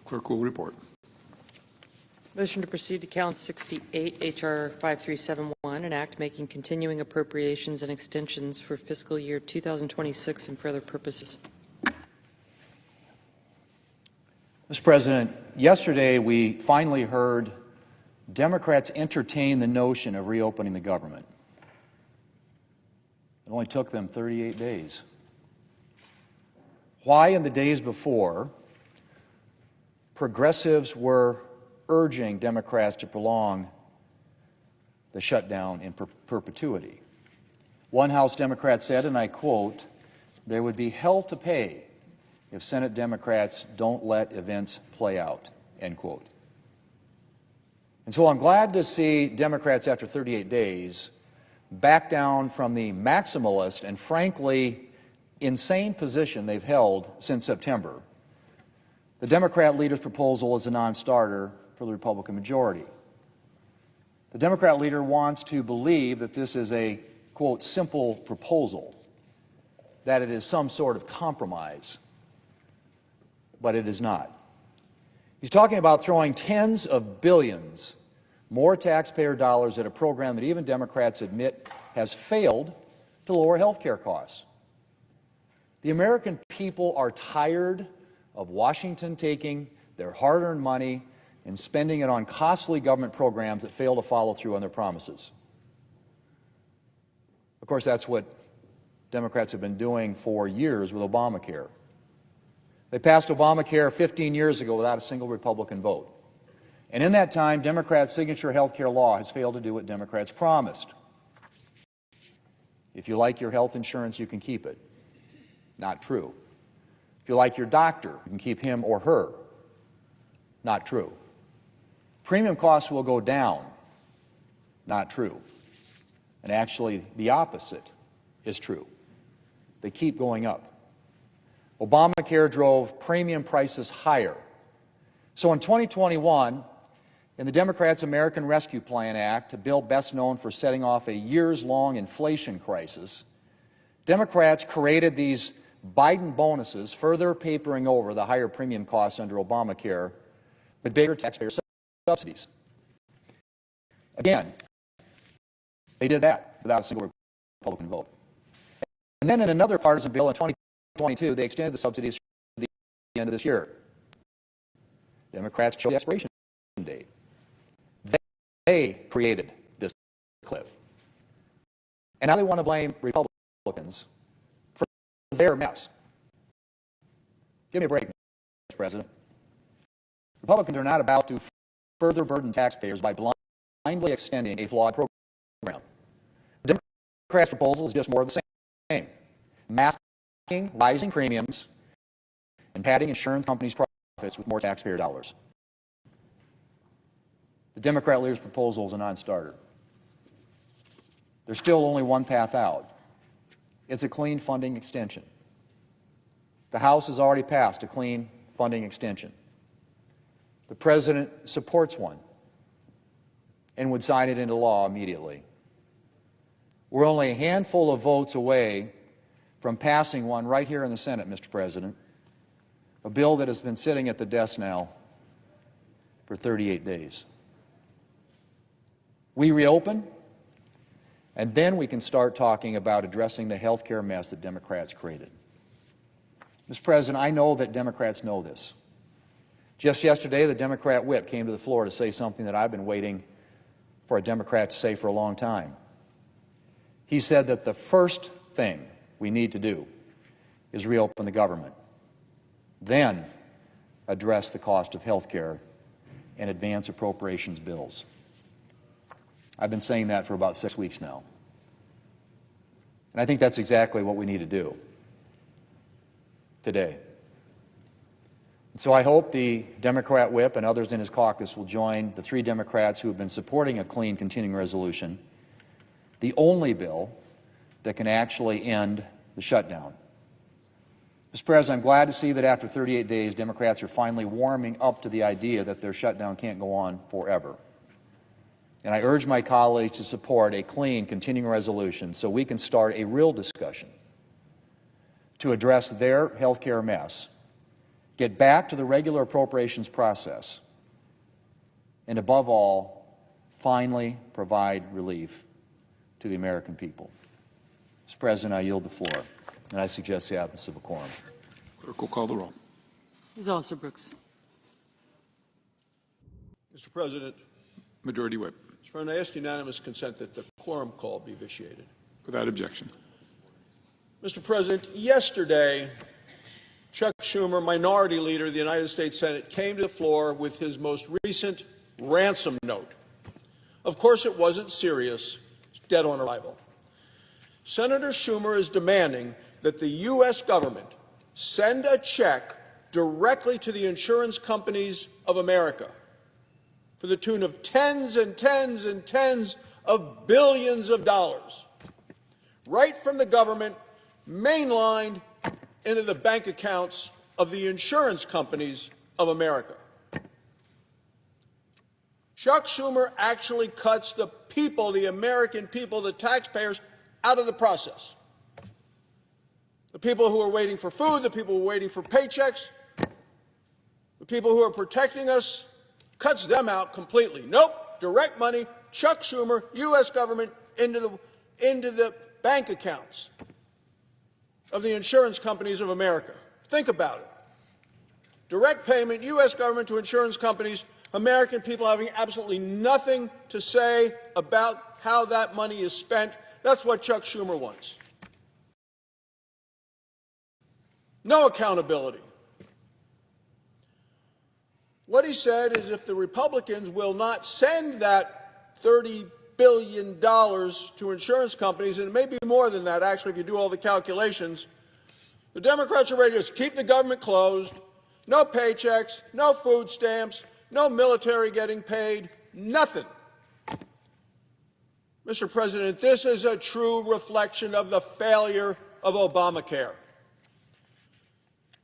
Clerk will report. Motion to proceed to Count 68, H.R. 5371, an act making continuing appropriations and extensions for fiscal year 2026 and for other purposes. Mr. President, yesterday we finally heard Democrats entertain the notion of reopening the government. It only took them 38 days. Why in the days before progressives were urging Democrats to prolong the shutdown in perpetuity? One House Democrat said, and I quote, "There would be hell to pay if Senate Democrats don't let events play out," end quote. And so I'm glad to see Democrats, after 38 days, back down from the maximalist and frankly insane position they've held since September. The Democrat leader's proposal is a non-starter for the Republican majority. The Democrat leader wants to believe that this is a, quote, simple proposal, that it is some sort of compromise, but it is not. He's talking about throwing tens of billions more taxpayer dollars at a program that even Democrats admit has failed to lower health care costs. The American people are tired of Washington taking their hard-earned money and spending it on costly government programs that fail to follow through on their promises. Of course, that's what Democrats have been doing for years with Obamacare. They passed Obamacare 15 years ago without a single Republican vote. And in that time, Democrats' signature health care law has failed to do what Democrats promised. If you like your health insurance, you can keep it. Not true. If you like your doctor, you can keep him or her. Not true. Premium costs will go down. Not true. And actually, the opposite is true. They keep going up. Obamacare drove premium prices higher. So in 2021, in the Democrats' American Rescue Plan Act, a bill best known for setting off a years-long inflation crisis, Democrats created these Biden bonuses, further papering over the higher premium costs under Obamacare with bigger taxpayer subsidies. Again, they did that without a single Republican vote. And then in another partisan bill in 2022, they extended the subsidies to the end of this year. Democrats chose the expiration date. They created this cliff. And now they want to blame Republicans for their mess. Give me a break, Mr. President. Republicans are not about to further burden taxpayers by blindly extending a flawed program. The Democrats' proposal is just more of the same. Masking rising premiums and padding insurance companies' profits with more taxpayer dollars. The Democrat leader's proposal is a non-starter. There's still only one path out. It's a clean funding extension. The House has already passed a clean funding extension. The President supports one and would sign it into law immediately. We're only a handful of votes away from passing one right here in the Senate, Mr. President, a bill that has been sitting at the desk now for 38 days. We reopen, and then we can start talking about addressing the health care mess that Democrats created. Mr. President, I know that Democrats know this. Just yesterday, the Democrat whip came to the floor to say something that I've been waiting for a Democrat to say for a long time. He said that the first thing we need to do is reopen the government, then address the cost of health care and advance appropriations bills. I've been saying that for about 6 weeks now. And I think that's exactly what we need to do today. And so I hope the Democrat whip and others in his caucus will join the 3 Democrats who have been supporting a clean continuing resolution, the only bill that can actually end the shutdown. Mr. President, I'm glad to see that after 38 days, Democrats are finally warming up to the idea that their shutdown can't go on forever. And I urge my colleagues to support a clean continuing resolution so we can start a real discussion to address their health care mess get back to the regular appropriations process, and above all, finally provide relief to the American people. Mr. President, I yield the floor, and I suggest the absence of a quorum. Clerk will call the roll. Ms. Alsobrooks. Mr. President, Majority Whip. Mr. President, I ask unanimous consent that the quorum call be vitiated. Without objection. Mr. President, yesterday, Chuck Schumer, Minority Leader of the United States Senate, came to the floor with his most recent ransom note. Of course, it wasn't serious. It's dead on arrival. Senator Schumer is demanding that the U.S. government send a check directly to the insurance companies of America for the tune of tens and tens and tens of billions of dollars, right from the government, mainlined into the bank accounts of the insurance companies of America. Chuck Schumer actually cuts the people, the American people, the taxpayers, out of the process. The people who are waiting for food, the people who are waiting for paychecks, the people who are protecting us, cuts them out completely. Nope, direct money, Chuck Schumer, U.S. government, into the bank accounts of the insurance companies of America. Think about it. Direct payment, U.S. government to insurance companies, American people having absolutely nothing to say about how that money is spent. That's what Chuck Schumer wants. No accountability. What he said is if the Republicans will not send that $30 billion to insurance companies, and it may be more than that, actually, if you do all the calculations, the Democrats are ready to just keep the government closed, no paychecks, no food stamps, no military getting paid, nothing. Mr. President, this is a true reflection of the failure of Obamacare.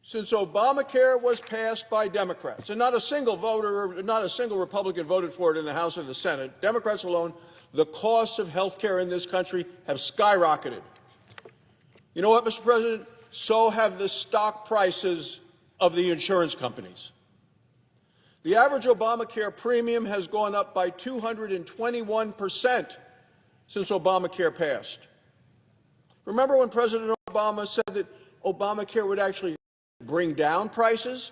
Since Obamacare was passed by Democrats, and not a single voter, not a single Republican voted for it in the House or the Senate, Democrats alone, the costs of health care in this country have skyrocketed. You know what, Mr. President? So have the stock prices of the insurance companies. The average Obamacare premium has gone up by 221% since Obamacare passed. Remember when President Obama said that Obamacare would actually bring down prices?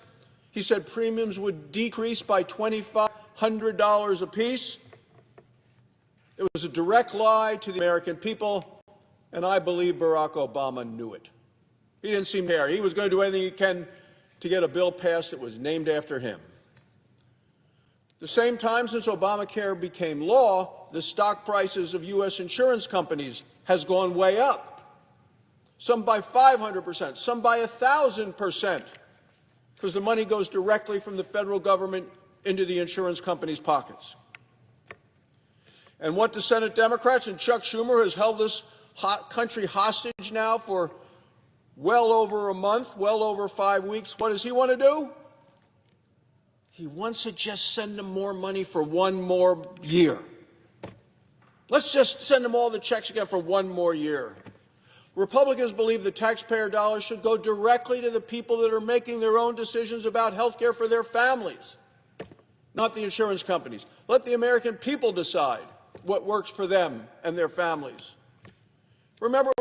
He said premiums would decrease by $2,500 apiece. It was a direct lie to the American people, and I believe Barack Obama knew it. He didn't seem to care. He was going to do anything he can to get a bill passed that was named after him. At the same time, since Obamacare became law, the stock prices of U.S. insurance companies has gone way up. Some by 500%, some by 1,000%, because the money goes directly from the federal government into the insurance companies' pockets. And what the Senate Democrats and Chuck Schumer has held this country hostage now for well over a month, well over 5 weeks. What does he want to do? He wants to just send them more money for one more year. Let's just send them all the checks again for one more year. Republicans believe the taxpayer dollars should go directly to the people that are making their own decisions about health care for their families, not the insurance companies. Let the American people decide what works for them and their families. Remember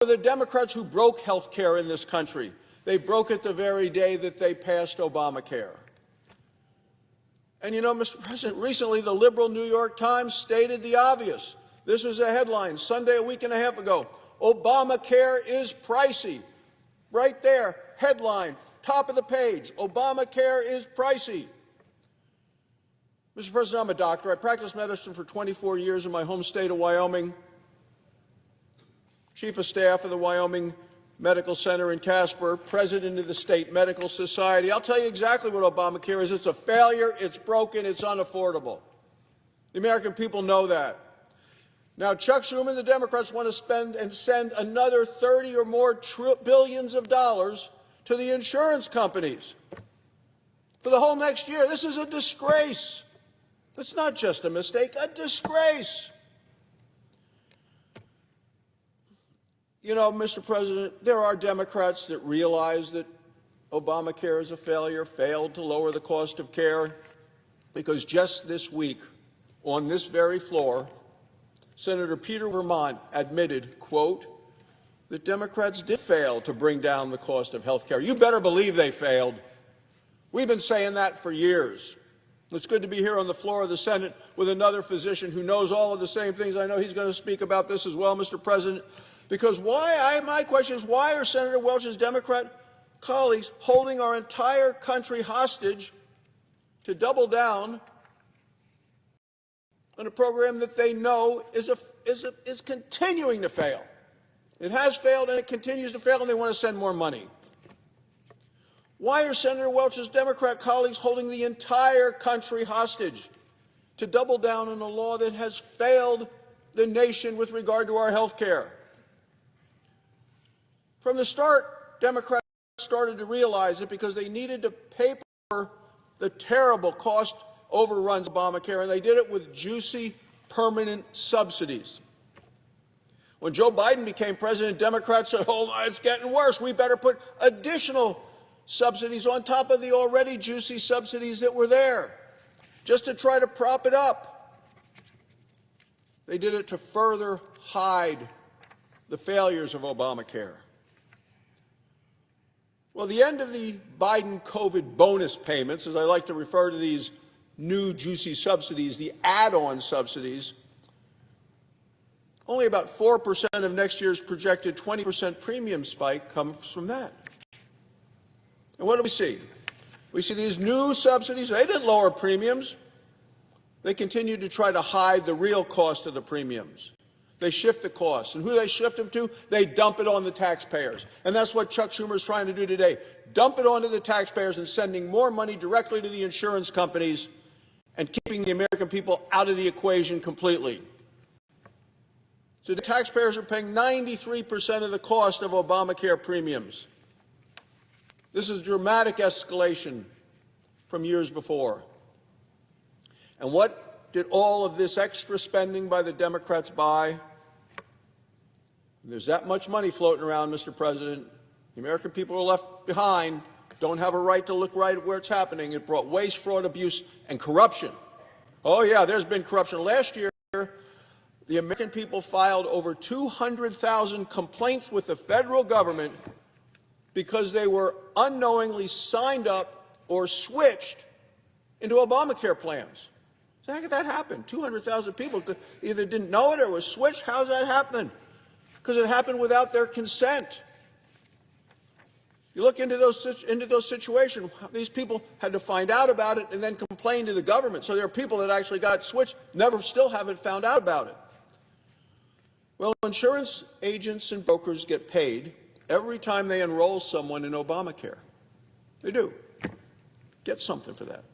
the Democrats who broke health care in this country. They broke it the very day that they passed Obamacare. And you know, Mr. President, recently the liberal New York Times stated the obvious. This was a headline Sunday a week and a half ago. Obamacare is pricey. Right there, headline, top of the page, Obamacare is pricey. Mr. President, I'm a doctor. I practiced medicine for 24 years in my home state of Wyoming. Chief of Staff of the Wyoming Medical Center in Casper, President of the State Medical Society. I'll tell you exactly what Obamacare is. It's a failure, it's broken, it's unaffordable. The American people know that. Now, Chuck Schumer and the Democrats want to spend and send another 30 or more billions of dollars to the insurance companies for the whole next year. This is a disgrace. It's not just a mistake, a disgrace. You know, Mr. President, there are Democrats that realize that Obamacare is a failure, failed to lower the cost of care, because just this week, on this very floor, Senator Peter Vermont admitted, quote, that Democrats did fail to bring down the cost of health care. You better believe they failed. We've been saying that for years. It's good to be here on the floor of the Senate with another physician who knows all of the same things. I know he's going to speak about this as well, Mr. President, because my question is, why are Senator Welch's Democrat colleagues holding our entire country hostage to double down on a program that they know is continuing to fail? It has failed and it continues to fail, and they want to send more money. Why are Senator Welch's Democrat colleagues holding the entire country hostage to double down on a law that has failed the nation with regard to our health care? From the start, Democrats started to realize it because they needed to pay for the terrible cost overruns of Obamacare, and they did it with juicy, permanent subsidies. When Joe Biden became president, Democrats said, oh, it's getting worse. We better put additional subsidies on top of the already juicy subsidies that were there, just to try to prop it up. They did it to further hide the failures of Obamacare. Well, the end of the Biden COVID bonus payments, as I like to refer to these new juicy subsidies, the add-on subsidies, only about 4% of next year's projected 20% premium spike comes from that. And what do we see? We see these new subsidies. They didn't lower premiums. They continue to try to hide the real cost of the premiums. They shift the costs. And who do they shift them to? They dump it on the taxpayers. And that's what Chuck Schumer is trying to do today. Dump it onto the taxpayers and sending more money directly to the insurance companies and keeping the American people out of the equation completely. So the taxpayers are paying 93% of the cost of Obamacare premiums. This is a dramatic escalation from years before. And what did all of this extra spending by the Democrats buy? There's that much money floating around, Mr. President. The American people are left behind, don't have a right to look right at where it's happening. It brought waste, fraud, abuse, and corruption. Oh, yeah, there's been corruption. Last year, the American people filed over 200,000 complaints with the federal government because they were unknowingly signed up or switched into Obamacare plans. So how could that happen? 200,000 people either didn't know it or was switched. How does that happen? Because it happened without their consent. You look into those situations, these people had to find out about it and then complain to the government. So there are people that actually got switched, still haven't found out about it. Well, insurance agents and brokers get paid every time they enroll someone in Obamacare. They do. Get something for that.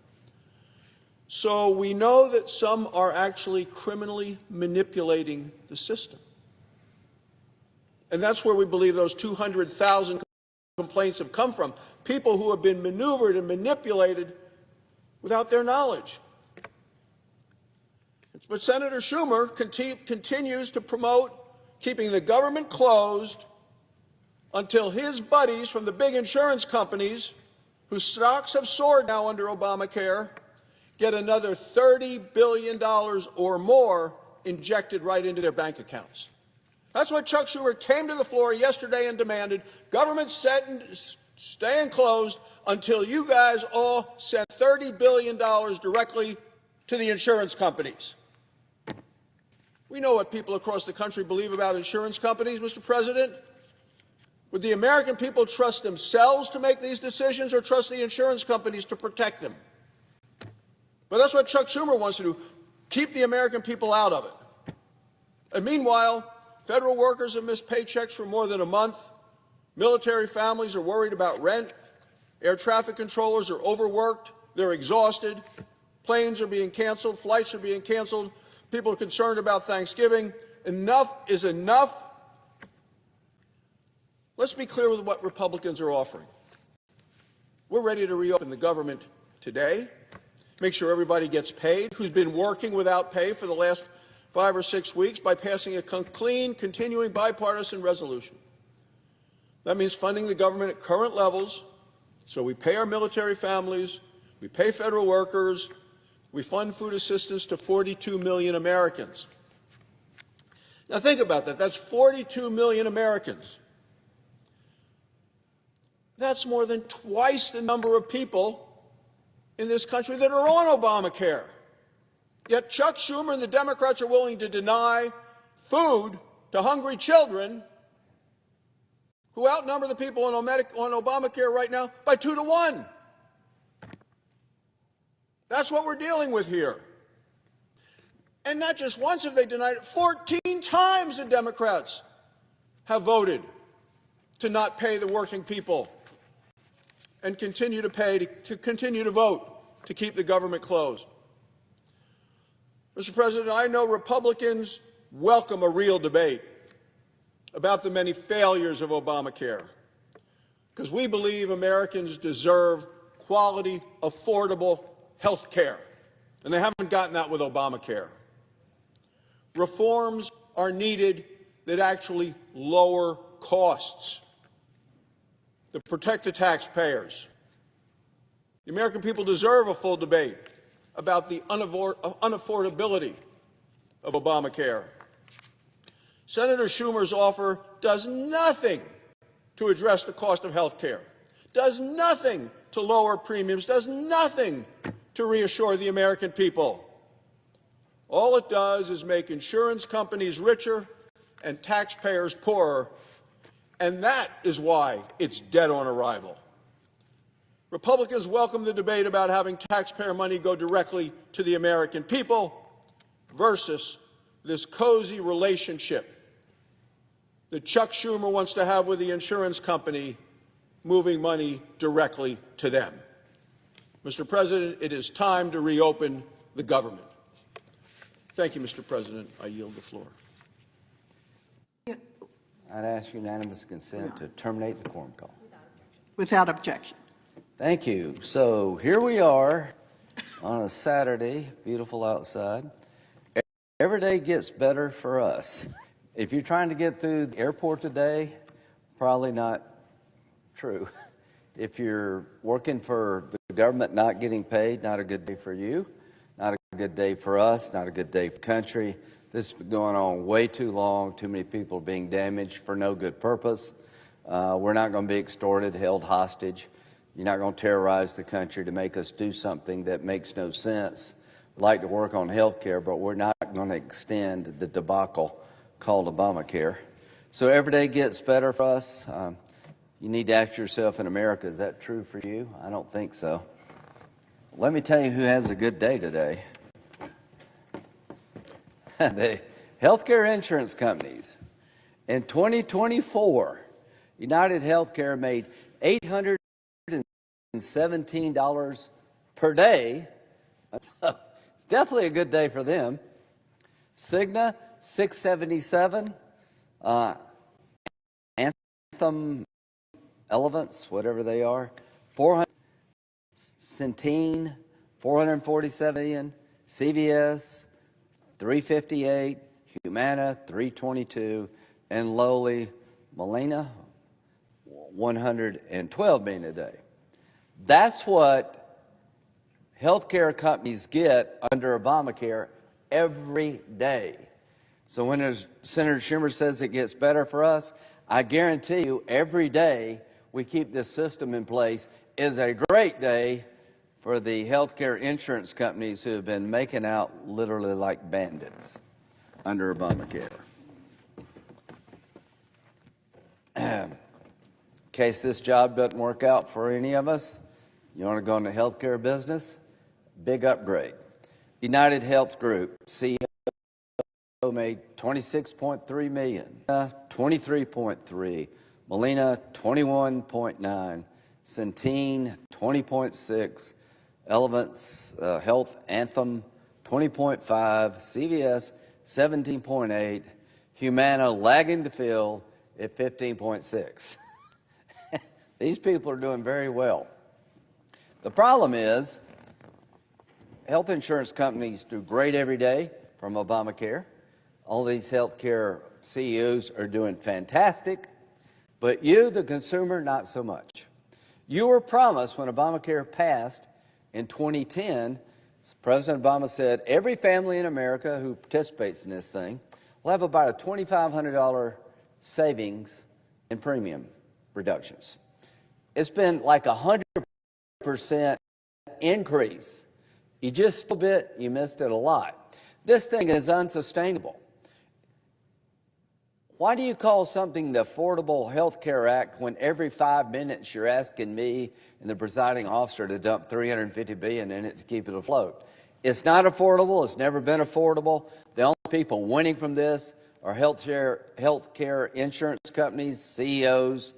So we know that some are actually criminally manipulating the system. And that's where we believe those 200,000 complaints have come from. People who have been maneuvered and manipulated without their knowledge. But Senator Schumer continues to promote keeping the government closed until his buddies from the big insurance companies, whose stocks have soared now under Obamacare, get another $30 billion or more injected right into their bank accounts. That's what Chuck Schumer came to the floor yesterday and demanded. Government staying closed until you guys all send $30 billion directly to the insurance companies. We know what people across the country believe about insurance companies, Mr. President. Would the American people trust themselves to make these decisions or trust the insurance companies to protect them? Well, that's what Chuck Schumer wants to do, keep the American people out of it. And meanwhile, federal workers have missed paychecks for more than a month. Military families are worried about rent. Air traffic controllers are overworked. They're exhausted. Planes are being canceled. Flights are being canceled. People are concerned about Thanksgiving. Enough is enough. Let's be clear with what Republicans are offering. We're ready to reopen the government today, make sure everybody gets paid who's been working without pay for the last 5 or 6 weeks by passing a clean, continuing bipartisan resolution. That means funding the government at current levels, So we pay our military families, we pay federal workers, we fund food assistance to 42 million Americans. Now think about that. That's 42 million Americans. That's more than twice the number of people in this country that are on Obamacare. Yet Chuck Schumer and the Democrats are willing to deny food to hungry children who outnumber the people on Obamacare right now by 2 to 1. That's what we're dealing with here. And not just once have they denied it, 14 times the Democrats have voted to not pay the working people and continue to pay, to continue to vote to keep the government closed. Mr. President, I know Republicans welcome a real debate about the many failures of Obamacare, because we believe Americans deserve quality, affordable health care, and they haven't gotten that with Obamacare. Reforms are needed that actually lower costs, that protect the taxpayers. The American people deserve a full debate about the unaffordability of Obamacare. Senator Schumer's offer does nothing to address the cost of health care, does nothing to lower premiums, does nothing to reassure the American people. All it does is make insurance companies richer and taxpayers poorer, and that is why it's dead on arrival. Republicans welcome the debate about having taxpayer money go directly to the American people versus this cozy relationship that Chuck Schumer wants to have with the insurance company, moving money directly to them. Mr. President, it is time to reopen the government. Thank you, Mr. President. I yield the floor. I'd ask unanimous consent to terminate the quorum call. Without objection. Thank you. So here we are on a Saturday, beautiful outside. Every day gets better for us. If you're trying to get through the airport today, probably not true. If you're working for the government not getting paid, not a good day for you, not a good day for us, not a good day for the country. This has been going on way too long. Too many people are being damaged for no good purpose. We're not going to be extorted, held hostage. You're not going to terrorize the country to make us do something that makes no sense. We'd like to work on health care, but we're not going to extend the debacle called Obamacare. So every day gets better for us. You need to ask yourself in America, is that true for you? I don't think so. Let me tell you who has a good day today. The healthcare insurance companies. In 2024, United Healthcare made $817 per day. So it's definitely a good day for them. Cigna, $677. Anthem, Elevance, whatever they are, 400. Centene, $447 million. CVS, $358. Humana, $322. And lowly, Molina, $112 million a day. That's what healthcare companies get under Obamacare every day. So when Senator Schumer says it gets better for us, I guarantee you every day we keep this system in place is a great day for the healthcare insurance companies who have been making out literally like bandits under Obamacare. In case this job doesn't work out for any of us, you want to go into the healthcare business? Big upgrade. United Health Group, CEO made $26.3 million, 23.3, Molina 21.9, Centene 20.6, Elevance Health Anthem 20.5, CVS 17.8, Humana lagging the field at 15.6. These people are doing very well. The problem is health insurance companies do great every day from Obamacare. All these healthcare CEOs are doing fantastic, but you, the consumer, not so much. You were promised when Obamacare passed in 2010, President Obama said every family in America who participates in this thing will have about a $2,500 savings in premium reductions. It's been like 100% increase. You just a bit, you missed it a lot. This thing is unsustainable. Why do you call something the Affordable Health Care Act when every 5 minutes you're asking me and the presiding officer to dump $350 billion in it to keep it afloat? It's not affordable. It's never been affordable. The only people winning from this are health care insurance companies, CEOs,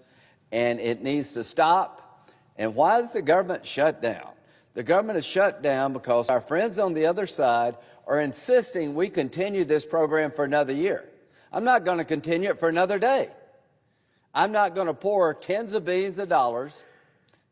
and it needs to stop. And why is the government shut down? The government is shut down because our friends on the other side are insisting we continue this program for another year. I'm not going to continue it for another day. I'm not going to pour tens of billions of dollars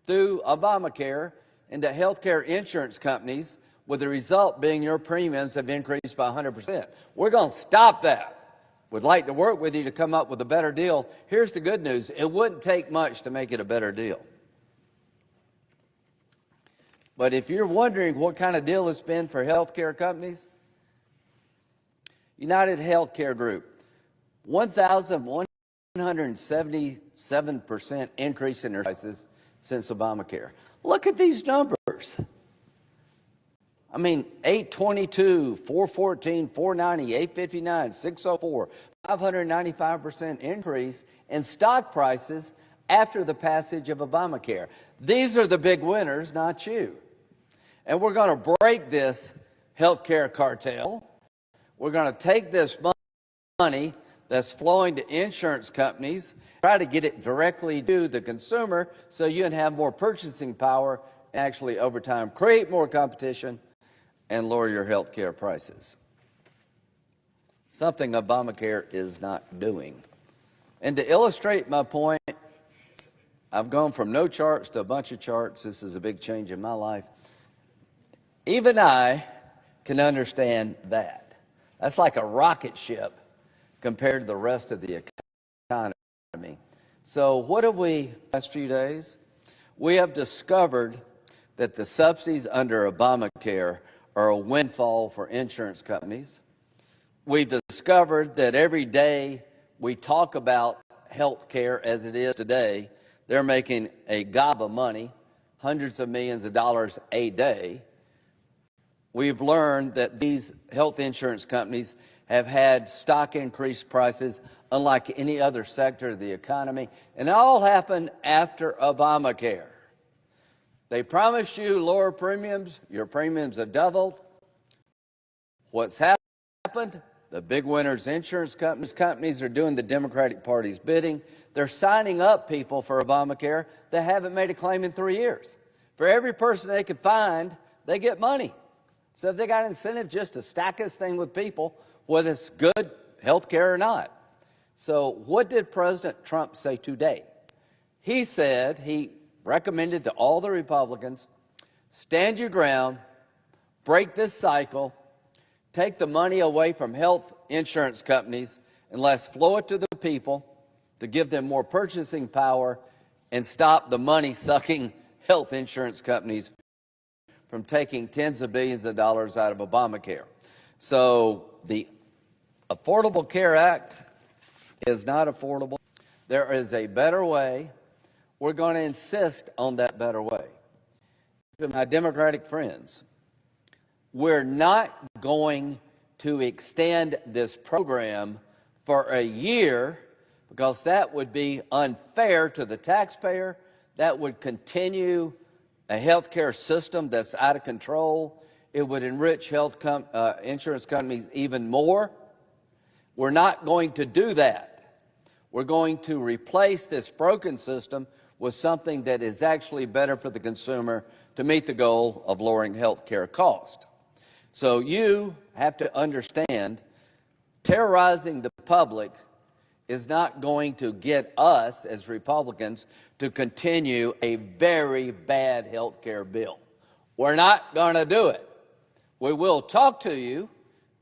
through Obamacare into healthcare insurance companies with the result being your premiums have increased by 100%. We're going to stop that. We'd like to work with you to come up with a better deal. Here's the good news. It wouldn't take much to make it a better deal. But if you're wondering what kind of deal it's been for healthcare companies, United Healthcare Group, 1,177% increase in their prices since Obamacare. Look at these numbers. I mean, 822, 414, 490, 859, 604, 595% increase in stock prices after the passage of Obamacare. These are the big winners, not you. And we're going to break this healthcare cartel. We're going to take this money that's flowing to insurance companies, try to get it directly to the consumer so you can have more purchasing power and actually over time create more competition and lower your health care prices. Something Obamacare is not doing. And to illustrate my point, I've gone from no charts to a bunch of charts. This is a big change in my life. Even I can understand that. That's like a rocket ship compared to the rest of the economy. So what have we, last few days? We have discovered that the subsidies under Obamacare are a windfall for insurance companies. We've discovered that every day we talk about health care as it is today, they're making a gob of money, hundreds of millions of dollars a day. We've learned that these health insurance companies have had stock increase prices unlike any other sector of the economy, and it all happened after Obamacare. They promised you lower premiums. Your premiums have doubled. What's happened? The big winners, insurance companies are doing the Democratic Party's bidding. They're signing up people for Obamacare that haven't made a claim in 3 years. For every person they can find, they get money. So if they got incentive just to stack this thing with people, whether it's good health care or not. So what did President Trump say today? He said, he recommended to all the Republicans, stand your ground, break this cycle, take the money away from health insurance companies, and let's flow it to the people to give them more purchasing power and stop the money-sucking health insurance companies from taking tens of billions of dollars out of Obamacare. So the Affordable Care Act is not affordable. There is a better way. We're going to insist on that better way. To my Democratic friends, we're not going to extend this program for a year because that would be unfair to the taxpayer. That would continue a health care system that's out of control. It would enrich insurance companies even more. We're not going to do that. We're going to replace this broken system with something that is actually better for the consumer to meet the goal of lowering health care costs. So you have to understand, terrorizing the public is not going to get us as Republicans to continue a very bad health care bill. We're not going to do it. We will talk to you,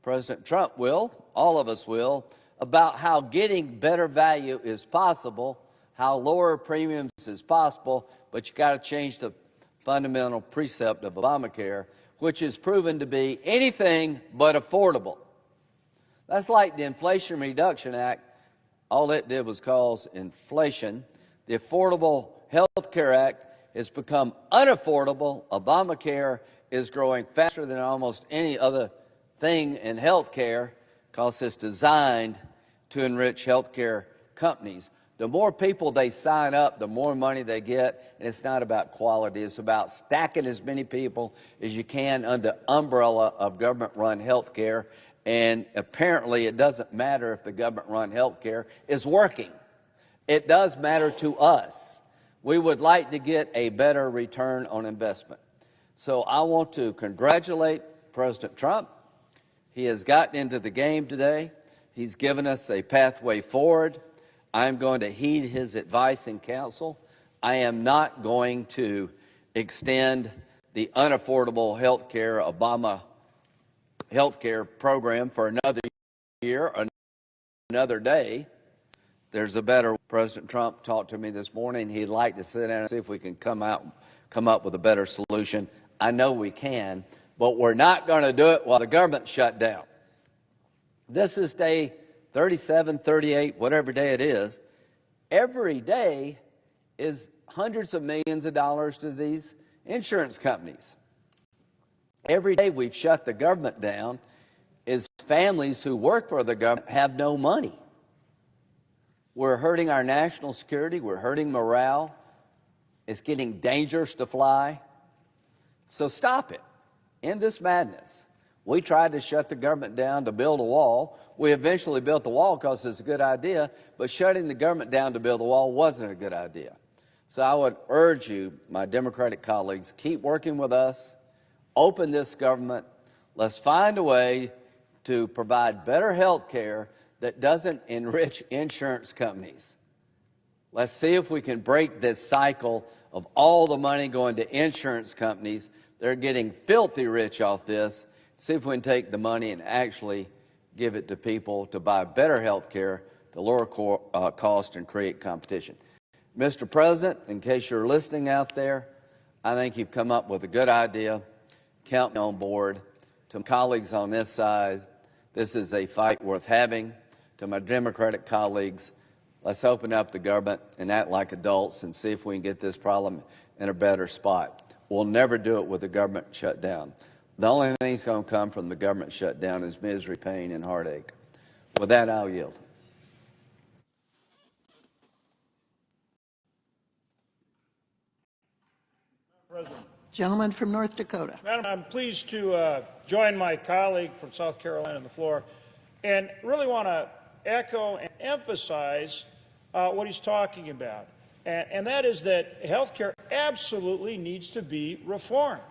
President Trump will, all of us will, about how getting better value is possible, how lower premiums is possible, but you got to change the fundamental precept of Obamacare, which is proven to be anything but affordable. That's like the Inflation Reduction Act. All it did was cause inflation. The Affordable Health Care Act has become unaffordable. Obamacare is growing faster than almost any other thing in health care because it's designed to enrich health care companies. The more people they sign up, the more money they get, and it's not about quality. It's about stacking as many people as you can under the umbrella of government-run health care, and apparently it doesn't matter if the government-run health care is working. It does matter to us. We would like to get a better return on investment. So I want to congratulate President Trump. He has gotten into the game today. He's given us a pathway forward. I'm going to heed his advice and counsel. I am not going to extend the unaffordable health care Obama health care program for another year, another day. There's a better. President Trump talked to me this morning. He'd like to sit down and see if we can come up with a better solution. I know we can, but we're not going to do it while the government shut down. This is day 37, 38, whatever day it is. Every day is hundreds of millions of dollars to these insurance companies. Every day we've shut the government down is families who work for the government have no money. We're hurting our national security. We're hurting morale. It's getting dangerous to fly. So stop it. End this madness. We tried to shut the government down to build a wall. We eventually built the wall because it's a good idea, but shutting the government down to build a wall wasn't a good idea. So I would urge you, my Democratic colleagues, keep working with us, open this government. Let's find a way to provide better health care that doesn't enrich insurance companies. Let's see if we can break this cycle of all the money going to insurance companies. They're getting filthy rich off this. See if we can take the money and actually give it to people to buy better health care, to lower cost and create competition. Mr. President, in case you're listening out there, I think you've come up with a good idea. Count me on board. To my colleagues on this side, this is a fight worth having. To my Democratic colleagues, let's open up the government and act like adults and see if we can get this problem in a better spot. We'll never do it with the government shut down. The only thing that's going to come from the government shutdown is misery, pain, and heartache. With that, I'll yield. Gentleman from North Dakota. Madam, I'm pleased to join my colleague from South Carolina on the floor and really want to echo and emphasize what he's talking about. And that is that health care absolutely needs to be reformed.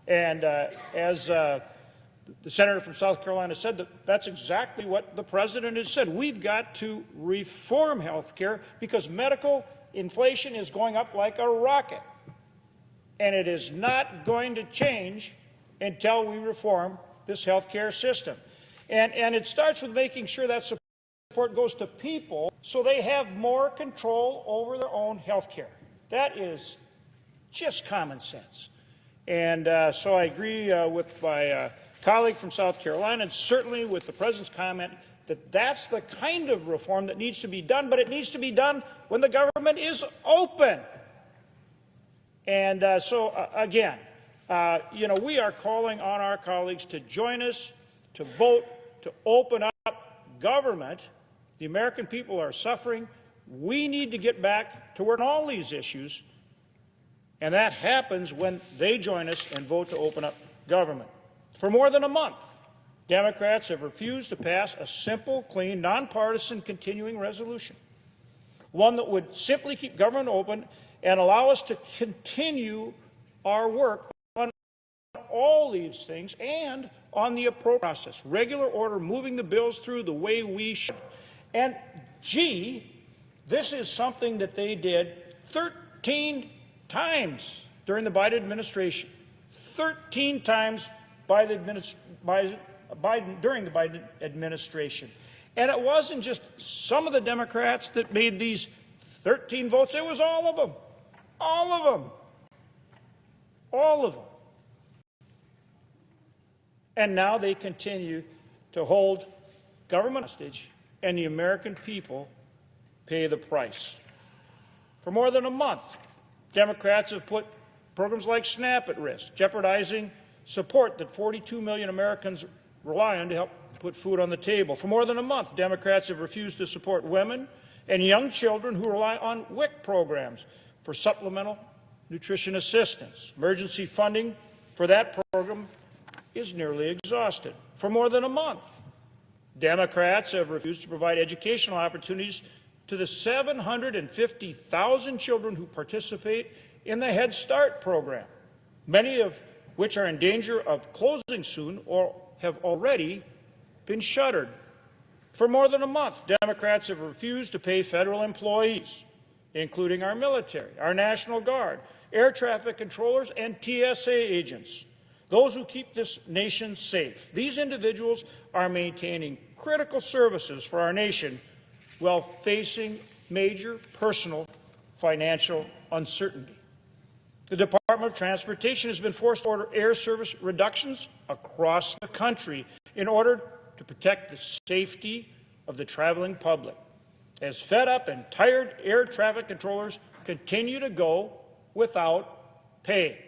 And as the senator from South Carolina said, that's exactly what the president has said. We've got to reform health care because medical inflation is going up like a rocket. And it is not going to change until we reform this health care system. And it starts with making sure that support goes to people so they have more control over their own health care. That is just common sense. And so I agree with my colleague from South Carolina and certainly with the president's comment that that's the kind of reform that needs to be done, but it needs to be done when the government is open. And again, we are calling on our colleagues to join us, to vote, to open up government. The American people are suffering. We need to get back to work on all these issues, and that happens when they join us and vote to open up government. For more than a month, Democrats have refused to pass a simple, clean, nonpartisan continuing resolution, one that would simply keep government open and allow us to continue our work on all these things and on the appropriate process, regular order, moving the bills through the way we should. And gee, this is something that they did 13 times during the Biden administration. 13 times during the Biden administration. And it wasn't just some of the Democrats that made these 13 votes. It was all of them. All of them. All of them. And now they continue to hold government hostage, and the American people pay the price. For more than a month, Democrats have put programs like SNAP at risk, jeopardizing support that 42 million Americans rely on to help put food on the table. For more than a month, Democrats have refused to support women and young children who rely on WIC programs for supplemental nutrition assistance. Emergency funding for that program is nearly exhausted. For more than a month, Democrats have refused to provide educational opportunities to the 750,000 children who participate in the Head Start program, many of which are in danger of closing soon or have already been shuttered. For more than a month, Democrats have refused to pay federal employees, including our military, our National Guard, air traffic controllers, and TSA agents, those who keep this nation safe. These individuals are maintaining critical services for our nation while facing major personal financial uncertainty. The Department of Transportation has been forced to order air service reductions across the country in order to protect the safety of the traveling public, as fed up and tired air traffic controllers continue to go without pay.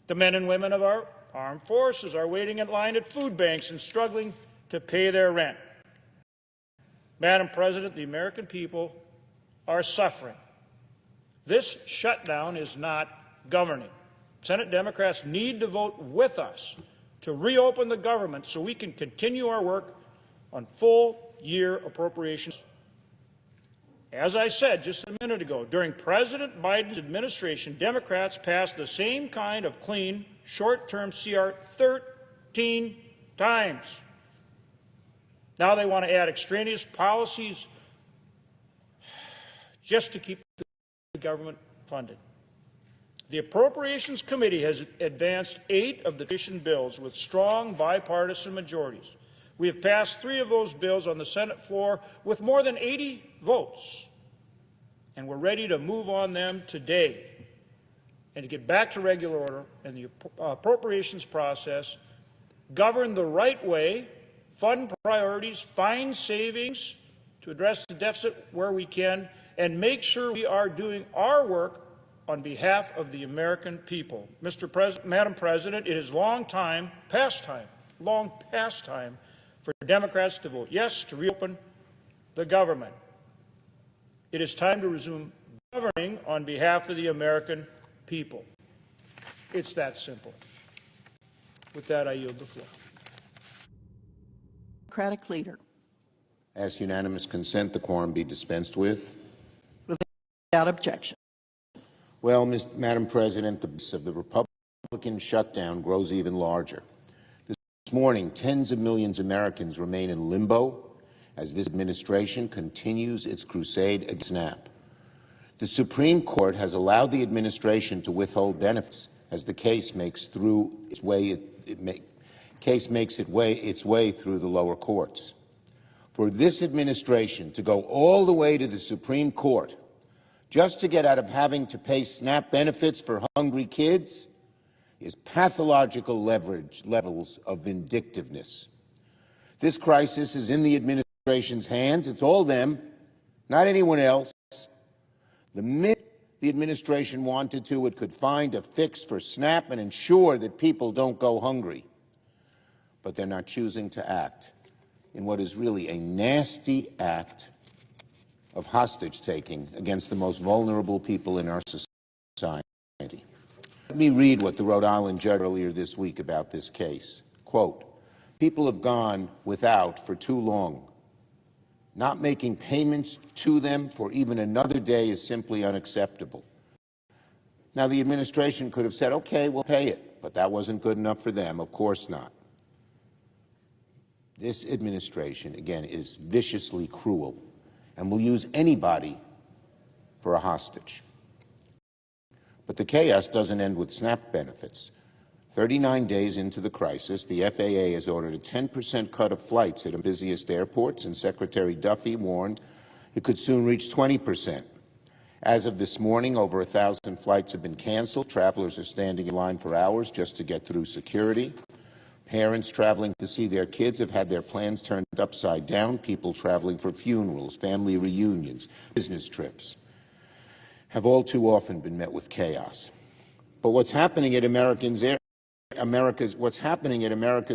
The men and women of our armed forces are waiting in line at food banks and struggling to pay their rent. Madam President, the American people are suffering. This shutdown is not governing. Senate Democrats need to vote with us to reopen the government so we can continue our work on full-year appropriations. As I said just a minute ago, during President Biden's administration, Democrats passed the same kind of clean, short-term CR 13 times. Now they want to add extraneous policies just to keep the government funded. The Appropriations Committee has advanced 8 of the transportation bills with strong bipartisan majorities. We have passed 3 of those bills on the Senate floor with more than 80 votes, and we're ready to move on them today and to get back to regular order and the appropriations process, govern the right way, fund priorities, find savings to address the deficit where we can, and make sure we are doing our work on behalf of the American people. Madam President, it is long past time for Democrats to vote yes to reopen the government. It is time to resume governing on behalf of the American people. It's that simple. With that, I yield the floor. Democratic leader. Ask unanimous consent the quorum be dispensed with. Without objection. Well, Madam President, the base of the Republican shutdown grows even larger. This morning, tens of millions of Americans remain in limbo as this administration continues its crusade against SNAP. The Supreme Court has allowed the administration to withhold benefits as the case makes its way through the lower courts. For this administration to go all the way to the Supreme Court just to get out of having to pay SNAP benefits for hungry kids is pathological levels of vindictiveness. This crisis is in the administration's hands. It's all them, not anyone else. The minute the administration wanted to, it could find a fix for SNAP and ensure that people don't go hungry. But they're not choosing to act in what is really a nasty act of hostage-taking against the most vulnerable people in our society. Let me read what the Rhode Island judge earlier this week about this case. Quote, "People have gone without for too long. Not making payments to them for even another day is simply unacceptable." Now, the administration could have said, okay, we'll pay it, but that wasn't good enough for them. Of course not. This administration, again, is viciously cruel and will use anybody for a hostage. But the chaos doesn't end with SNAP benefits. 39 days into the crisis, the FAA has ordered a 10% cut of flights at the busiest airports, and Secretary Duffy warned it could soon reach 20%. As of this morning, over 1,000 flights have been canceled. Travelers are standing in line for hours just to get through security. Parents traveling to see their kids have had their plans turned upside down. People traveling for funerals, family reunions, business trips have all too often been met with chaos. But what's happening at America's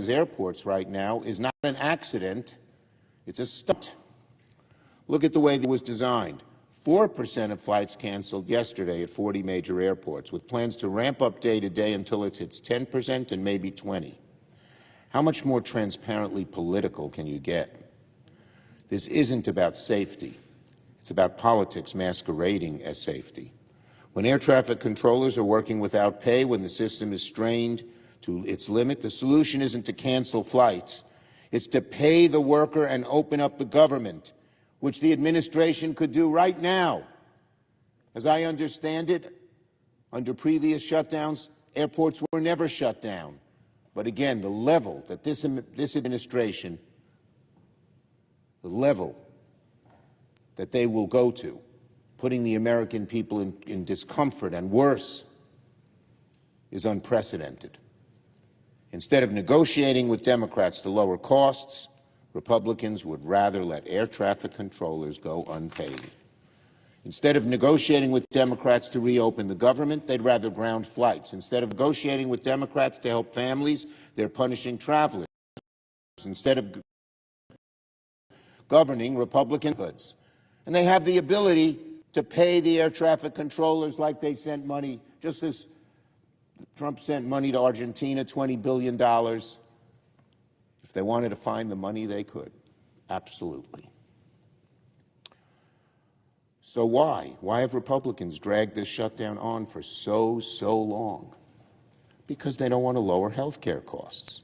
airports right now is not an accident, it's a stunt. Look at the way it was designed. 4% of flights canceled yesterday at 40 major airports, with plans to ramp up day to day until it hits 10% and maybe 20%. How much more transparently political can you get? This isn't about safety. It's about politics masquerading as safety. When air traffic controllers are working without pay, when the system is strained to its limit, the solution isn't to cancel flights. It's to pay the worker and open up the government, which the administration could do right now. As I understand it, under previous shutdowns, airports were never shut down. But again, the level that this administration, the level that they will go to, putting the American people in discomfort and worse, is unprecedented. Instead of negotiating with Democrats to lower costs, Republicans would rather let air traffic controllers go unpaid. Instead of negotiating with Democrats to reopen the government, they'd rather ground flights. Instead of negotiating with Democrats to help families, they're punishing travelers. Instead of governing Republican goods. And they have the ability to pay the air traffic controllers like they sent money, just as Trump sent money to Argentina, $20 billion. If they wanted to find the money, they could. Absolutely. So why? Why have Republicans dragged this shutdown on for so long? Because they don't want to lower health care costs.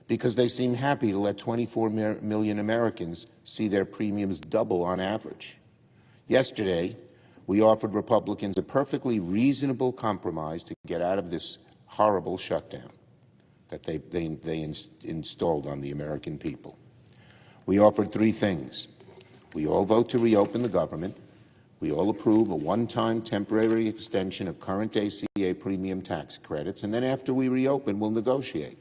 Because they seem happy to let 24 million Americans see their premiums double on average. Yesterday, we offered Republicans a perfectly reasonable compromise to get out of this horrible shutdown that they installed on the American people. We offered three things. We all vote to reopen the government. We all approve a one-time temporary extension of current ACA premium tax credits, and then after we reopen, we'll negotiate,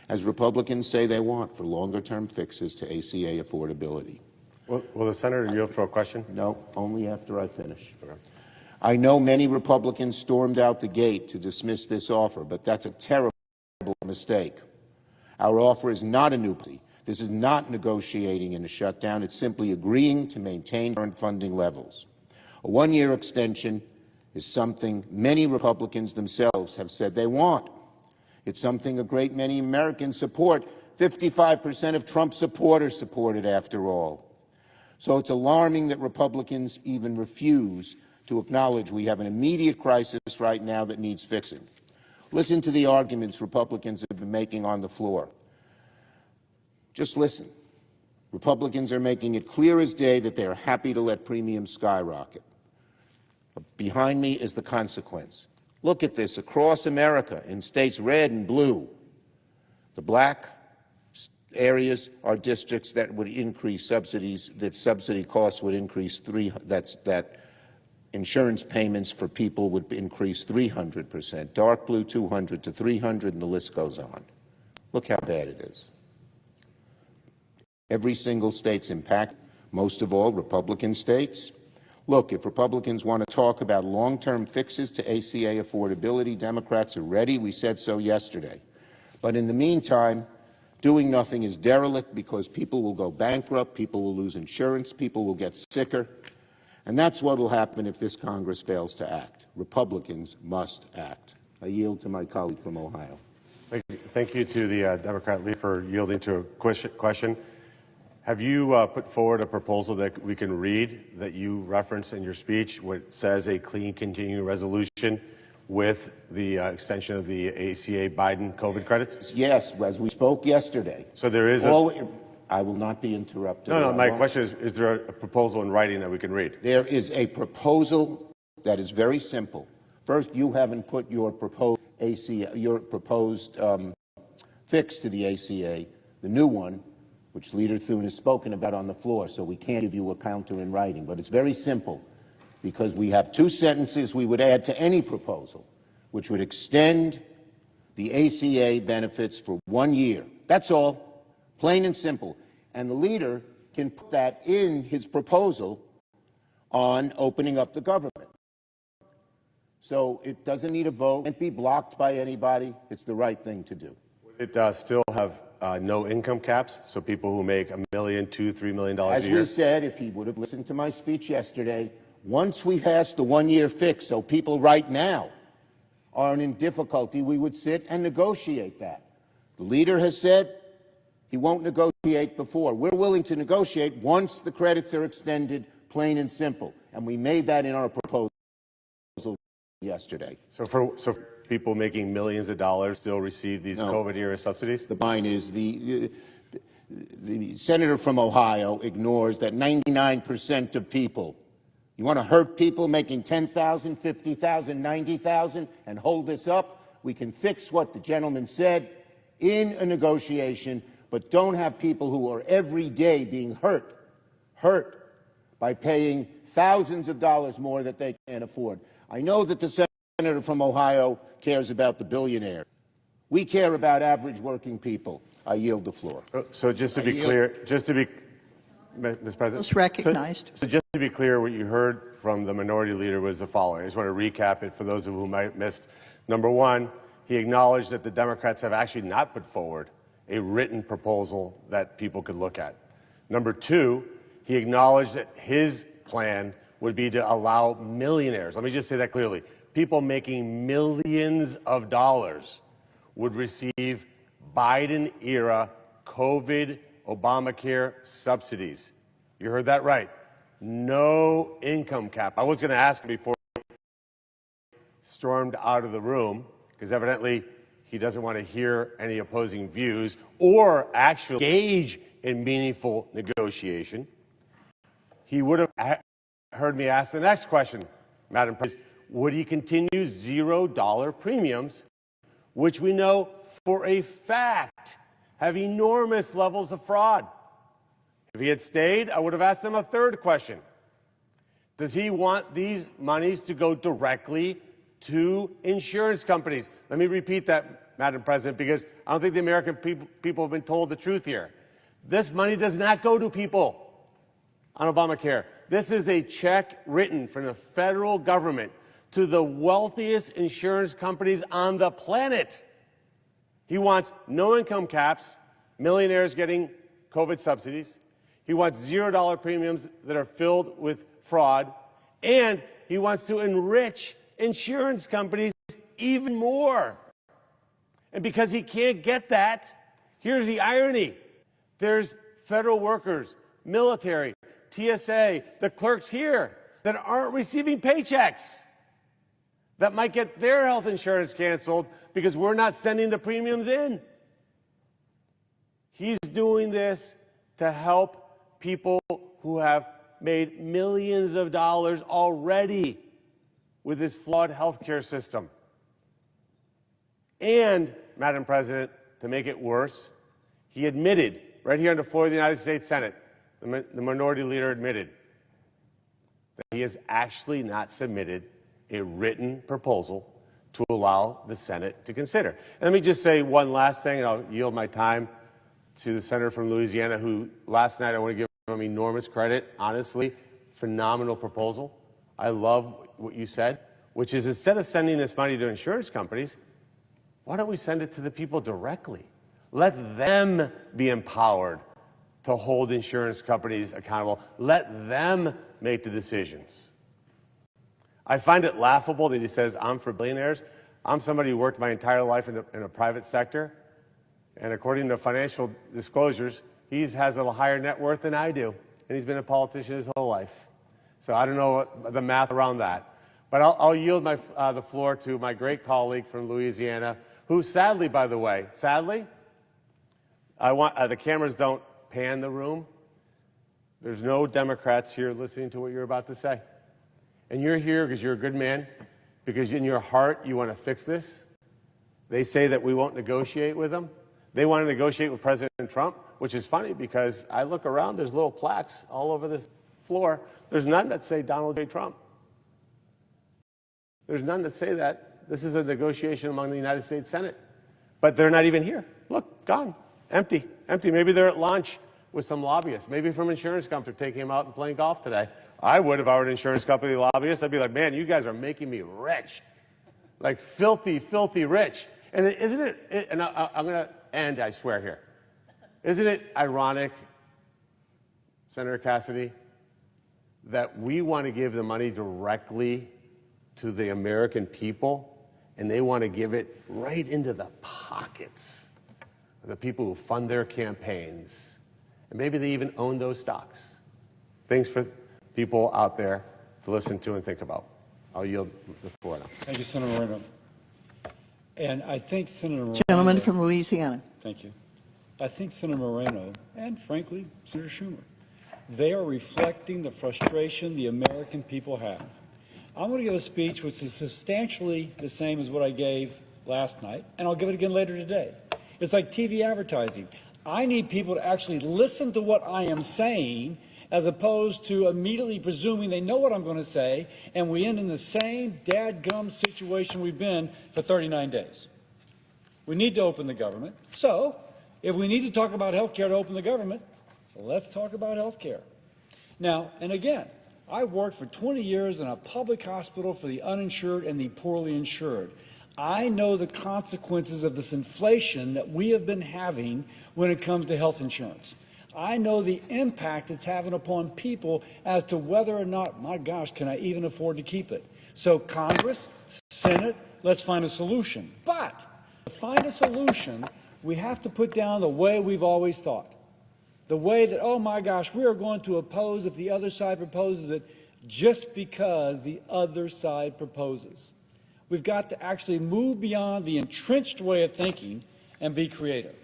as Republicans say they want, for longer-term fixes to ACA affordability. Will the senator yield for a question? No, only after I finish. Okay. I know many Republicans stormed out the gate to dismiss this offer, but that's a terrible mistake. Our offer is not a new policy. This is not negotiating in a shutdown. It's simply agreeing to maintain current funding levels. A one-year extension is something many Republicans themselves have said they want. It's something a great many Americans support. 55% of Trump supporters support it, after all. So it's alarming that Republicans even refuse to acknowledge we have an immediate crisis right now that needs fixing. Listen to the arguments Republicans have been making on the floor. Just listen. Republicans are making it clear as day that they are happy to let premiums skyrocket. Behind me is the consequence. Look at this across America in states red and blue. The black areas are districts that would increase subsidies, that subsidy costs would increase that insurance payments for people would increase 300%. Dark blue 200 to 300, and the list goes on. Look how bad it is. Every single state's impacted, most of all Republican states. Look, if Republicans want to talk about long-term fixes to ACA affordability, Democrats are ready. We said so yesterday. But in the meantime, doing nothing is derelict because people will go bankrupt, people will lose insurance, people will get sicker. And that's what will happen if this Congress fails to act. Republicans must act. I yield to my colleague from Ohio. Thank you to the Democrat leader for yielding to a question. Have you put forward a proposal that we can read that you referenced in your speech, which says a clean continuing resolution with the extension of the ACA Biden COVID credits? Yes, as we spoke yesterday. So there is I will not be interrupted. No, my question is there a proposal in writing that we can read? There is a proposal that is very simple. First, you haven't put your proposed fix to the ACA, the new one, which Leader Thune has spoken about on the floor, so we can't give you a counter in writing. But it's very simple. because we have two sentences we would add to any proposal, which would extend the ACA benefits for 1 year. That's all, plain and simple. And the leader can put that in his proposal on opening up the government. So it doesn't need a vote, it can't be blocked by anybody. It's the right thing to do. It still have no income caps, so people who make $1 million, $2, $3 million a As year. we said, if he would have listened to my speech yesterday, once we passed the 1 year fix, so people right now aren't in difficulty, we would sit and negotiate that. The leader has said he won't negotiate before. We're willing to negotiate once the credits are extended, plain and simple. And we made that in our proposal yesterday. So people making millions of dollars still receive these COVID-era subsidies? The line is the senator from Ohio ignores that 99% of people, you want to hurt people making $10,000, $50,000, $90,000 and hold this up? We can fix what the gentleman said in a negotiation, but don't have people who are every day being hurt by paying thousands of dollars more that they can't afford. I know that the senator from Ohio cares about the billionaire. We care about average working people. I yield the floor. So just to be clear, Mr. President. Was recognized. So just to be clear, what you heard from the minority leader was the following. I just want to recap it for those of you who might have missed. Number one, he acknowledged that the Democrats have actually not put forward a written proposal that people could look at. Number two, he acknowledged that his plan would be to allow millionaires, let me just say that clearly, people making millions of dollars would receive Biden-era COVID Obamacare subsidies. You heard that right. No income cap. I was going to ask him before he stormed out of the room, because evidently he doesn't want to hear any opposing views or actually engage in meaningful negotiation. He would have heard me ask the next question, Madam President. Would he continue $0 premiums, which we know for a fact have enormous levels of fraud? If he had stayed, I would have asked him a third question. Does he want these monies to go directly to insurance companies? Let me repeat that, Madam President, because I don't think the American people have been told the truth here. This money does not go to people on Obamacare. This is a check written from the federal government to the wealthiest insurance companies on the planet. He wants no income caps, millionaires getting COVID subsidies. He wants $0 premiums that are filled with fraud. And he wants to enrich insurance companies even more. And because he can't get that, here's the irony. There's federal workers, military, TSA, the clerks here that aren't receiving paychecks, that might get their health insurance canceled because we're not sending the premiums in. He's doing this to help people who have made millions of dollars already with this flawed health care system. And, Madam President, to make it worse, he admitted right here on the floor of the United States Senate, the minority leader admitted that he has actually not submitted a written proposal to allow the Senate to consider. And let me just say one last thing, and I'll yield my time to the senator from Louisiana, who last night, I want to give him enormous credit, honestly, phenomenal proposal. I love what you said, which is instead of sending this money to insurance companies, why don't we send it to the people directly? Let them be empowered to hold insurance companies accountable. Let them make the decisions. I find it laughable that he says, I'm for billionaires. I'm somebody who worked my entire life in a private sector, and according to financial disclosures, he has a higher net worth than I do, and he's been a politician his whole life. So I don't know the math around that. But I'll yield the floor to my great colleague from Louisiana, who sadly, by the way, the cameras don't pan the room. There's no Democrats here listening to what you're about to say. And you're here because you're a good man, because in your heart you want to fix this. They say that we won't negotiate with them. They want to negotiate with President Trump, which is funny because I look around, there's little plaques all over this floor. There's none that say Donald J. Trump. There's none that say that. This is a negotiation among the United States Senate. But they're not even here. Look, gone. Empty. Empty. Maybe they're at lunch with some lobbyists. Maybe from insurance companies taking them out and playing golf today. I would if I were an insurance company lobbyist. I'd be like, man, you guys are making me rich. Like filthy, filthy rich. And isn't it, and I'm going to end, I swear here. Isn't it ironic, Senator Cassidy, that we want to give the money directly to the American people, and they want to give it right into the pockets of the people who fund their campaigns, and maybe they even own those stocks. Things for people out there to listen to and think about. I'll yield the floor now. Thank you, Senator Moreno. And I think Senator Moreno... Gentleman from Louisiana. Thank you. I think Senator Moreno, and frankly, Senator Schumer, they are reflecting the frustration the American people have. I'm going to give a speech which is substantially the same as what I gave last night, and I'll give it again later today. It's like TV advertising. I need people to actually listen to what I am saying as opposed to immediately presuming they know what I'm going to say, and we end in the same dadgum situation we've been for 39 days. We need to open the government. So, if we need to talk about health care to open the government, let's talk about health care. Now, and again, I worked for 20 years in a public hospital for the uninsured and the poorly insured. I know the consequences of this inflation that we have been having when it comes to health insurance. I know the impact it's having upon people as to whether or not, my gosh, can I even afford to keep it? So Congress, Senate, let's find a solution. But to find a solution, we have to put down the way we've always thought. The way that, oh my gosh, we are going to oppose if the other side proposes it just because the other side proposes. We've got to actually move beyond the entrenched way of thinking and be creative.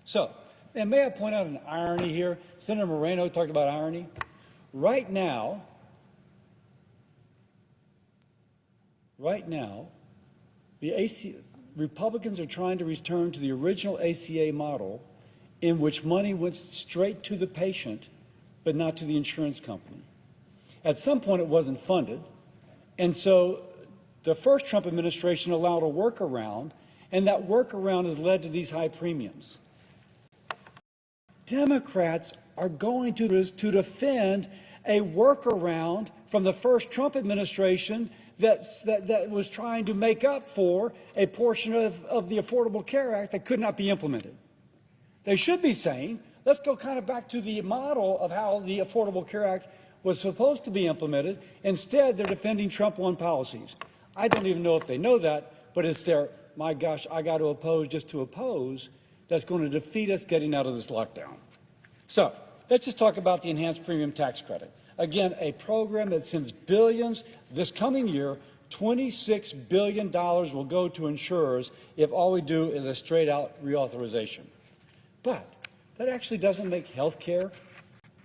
So, and may I point out an irony here? Senator Moreno talked about irony. Right now, the Republicans are trying to return to the original ACA model in which money went straight to the patient, but not to the insurance company. At some point, it wasn't funded, and so the first Trump administration allowed a workaround, and that workaround has led to these high premiums. Democrats are going to defend a workaround from the first Trump administration that was trying to make up for a portion of the Affordable Care Act that could not be implemented. They should be saying, let's go kind of back to the model of how the Affordable Care Act was supposed to be implemented. Instead, they're defending Trump 1 policies. I don't even know if they know that, but it's their, my gosh, I got to oppose just to oppose, that's going to defeat us getting out of this lockdown. So let's just talk about the enhanced premium tax credit. Again, a program that sends billions this coming year. $26 billion will go to insurers if all we do is a straight-out reauthorization. But that actually doesn't make health care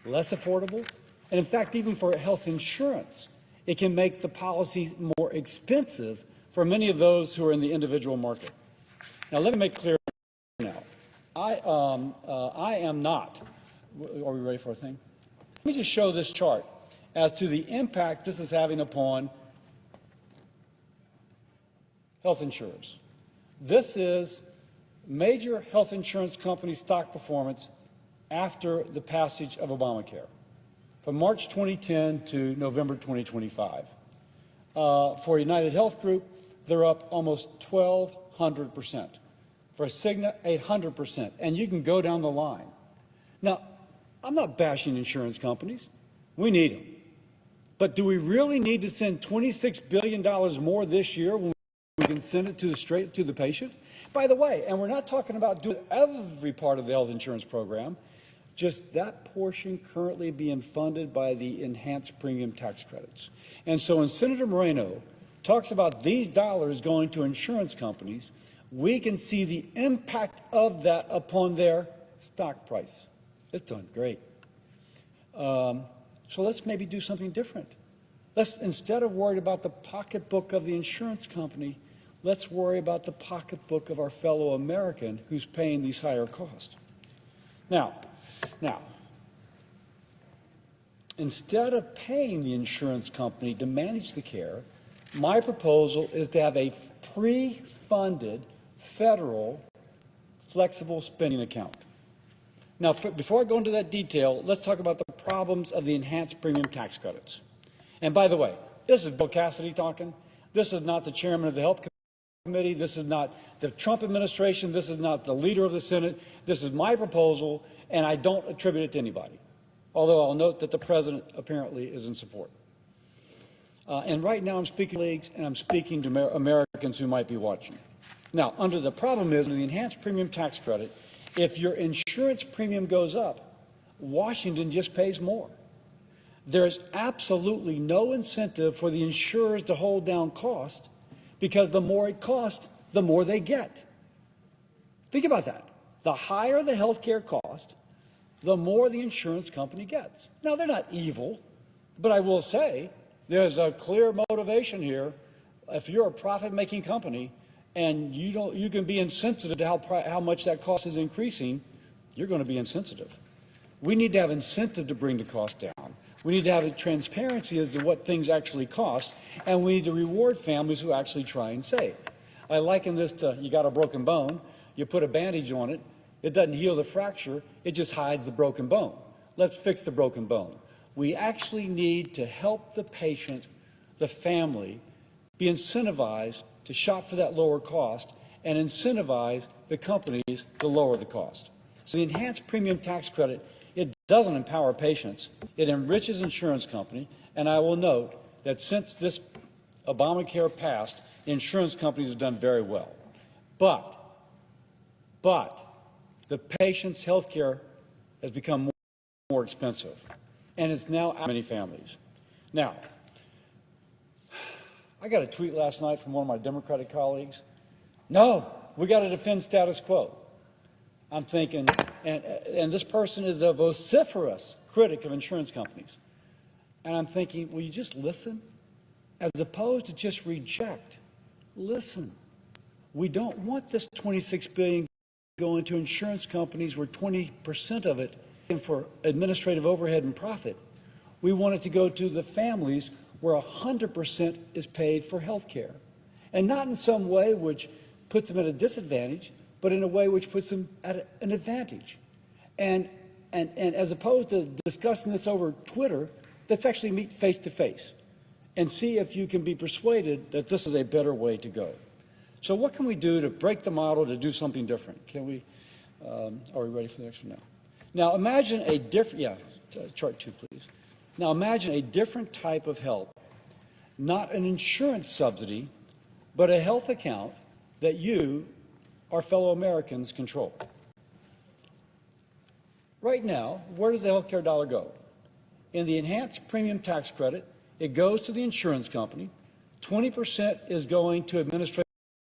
less affordable. And in fact, even for health insurance, it can make the policy more expensive for many of those who are in the individual market. Now, let me make clear now. I am not. Are we ready for a thing? Let me just show this chart as to the impact this is having upon health insurers. This is major health insurance company stock performance after the passage of Obamacare, from March 2010 to November 2025. For United Health Group, they're up almost 1,200%. For Cigna, 800%. And you can go down the line. Now, I'm not bashing insurance companies. We need them. But do we really need to send $26 billion more this year when we can send it straight to the patient? By the way, and we're not talking about doing every part of the health insurance program, just that portion currently being funded by the enhanced premium tax credits. And so when Senator Moreno talks about these dollars going to insurance companies, we can see the impact of that upon their stock price. It's doing great. So let's maybe do something different. Let's, instead of worried about the pocketbook of the insurance company, let's worry about the pocketbook of our fellow American who's paying these higher costs. Now, instead of paying the insurance company to manage the care, My proposal is to have a pre-funded federal flexible spending account. Now, before I go into that detail, let's talk about the problems of the enhanced premium tax credits. And by the way, this is Bill Cassidy talking. This is not the chairman of the Health Committee. This is not the Trump administration. This is not the leader of the Senate. This is my proposal, and I don't attribute it to anybody, although I'll note that the president apparently is in support. And right now I'm speaking to leagues, and I'm speaking to Americans who might be watching. Now, under the problem is, in the enhanced premium tax credit, if your insurance premium goes up, Washington just pays more. There's absolutely no incentive for the insurers to hold down cost, because the more it costs, the more they get. Think about that. The higher the health care cost, the more the insurance company gets. Now, they're not evil, but I will say there's a clear motivation here. If you're a profit-making company and you can be insensitive to how much that cost is increasing, you're going to be insensitive. We need to have incentive to bring the cost down. We need to have a transparency as to what things actually cost, and we need to reward families who actually try and save. I liken this to, you got a broken bone, you put a bandage on it, it doesn't heal the fracture, it just hides the broken bone. Let's fix the broken bone. We actually need to help the patient, the family, be incentivized to shop for that lower cost and incentivize the companies to lower the cost. So the enhanced premium tax credit, it doesn't empower patients, it enriches insurance company, and I will note that since this Obamacare passed, insurance companies have done very well. But the patient's health care has become more expensive, and it's now out of many families. Now, I got a tweet last night from one of my Democratic colleagues. No, we got to defend status quo. I'm thinking, and this person is a vociferous critic of insurance companies. And I'm thinking, will you just listen? As opposed to just reject, listen. We don't want this $26 billion going to insurance companies where 20% of it is for administrative overhead and profit. We want it to go to the families where 100% is paid for health care. And not in some way which puts them at a disadvantage, but in a way which puts them at an advantage. And as opposed to discussing this over Twitter, let's actually meet face to face and see if you can be persuaded that this is a better way to go. So what can we do to break the model, to do something different? Can we, are we ready for the next one now? Now imagine a different, chart 2, please. Now imagine a different type of help, not an insurance subsidy, but a health account that you, our fellow Americans, control. Right now, where does the health care dollar go? In the enhanced premium tax credit, it goes to the insurance company. 20% is going to administrative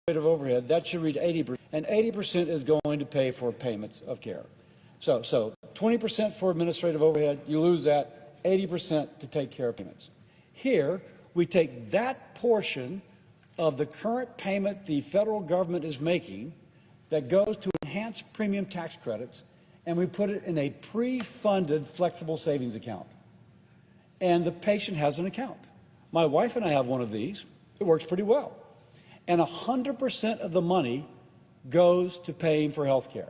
overhead. That should read 80%. And 80% is going to pay for payments of care. So 20% for administrative overhead, you lose that. 80% to take care of payments. Here, we take that portion of the current payment the federal government is making that goes to enhanced premium tax credits, and we put it in a pre-funded flexible savings account. And the patient has an account. My wife and I have one of these. It works pretty well. And 100% of the money goes to paying for health care.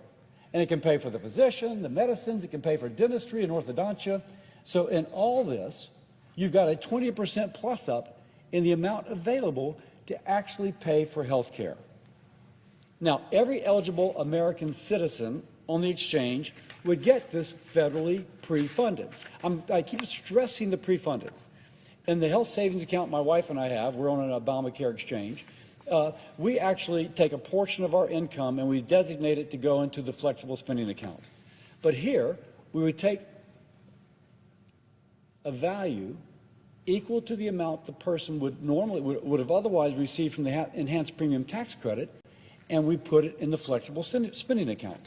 And it can pay for the physician, the medicines, it can pay for dentistry and orthodontia. So in all this, you've got a 20% plus up in the amount available to actually pay for health care. Now, every eligible American citizen on the exchange would get this federally pre-funded. I keep stressing the pre-funded. In the health savings account my wife and I have, we're on an Obamacare exchange, we actually take a portion of our income and we designate it to go into the flexible spending account. But here, we would take a value equal to the amount the person would have otherwise received from the enhanced premium tax credit, and we put it in the flexible spending account.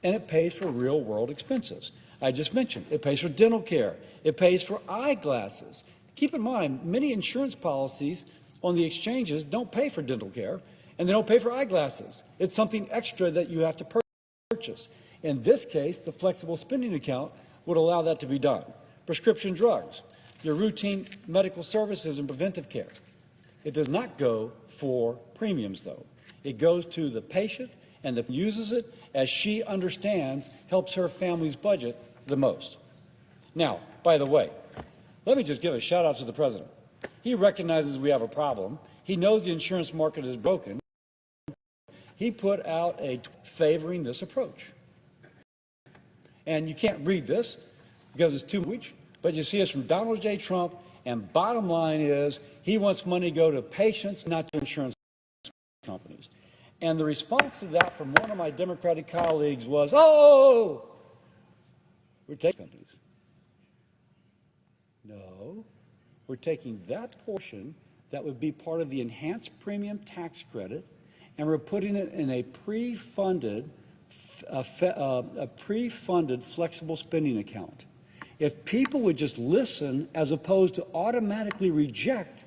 And it pays for real-world expenses. I just mentioned it pays for dental care. It pays for eyeglasses. Keep in mind, many insurance policies on the exchanges don't pay for dental care, and they don't pay for eyeglasses. It's something extra that you have to purchase. In this case, the flexible spending account would allow that to be done. Prescription drugs, your routine medical services and preventive care. It does not go for premiums, though. It goes to the patient, and the uses it as she understands helps her family's budget the most. Now, by the way, let me just give a shout out to the president. He recognizes we have a problem. He knows the insurance market is broken. He put out a favoring this approach. And you can't read this because it's too much, but you see it's from Donald J. Trump, and bottom line is he wants money to go to patients, not to insurance companies. And the response to that from one of my Democratic colleagues was, oh, we're taking companies. No, we're taking that portion that would be part of the enhanced premium tax credit, and we're putting it in a pre-funded flexible spending account. If people would just listen as opposed to automatically reject,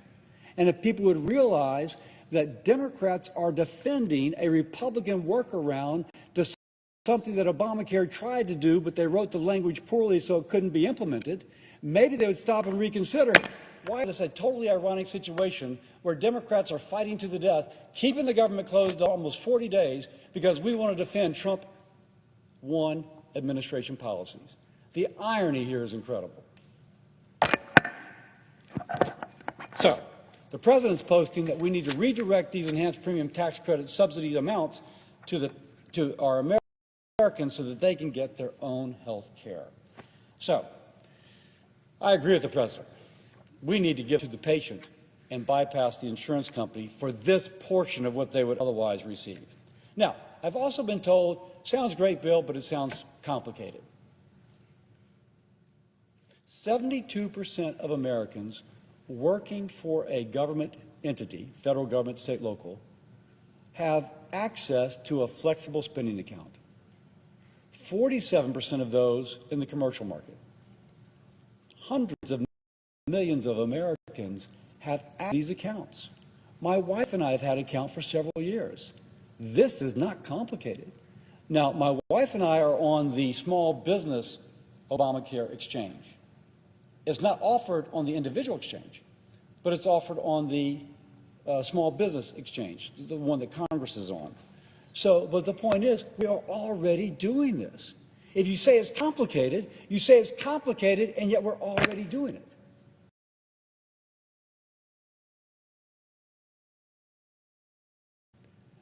and if people would realize that Democrats are defending a Republican workaround to something that Obamacare tried to do, but they wrote the language poorly so it couldn't be implemented, maybe they would stop and reconsider. Why is this a totally ironic situation where Democrats are fighting to the death, keeping the government closed almost 40 days because we want to defend Trump 1 administration policies? The irony here is incredible. So, the president's posting that we need to redirect these enhanced premium tax credit subsidy amounts to our Americans so that they can get their own health care. So, I agree with the president. We need to give to the patient and bypass the insurance company for this portion of what they would otherwise receive. Now, I've also been told, sounds great, Bill, but it sounds complicated. 72% of Americans working for a government entity, federal government, state, local, have access to a flexible spending account. 47% of those in the commercial market. Hundreds of millions of Americans have access to these accounts. My wife and I have had an account for several years. This is not complicated. Now, my wife and I are on the small business Obamacare exchange. It's not offered on the individual exchange, but it's offered on the small business exchange, the one that Congress is on. So, but the point is, we are already doing this. If you say it's complicated, you say it's complicated, and yet we're already doing it.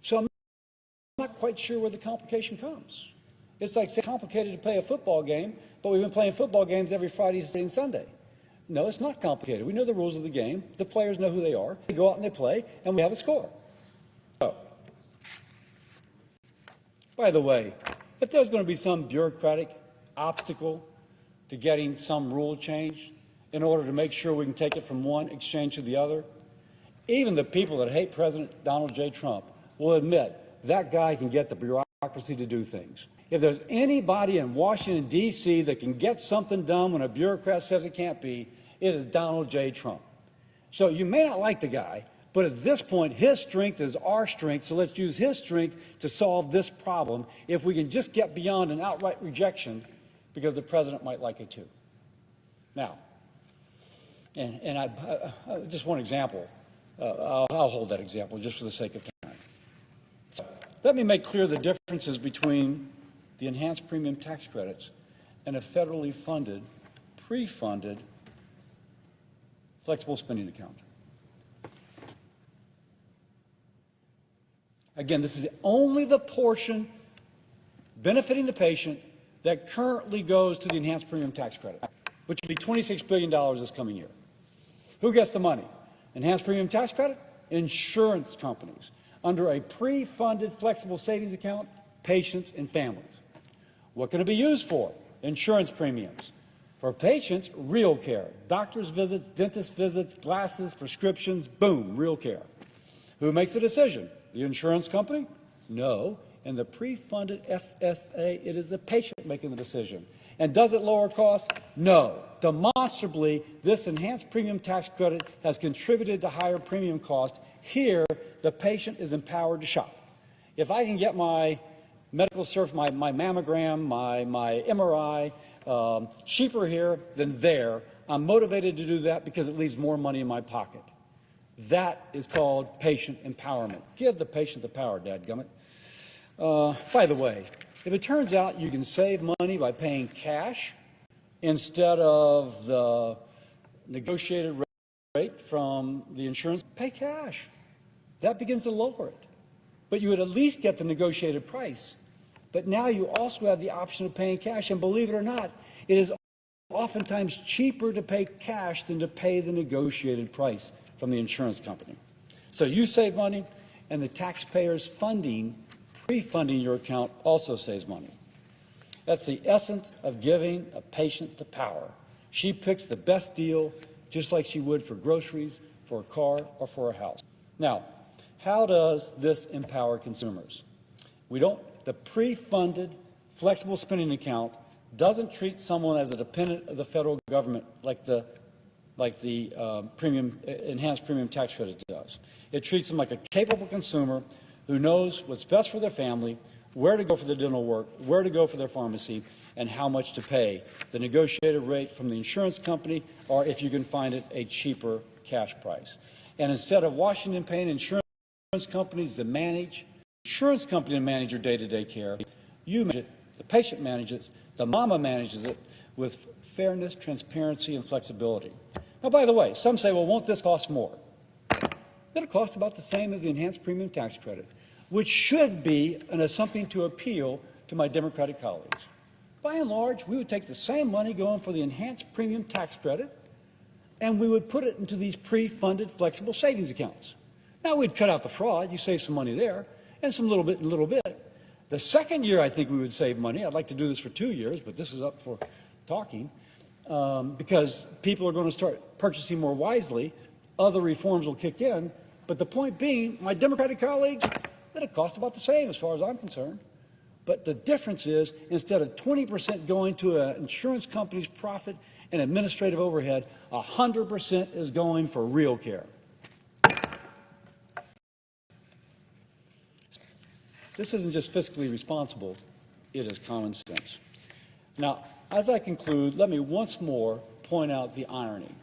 So I'm not quite sure where the complication comes. It's like saying it's complicated to play a football game, but we've been playing football games every Friday, Saturday, and Sunday. No, it's not complicated. We know the rules of the game. The players know who they are. They go out and they play, and we have a score. So, by the way, if there's going to be some bureaucratic obstacle to getting some rule change in order to make sure we can take it from one exchange to the other, even the people that hate President Donald J. Trump will admit that guy can get the bureaucracy to do things. If there's anybody in Washington, D.C. that can get something done when a bureaucrat says it can't be, it is Donald J. Trump. So you may not like the guy, but at this point, his strength is our strength, so let's use his strength to solve this problem if we can just get beyond an outright rejection, because the president might like it too. Now, and just one example. I'll hold that example just for the sake of time. So, let me make clear the differences between the enhanced premium tax credits and a federally funded, pre-funded flexible spending account. Again, this is only the portion benefiting the patient that currently goes to the enhanced premium tax credit, which will be $26 billion this coming year. Who gets the money? Enhanced premium tax credit? Insurance companies. Under a pre-funded flexible savings account, patients and families. What can it be used for? Insurance premiums. For patients, real care. Doctor's visits, dentist visits, glasses, prescriptions, boom, real care. Who makes the decision? The insurance company? No. In the pre-funded FSA, it is the patient making the decision. And does it lower costs? No. Demonstrably, this enhanced premium tax credit has contributed to higher premium costs. Here, the patient is empowered to shop. If I can get my medical service, my mammogram, my MRI, cheaper here than there, I'm motivated to do that because it leaves more money in my pocket. That is called patient empowerment. Give the patient the power, dadgummit. By the way, if it turns out you can save money by paying cash instead of the negotiated rate from the insurance, pay cash. That begins to lower it. But you would at least get the negotiated price. But now you also have the option of paying cash, and believe it or not, it is oftentimes cheaper to pay cash than to pay the negotiated price from the insurance company. So you save money, and the taxpayer's pre-funding your account also saves money. That's the essence of giving a patient the power. She picks the best deal, just like she would for groceries, for a car, or for a house. Now, how does this empower consumers? The pre-funded flexible spending account doesn't treat someone as a dependent of the federal government like the enhanced premium tax credit does. It treats them like a capable consumer who knows what's best for their family, where to go for their dental work, where to go for their pharmacy, and how much to pay, the negotiated rate from the insurance company, or if you can find it, a cheaper cash price. And instead of Washington paying insurance companies to manage your day-to-day care, you manage it, the patient manages it, the mama manages it with fairness, transparency, and flexibility. Now, by the way, some say, well, won't this cost more? It'll cost about the same as the enhanced premium tax credit, which should be something to appeal to my Democratic colleagues. By and large, we would take the same money going for the enhanced premium tax credit, and we would put it into these pre-funded flexible savings accounts. Now, we'd cut out the fraud. You save some money there, and some little bit and little bit. The second year, I think we would save money. I'd like to do this for 2 years, but this is up for talking, because people are going to start purchasing more wisely. Other reforms will kick in. But the point being, my Democratic colleagues, it'll cost about the same as far as I'm concerned. But the difference is, instead of 20% going to an insurance company's profit and administrative overhead, 100% is going for real care. This isn't just fiscally responsible, it is common sense. Now, as I conclude, let me once more point out the irony.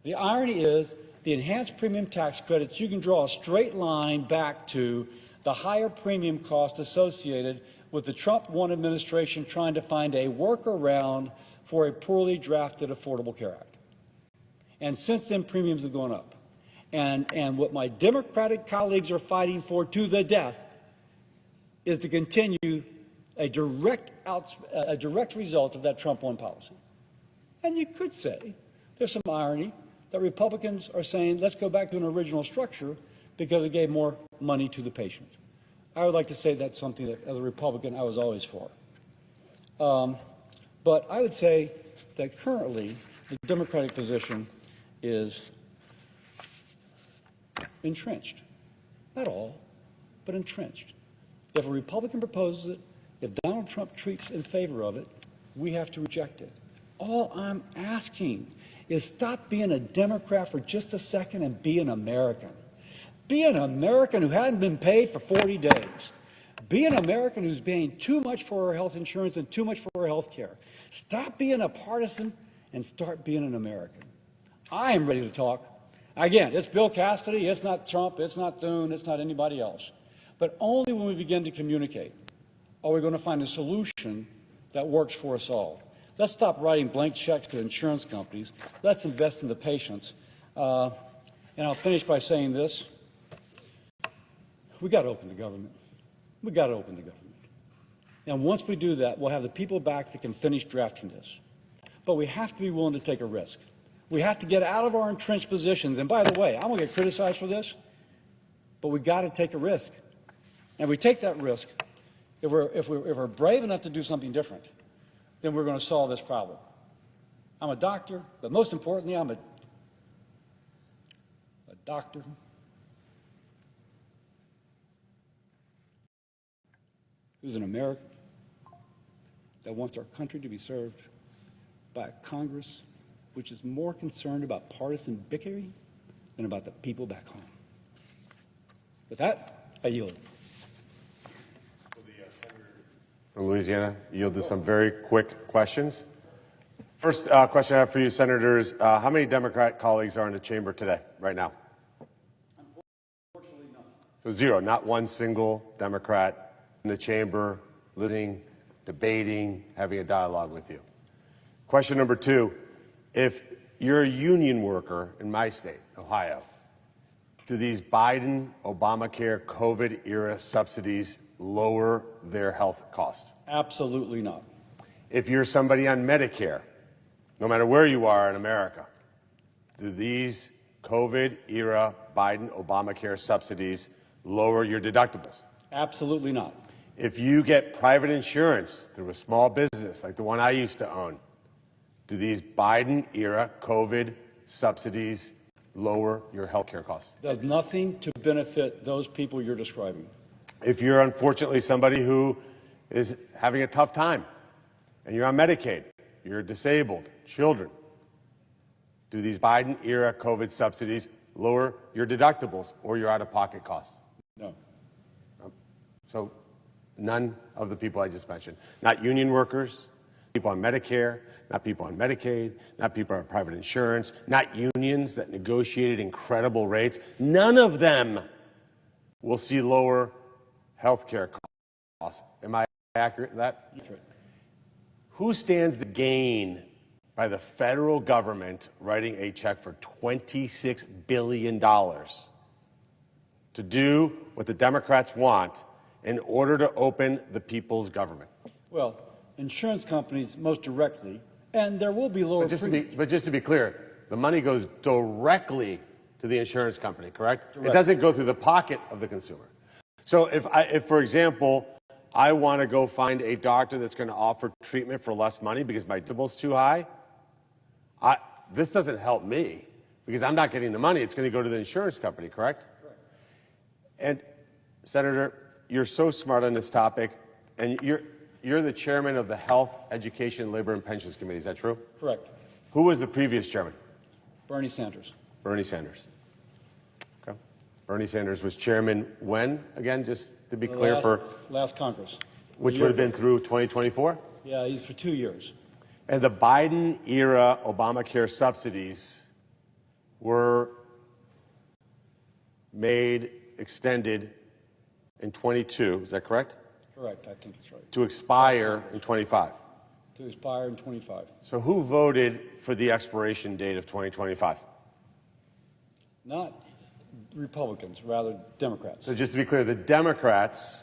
The irony is the enhanced premium tax credits, you can draw a straight line back to the higher premium cost associated with the Trump 1 administration trying to find a workaround for a poorly drafted Affordable Care Act. And since then, premiums have gone up. And what my Democratic colleagues are fighting for to the death is to continue a direct result of that Trump 1 policy. And you could say there's some irony that Republicans are saying, let's go back to an original structure because it gave more money to the patient. I would like to say that's something that, as a Republican, I was always for. But I would say that currently the Democratic position is entrenched. Not all, but entrenched. If a Republican proposes it, if Donald Trump treats in favor of it, we have to reject it. All I'm asking is stop being a Democrat for just a second and be an American. Be an American who hadn't been paid for 40 days. Be an American who's paying too much for her health insurance and too much for her health care. Stop being a partisan and start being an American. I am ready to talk. Again, it's Bill Cassidy, it's not Trump, it's not Thune, it's not anybody else. But only when we begin to communicate are we going to find a solution that works for us all. Let's stop writing blank checks to insurance companies. Let's invest in the patients. And I'll finish by saying this. We got to open the government. We got to open the government. And once we do that, we'll have the people back that can finish drafting this. But we have to be willing to take a risk. We have to get out of our entrenched positions. And by the way, I'm going to get criticized for this, but we got to take a risk. And we take that risk. If we're brave enough to do something different, then we're going to solve this problem. I'm a doctor, but most importantly, I'm a doctor who's an American that wants our country to be served by a Congress which is more concerned about partisan bickering than about the people back home. With that, I yield. From Louisiana, yield to some very quick questions. First question I have for you, Senators. How many Democrat colleagues are in the chamber today, right now? Unfortunately, none. So zero, not one single Democrat in the chamber listening, debating, having a dialogue with you. Question number two, if you're a union worker in my state, Ohio, do these Biden, Obamacare, COVID-era subsidies lower their health costs? Absolutely not. If you're somebody on Medicare, no matter where you are in America, do these COVID-era Biden, Obamacare subsidies lower your deductibles? Absolutely not. If you get private insurance through a small business like the one I used to own, do these Biden-era COVID subsidies lower your health care costs? Does nothing to benefit those people you're describing. If you're unfortunately somebody who is having a tough time and you're on Medicaid, you're disabled, children, do these Biden-era COVID subsidies lower your deductibles or your out-of-pocket costs? No. So none of the people I just mentioned. Not union workers, people on Medicare, not people on Medicaid, not people on private insurance, not unions that negotiated incredible rates. None of them will see lower health care costs. Am I accurate in that? That's right. Who stands to gain by the federal government writing a check for $26 billion to do what the Democrats want in order to open the people's government? Well, insurance companies most directly, and there will be lower But just to be clear, the money goes directly to the insurance company, correct? Correct. It doesn't go through the pocket of the consumer. So if for example, I want to go find a doctor that's going to offer treatment for less money because my deductible's too high, this doesn't help me because I'm not getting the money. It's going to go to the insurance company, correct? Correct. And Senator, you're so smart on this topic, and you're the chairman of the Health, Education, Labor, and Pensions Committee. Is that true? Correct. Who was the previous chairman? Bernie Sanders. Bernie Sanders. Okay. Bernie Sanders was chairman when, again, just to be clear, Last Congress. which would have been through 2024? Yeah, he's for 2 years. And the Biden-era Obamacare subsidies were extended in 22, is that correct? Correct, I think that's right. To expire in 25. To expire in 25. So who voted for the expiration date of 2025? Not Republicans, rather Democrats. So just to be clear, the Democrats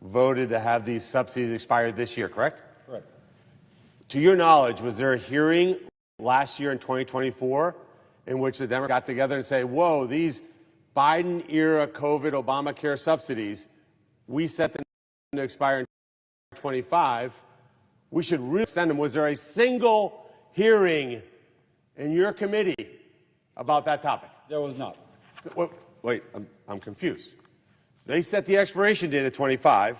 voted to have these subsidies expire this year, correct? Correct. To your knowledge, was there a hearing last year in 2024 in which the Democrats got together and say, whoa, these Biden-era COVID Obamacare subsidies, we set them to expire in 25, we should extend them? Was there a single hearing in your committee about that topic? There was not. So, wait, I'm confused. They set the expiration date at 25,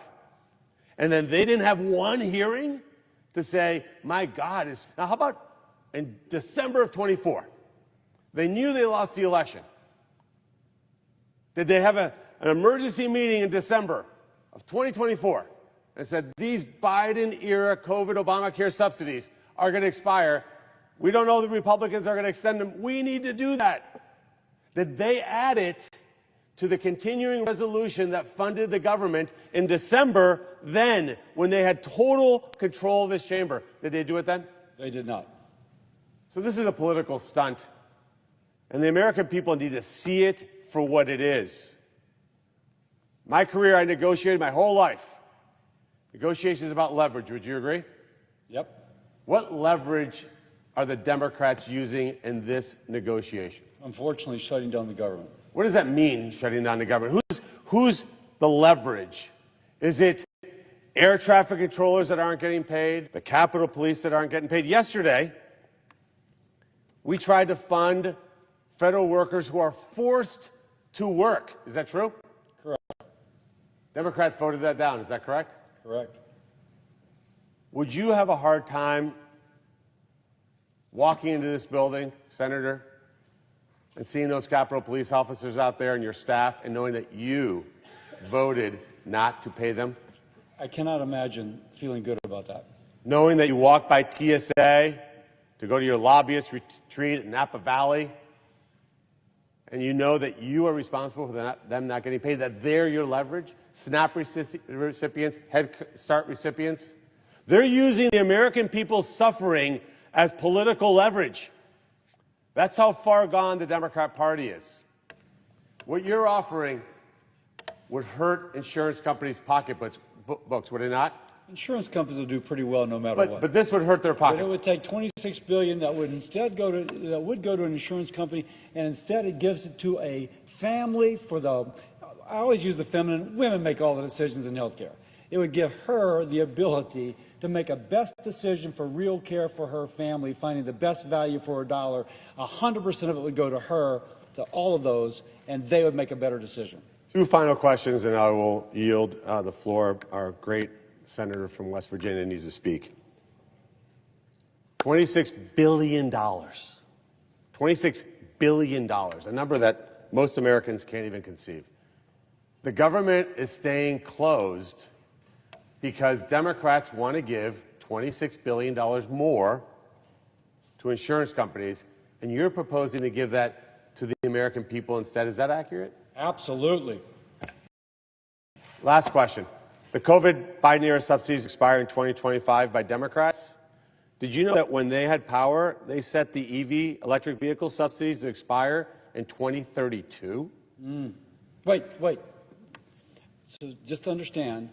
and then they didn't have one hearing to say, my God, now how about in December of 24? They knew they lost the election. Did they have an emergency meeting in December of 2024 and said, these Biden-era COVID Obamacare subsidies are going to expire. We don't know the Republicans are going to extend them. We need to do that. Did they add it to the continuing resolution that funded the government in December then, when they had total control of this chamber? Did they do it then? They did not. So this is a political stunt, and the American people need to see it for what it is. My career, I negotiated my whole life. Negotiation is about leverage. Would you agree? Yep. What leverage are the Democrats using in this negotiation? Unfortunately, shutting down the government. What does that mean, shutting down the government? Who's the leverage? Is it air traffic controllers that aren't getting paid? The Capitol Police that aren't getting paid? Yesterday, we tried to fund federal workers who are forced to work. Is that true? Correct. Democrats voted that down. Is that correct? Correct. Would you have a hard time walking into this building, Senator, and seeing those Capitol Police officers out there and your staff and knowing that you voted not to pay them? I cannot imagine feeling good about that. Knowing that you walked by TSA to go to your lobbyist retreat in Napa Valley, and you know that you are responsible for them not getting paid, that they're your leverage, SNAP recipients, Head Start recipients, they're using the American people's suffering as political leverage. That's how far gone the Democrat Party is. What you're offering would hurt insurance companies' pocketbooks, would it not? Insurance companies will do pretty well no matter what. But this would hurt their But pocket. it would take $26 billion that would instead go to an insurance company, and instead it gives it to a family for the. I always use the feminine. Women make all the decisions in healthcare. It would give her the ability to make a best decision for real care for her family, finding the best value for her dollar. 100% of it would go to her, to all of those, and they would make a better decision. Two final questions, and I will yield the floor. Our great senator from West Virginia needs to speak. $26 billion. $26 billion, a number that most Americans can't even conceive. The government is staying closed because Democrats want to give $26 billion more to insurance companies, and you're proposing to give that to the American people instead. Is that accurate? Absolutely. Last question. The COVID Biden-era subsidies expire in 2025 by Democrats. Did you know that when they had power, they set the EV, electric vehicle subsidies, to expire in 2032? Wait. So just to understand,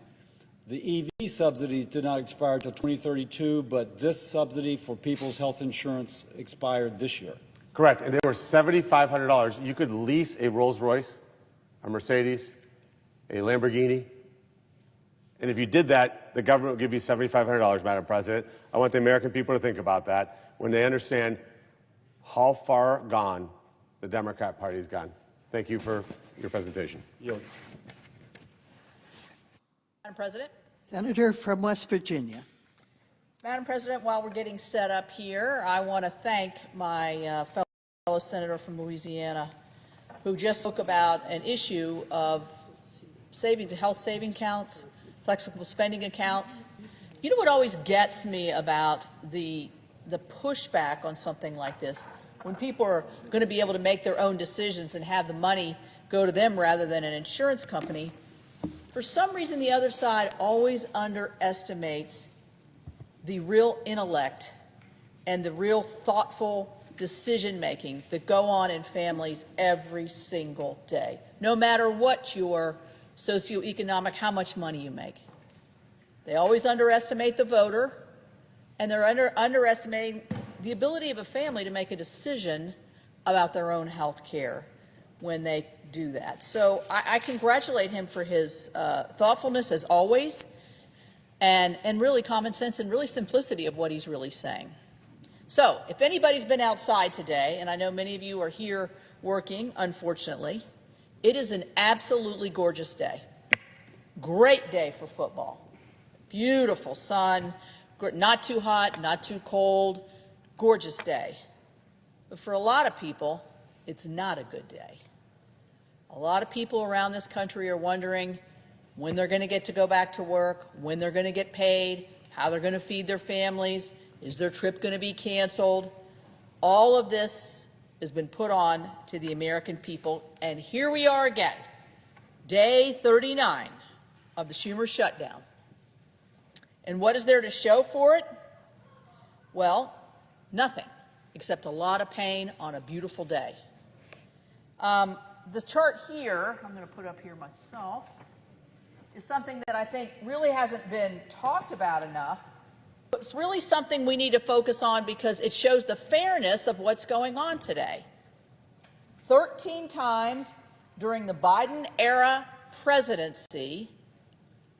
the EV subsidies did not expire until 2032, but this subsidy for people's health insurance expired this year. Correct, and they were $7,500. You could lease a Rolls-Royce, a Mercedes, a Lamborghini, and if you did that, the government would give you $7,500, Madam President. I want the American people to think about that when they understand how far gone the Democrat Party has gone. Thank you for your presentation. Yield. Madam President. Senator from West Virginia. Madam President, while we're getting set up here, I want to thank my fellow senator from Louisiana who just spoke about an issue of health savings accounts, flexible spending accounts. You know what always gets me about the pushback on something like this? When people are going to be able to make their own decisions and have the money go to them rather than an insurance company, for some reason the other side always underestimates the real intellect and the real thoughtful decision-making that go on in families every single day, no matter what your socioeconomic, how much money you make. They always underestimate the voter, and they're underestimating the ability of a family to make a decision about their own health care when they do that. So I congratulate him for his thoughtfulness, as always, and really common sense and really simplicity of what he's really saying. So if anybody's been outside today, and I know many of you are here working, unfortunately, it is an absolutely gorgeous day. Great day for football. Beautiful sun, not too hot, not too cold, gorgeous day. But for a lot of people, it's not a good day. A lot of people around this country are wondering when they're going to get to go back to work, when they're going to get paid, how they're going to feed their families, is their trip going to be canceled? All of this has been put on to the American people, and here we are again, day 39 of the Schumer shutdown. And what is there to show for it? Well, nothing, except a lot of pain on a beautiful day. The chart here, I'm going to put up here myself, is something that I think really hasn't been talked about enough. But it's really something we need to focus on because it shows the fairness of what's going on today. 13 times during the Biden-era presidency,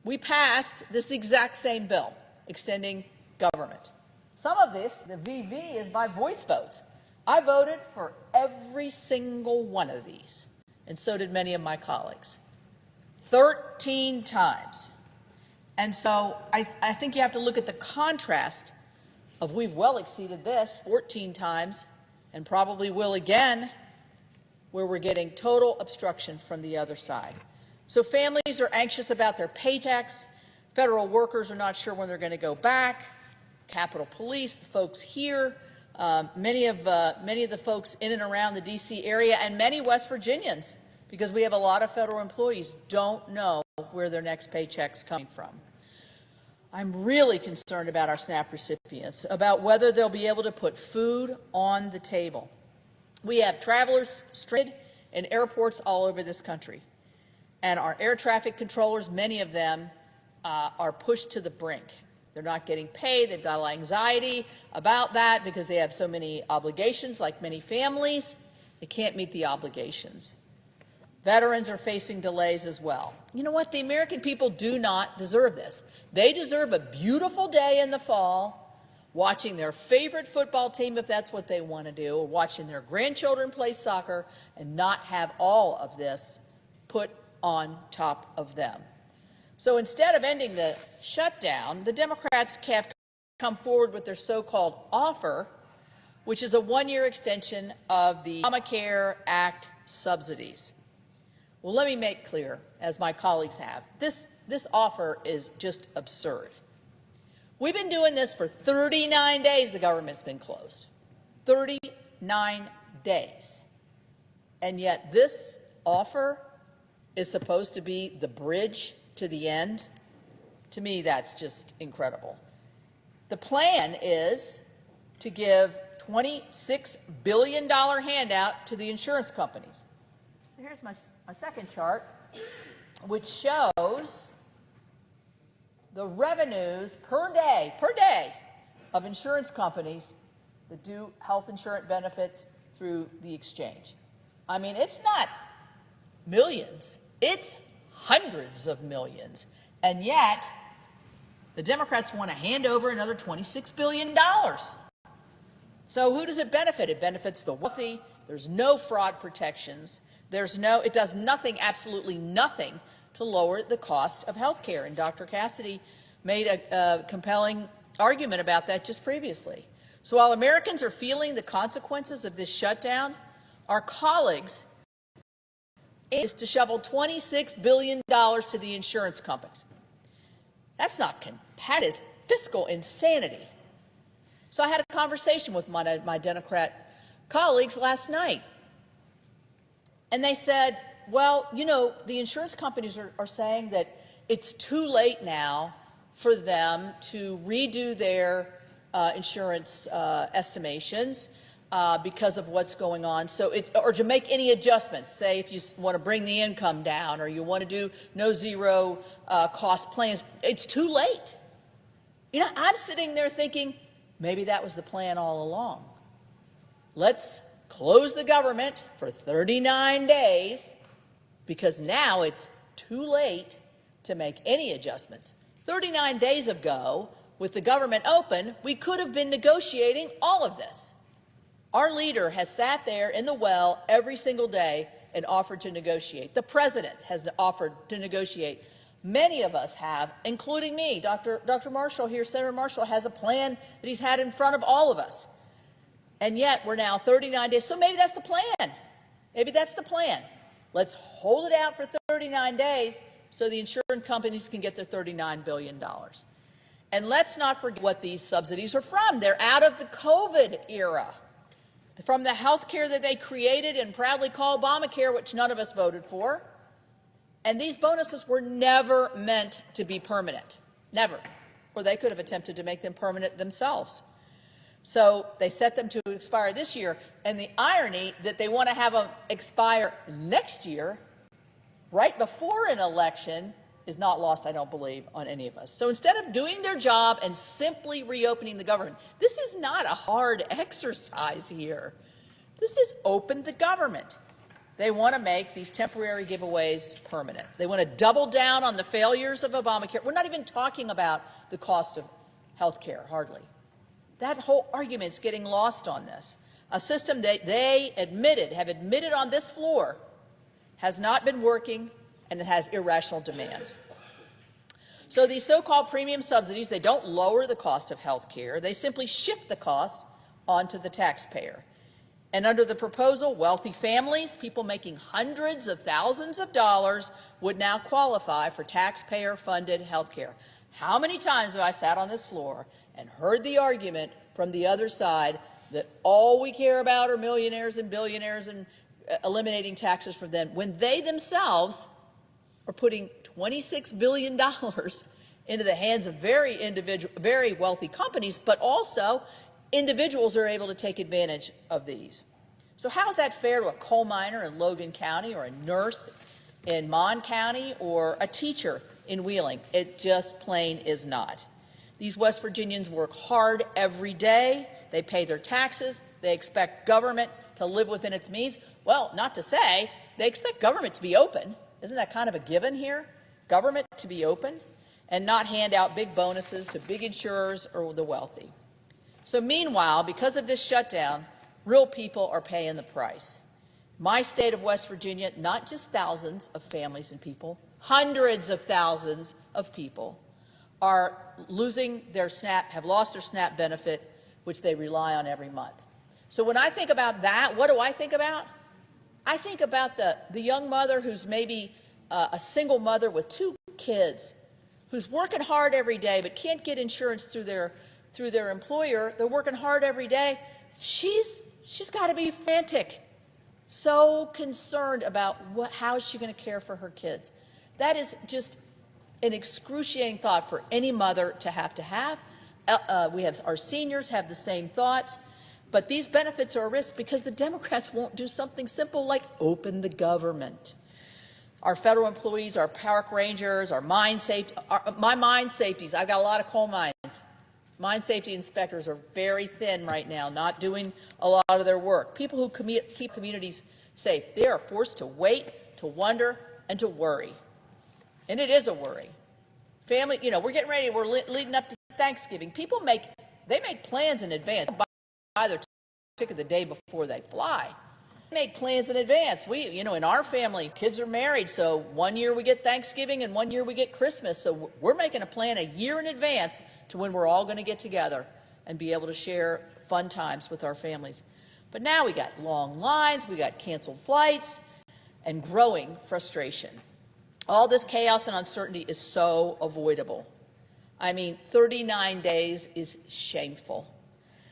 we passed this exact same bill, extending government. Some of this, the VV, is by voice votes. I voted for every single one of these, and so did many of my colleagues. 13 times. And so I think you have to look at the contrast of we've well exceeded this 14 times and probably will again, where we're getting total obstruction from the other side. So families are anxious about their paychecks. Federal workers are not sure when they're going to go back. Capitol Police, the folks here, many of the folks in and around the D.C. area and many West Virginians, because we have a lot of federal employees, don't know where their next paycheck's coming from. I'm really concerned about our SNAP recipients, about whether they'll be able to put food on the table. We have travelers stranded in airports all over this country, and our air traffic controllers, many of them, are pushed to the brink. They're not getting paid. They've got a lot of anxiety about that because they have so many obligations, like many families. They can't meet the obligations. Veterans are facing delays as well. You know what? The American people do not deserve this. They deserve a beautiful day in the fall, watching their favorite football team, if that's what they want to do, or watching their grandchildren play soccer, and not have all of this put on top of them. So instead of ending the shutdown, the Democrats have come forward with their so-called offer, which is a one-year extension of the Obamacare Act subsidies. Well, let me make clear, as my colleagues have, this offer is just absurd. We've been doing this for 39 days the government's been closed. 39 days. And yet this offer is supposed to be the bridge to the end. To me, that's just incredible. The plan is to give $26 billion handout to the insurance companies. Here's my second chart, which shows the revenues per day of insurance companies that do health insurance benefits through the exchange. I mean, it's not millions, it's hundreds of millions. And yet, the Democrats want to hand over another $26 billion. So who does it benefit? It benefits the wealthy. There's no fraud protections. It does nothing, absolutely nothing, to lower the cost of health care. And Dr. Cassidy made a compelling argument about that just previously. So while Americans are feeling the consequences of this shutdown, our colleagues is to shovel $26 billion to the insurance companies. That is fiscal insanity. So I had a conversation with my Democrat colleagues last night. And they said, well, you know, the insurance companies are saying that it's too late now for them to redo their insurance estimations because of what's going on. So or to make any adjustments, say if you want to bring the income down or you want to do no zero cost plans, it's too late. You know, I'm sitting there thinking, maybe that was the plan all along. Let's close the government for 39 days because now it's too late to make any adjustments. 39 days ago, with the government open, we could have been negotiating all of this. Our leader has sat there in the well every single day and offered to negotiate. The president has offered to negotiate. Many of us have, including me. Dr. Marshall here, Senator Marshall, has a plan that he's had in front of all of us. And yet we're now 39 days. So maybe that's the plan. Maybe that's the plan. Let's hold it out for 39 days so the insurance companies can get their $39 billion. And let's not forget what these subsidies are from. They're out of the COVID era, from the health care that they created and proudly call Obamacare, which none of us voted for. And these bonuses were never meant to be permanent, never. Or they could have attempted to make them permanent themselves. So they set them to expire this year, and the irony that they want to have them expire next year, right before an election, is not lost, I don't believe, on any of us. So instead of doing their job and simply reopening the government, this is not a hard exercise here. This is open the government. They want to make these temporary giveaways permanent. They want to double down on the failures of Obamacare. We're not even talking about the cost of health care, hardly. That whole argument is getting lost on this. A system that they have admitted on this floor, has not been working, and it has irrational demands. So these so-called premium subsidies, they don't lower the cost of health care. They simply shift the cost onto the taxpayer. And under the proposal, wealthy families, people making hundreds of thousands of dollars, would now qualify for taxpayer-funded health care. How many times have I sat on this floor and heard the argument from the other side that all we care about are millionaires and billionaires and eliminating taxes for them, when they themselves are putting $26 billion into the hands of very wealthy companies, but also individuals are able to take advantage of these. So how is that fair to a coal miner in Logan County, or a nurse in Mon County, or a teacher in Wheeling? It just plain is not. These West Virginians work hard every day. They pay their taxes. They expect government to live within its means. Well, not to say they expect government to be open. Isn't that kind of a given here? Government to be open and not hand out big bonuses to big insurers or the wealthy. So meanwhile, because of this shutdown, real people are paying the price. My state of West Virginia, not just thousands of families and people, hundreds of thousands of people are losing their SNAP, have lost their SNAP benefit, which they rely on every month. So when I think about that, what do I think about? I think about the young mother who's maybe a single mother with 2 kids, who's working hard every day but can't get insurance through their employer. They're working hard every day. She's got to be frantic, so concerned about how is she going to care for her kids. That is just an excruciating thought for any mother to have. Our seniors have the same thoughts, but these benefits are a risk because the Democrats won't do something simple like open the government. Our federal employees, our park rangers, our mine safety, my mine safeties, I've got a lot of coal mines. Mine safety inspectors are very thin right now, not doing a lot of their work. People who keep communities safe, they are forced to wait, to wonder, and to worry. And it is a worry. Family, we're getting ready, we're leading up to Thanksgiving. People make plans in advance. Buy their ticket the day before they fly. Make plans in advance. We, in our family, kids are married, so one year we get Thanksgiving and one year we get Christmas. So we're making a plan a year in advance to when we're all going to get together and be able to share fun times with our families. But now we got long lines, we got canceled flights, and growing frustration. All this chaos and uncertainty is so avoidable. 39 days is shameful.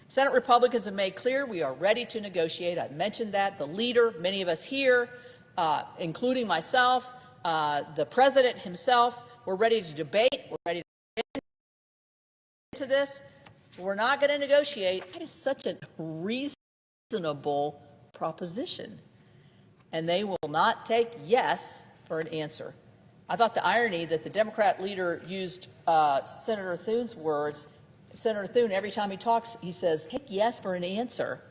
Senate Republicans have made clear we are ready to negotiate. I mentioned that. The leader, many of us here, including myself, the president himself, we're ready to debate. We're ready to get into this. We're not going to negotiate. That is such a reasonable proposition. And they will not take yes for an answer. I thought the irony that the Democrat leader used Senator Thune's words. Senator Thune, every time he talks, he says, take yes for an answer.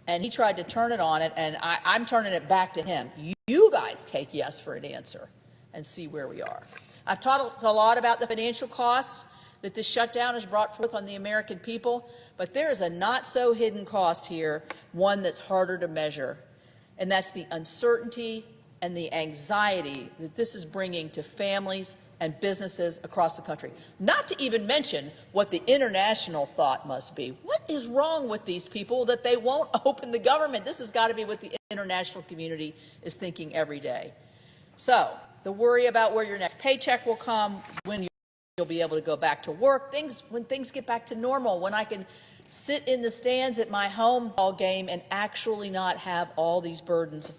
And he tried to turn it on it, and I'm turning it back to him. You guys take yes for an answer and see where we are. I've talked a lot about the financial costs that this shutdown has brought forth on the American people, but there is a not-so-hidden cost here, one that's harder to measure, and that's the uncertainty and the anxiety that this is bringing to families and businesses across the country. Not to even mention what the international thought must be. What is wrong with these people that they won't open the government? This has got to be what the international community is thinking every day. So the worry about where your next paycheck will come, when you'll be able to go back to work, when things get back to normal, when I can sit in the stands at my home ball game and actually not have all these burdens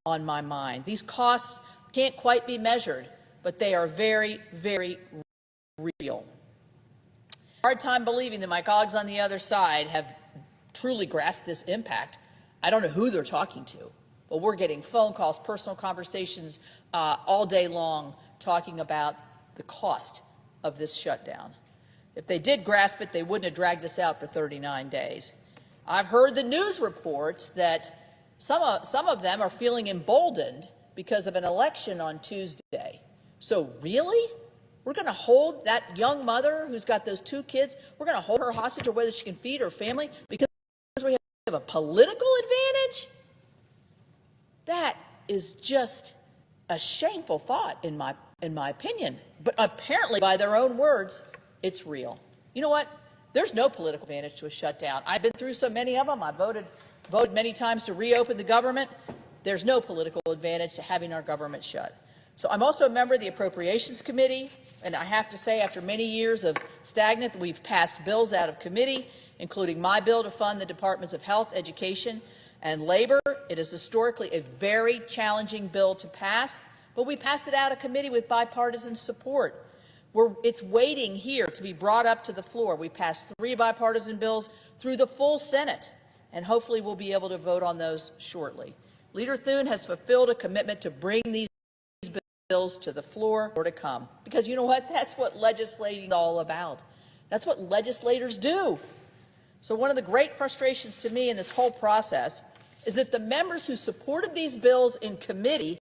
on my mind. These costs can't quite be measured, but they are very, very real. Hard time believing that my colleagues on the other side have truly grasped this impact. I don't know who they're talking to, but we're getting phone calls, personal conversations all day long talking about the cost of this shutdown. If they did grasp it, they wouldn't have dragged this out for 39 days. I've heard the news reports that some of them are feeling emboldened because of an election on Tuesday. So really? We're going to hold that young mother who's got those 2 kids, we're going to hold her hostage or whether she can feed her family because we have a political advantage? That is just a shameful thought in my opinion. But apparently, by their own words, it's real. You know what? There's no political advantage to a shutdown. I've been through so many of them. I voted many times to reopen the government. There's no political advantage to having our government shut. So I'm also a member of the Appropriations Committee. And I have to say, after many years of stagnant, we've passed bills out of committee, including my bill to fund the Departments of Health, Education, and Labor. It is historically a very challenging bill to pass, but we passed it out of committee with bipartisan support. It's waiting here to be brought up to the floor. We passed 3 bipartisan bills through the full Senate, and hopefully we'll be able to vote on those shortly. Leader Thune has fulfilled a commitment to bring these bills to the floor or to come. Because you know what? That's what legislating is all about. That's what legislators do. So one of the great frustrations to me in this whole process is that the members who supported these bills in committee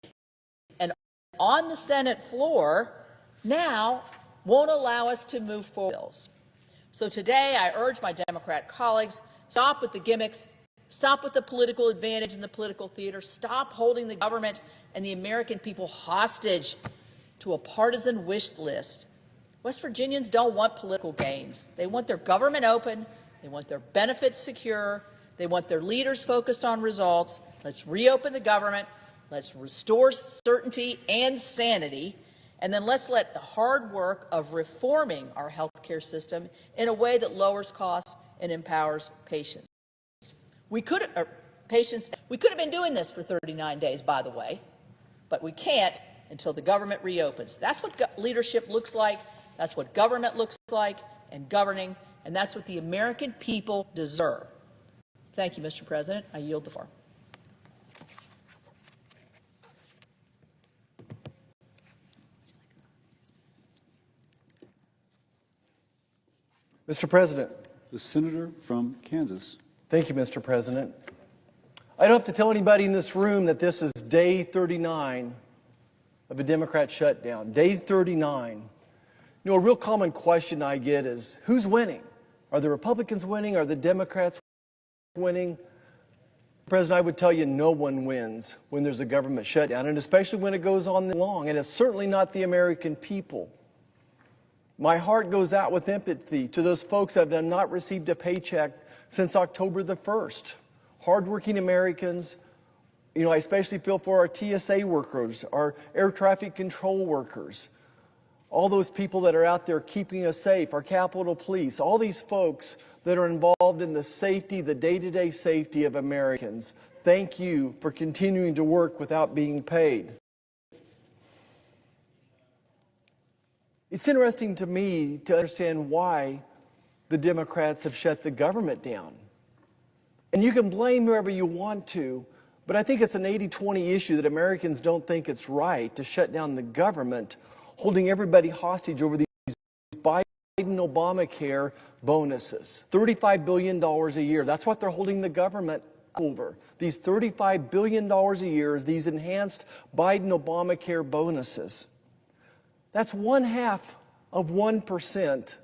and on the Senate floor now won't allow us to move forward bills. So today I urge my Democrat colleagues, stop with the gimmicks, stop with the political advantage in the political theater, stop holding the government and the American people hostage to a partisan wish list. West Virginians don't want political gains. They want their government open, they want their benefits secure, they want their leaders focused on results. Let's reopen the government, let's restore certainty and sanity, and then let's let the hard work of reforming our health care system in a way that lowers costs and empowers patients. We could have been doing this for 39 days, by the way, but we can't until the government reopens. That's what leadership looks like, that's what government looks like, and governing, and that's what the American people deserve. Thank you, Mr. President. I yield the floor. Mr. President. The senator from Kansas. Thank you, Mr. President. I don't have to tell anybody in this room that this is day 39 of a Democrat shutdown. Day 39. You know, a real common question I get is, who's winning? Are the Republicans winning? Are the Democrats winning? President, I would tell you no one wins when there's a government shutdown, and especially when it goes on this long, and it's certainly not the American people. My heart goes out with empathy to those folks that have not received a paycheck since October the 1st. Hardworking Americans, you know, I especially feel for our TSA workers, our air traffic control workers, all those people that are out there keeping us safe, our Capitol Police, all these folks that are involved in the safety, the day-to-day safety of Americans. Thank you for continuing to work without being paid. It's interesting to me to understand why the Democrats have shut the government down. And you can blame whoever you want to, but I think it's an 80-20 issue that Americans don't think it's right to shut down the government, holding everybody hostage over these Biden-Obamacare bonuses. $35 billion a year. That's what they're holding the government over. These $35 billion a year is these enhanced Biden-Obamacare bonuses. That's 0.5%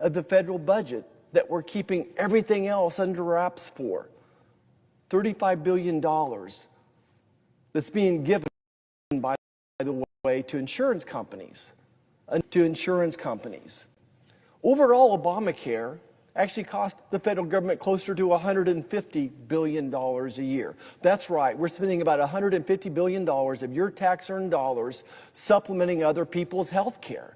of the federal budget that we're keeping everything else under wraps for. $35 billion that's being given, by the way, to insurance companies. Overall, Obamacare actually cost the federal government closer to $150 billion a year. That's right, we're spending about $150 billion of your tax-earned dollars supplementing other people's health care.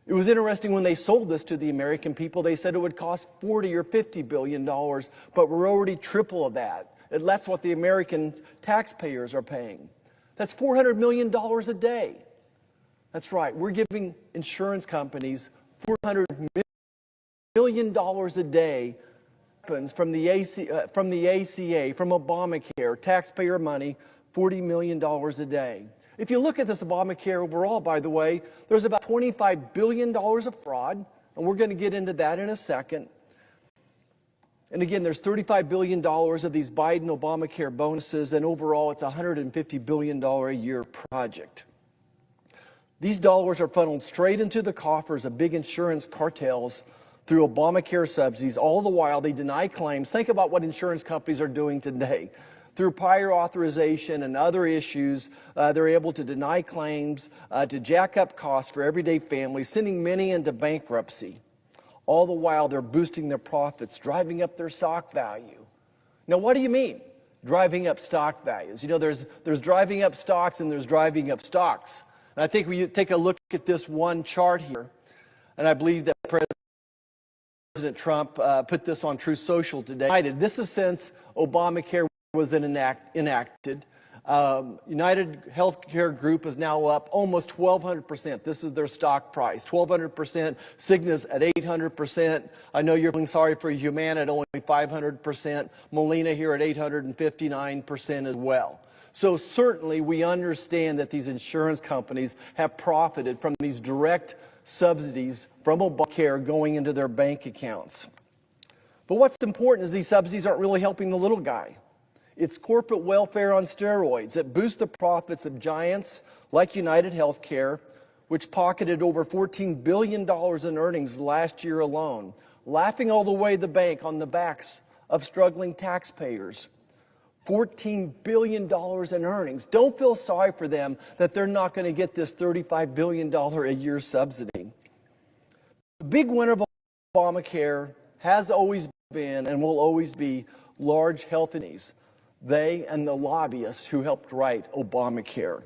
It was interesting when they sold this to the American people, they said it would cost $40 or $50 billion, but we're already triple of that. And that's what the American taxpayers are paying. That's $400 million a day. That's right, we're giving insurance companies $400 million a day from the ACA, from Obamacare, taxpayer money, $40 million a day. If you look at this Obamacare overall, by the way, there's about $25 billion of fraud, and we're going to get into that in a second. And again, there's $35 billion of these Biden-Obamacare bonuses, and overall it's a $150 billion a year project. These dollars are funneled straight into the coffers of big insurance cartels through Obamacare subsidies. All the while they deny claims. Think about what insurance companies are doing today. Through prior authorization and other issues, they're able to deny claims, to jack up costs for everyday families, sending many into bankruptcy. All the while they're boosting their profits, driving up their stock value. Now, what do you mean, driving up stock values? You know, there's driving up stocks and there's driving up stocks. And I think when you take a look at this one chart here, and I believe that President Trump put this on Truth Social today. This is since Obamacare was enacted. United Healthcare Group is now up almost 1,200%. This is their stock price, 1,200%. Cigna's at 800%. I know you're feeling sorry for Humana at only 500%. Molina here at 859% as well. So certainly we understand that these insurance companies have profited from these direct subsidies from Obamacare going into their bank accounts. But what's important is these subsidies aren't really helping the little guy. It's corporate welfare on steroids that boost the profits of giants like United Healthcare, which pocketed over $14 billion in earnings last year alone, laughing all the way to the bank on the backs of struggling taxpayers. $14 billion in earnings. Don't feel sorry for them that they're not going to get this $35 billion a year subsidy. The big winner of Obamacare has always been and will always be large health entities. They and the lobbyists who helped write Obamacare.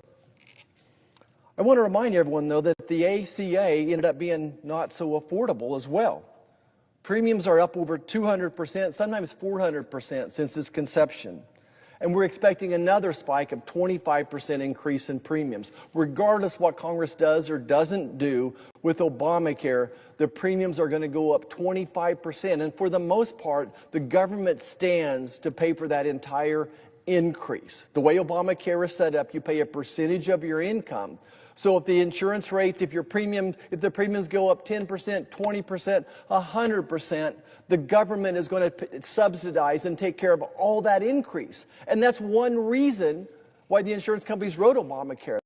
I want to remind everyone, though, that the ACA ended up being not so affordable as well. Premiums are up over 200%, sometimes 400% since its conception. And we're expecting another spike of 25% increase in premiums. Regardless what Congress does or doesn't do with Obamacare, the premiums are going to go up 25%. And for the most part, the government stands to pay for that entire increase. The way Obamacare is set up, you pay a percentage of your income. So if the insurance rates, if the premiums go up 10%, 20%, 100%, the government is going to subsidize and take care of all that increase. And that's one reason why the insurance companies wrote Obamacare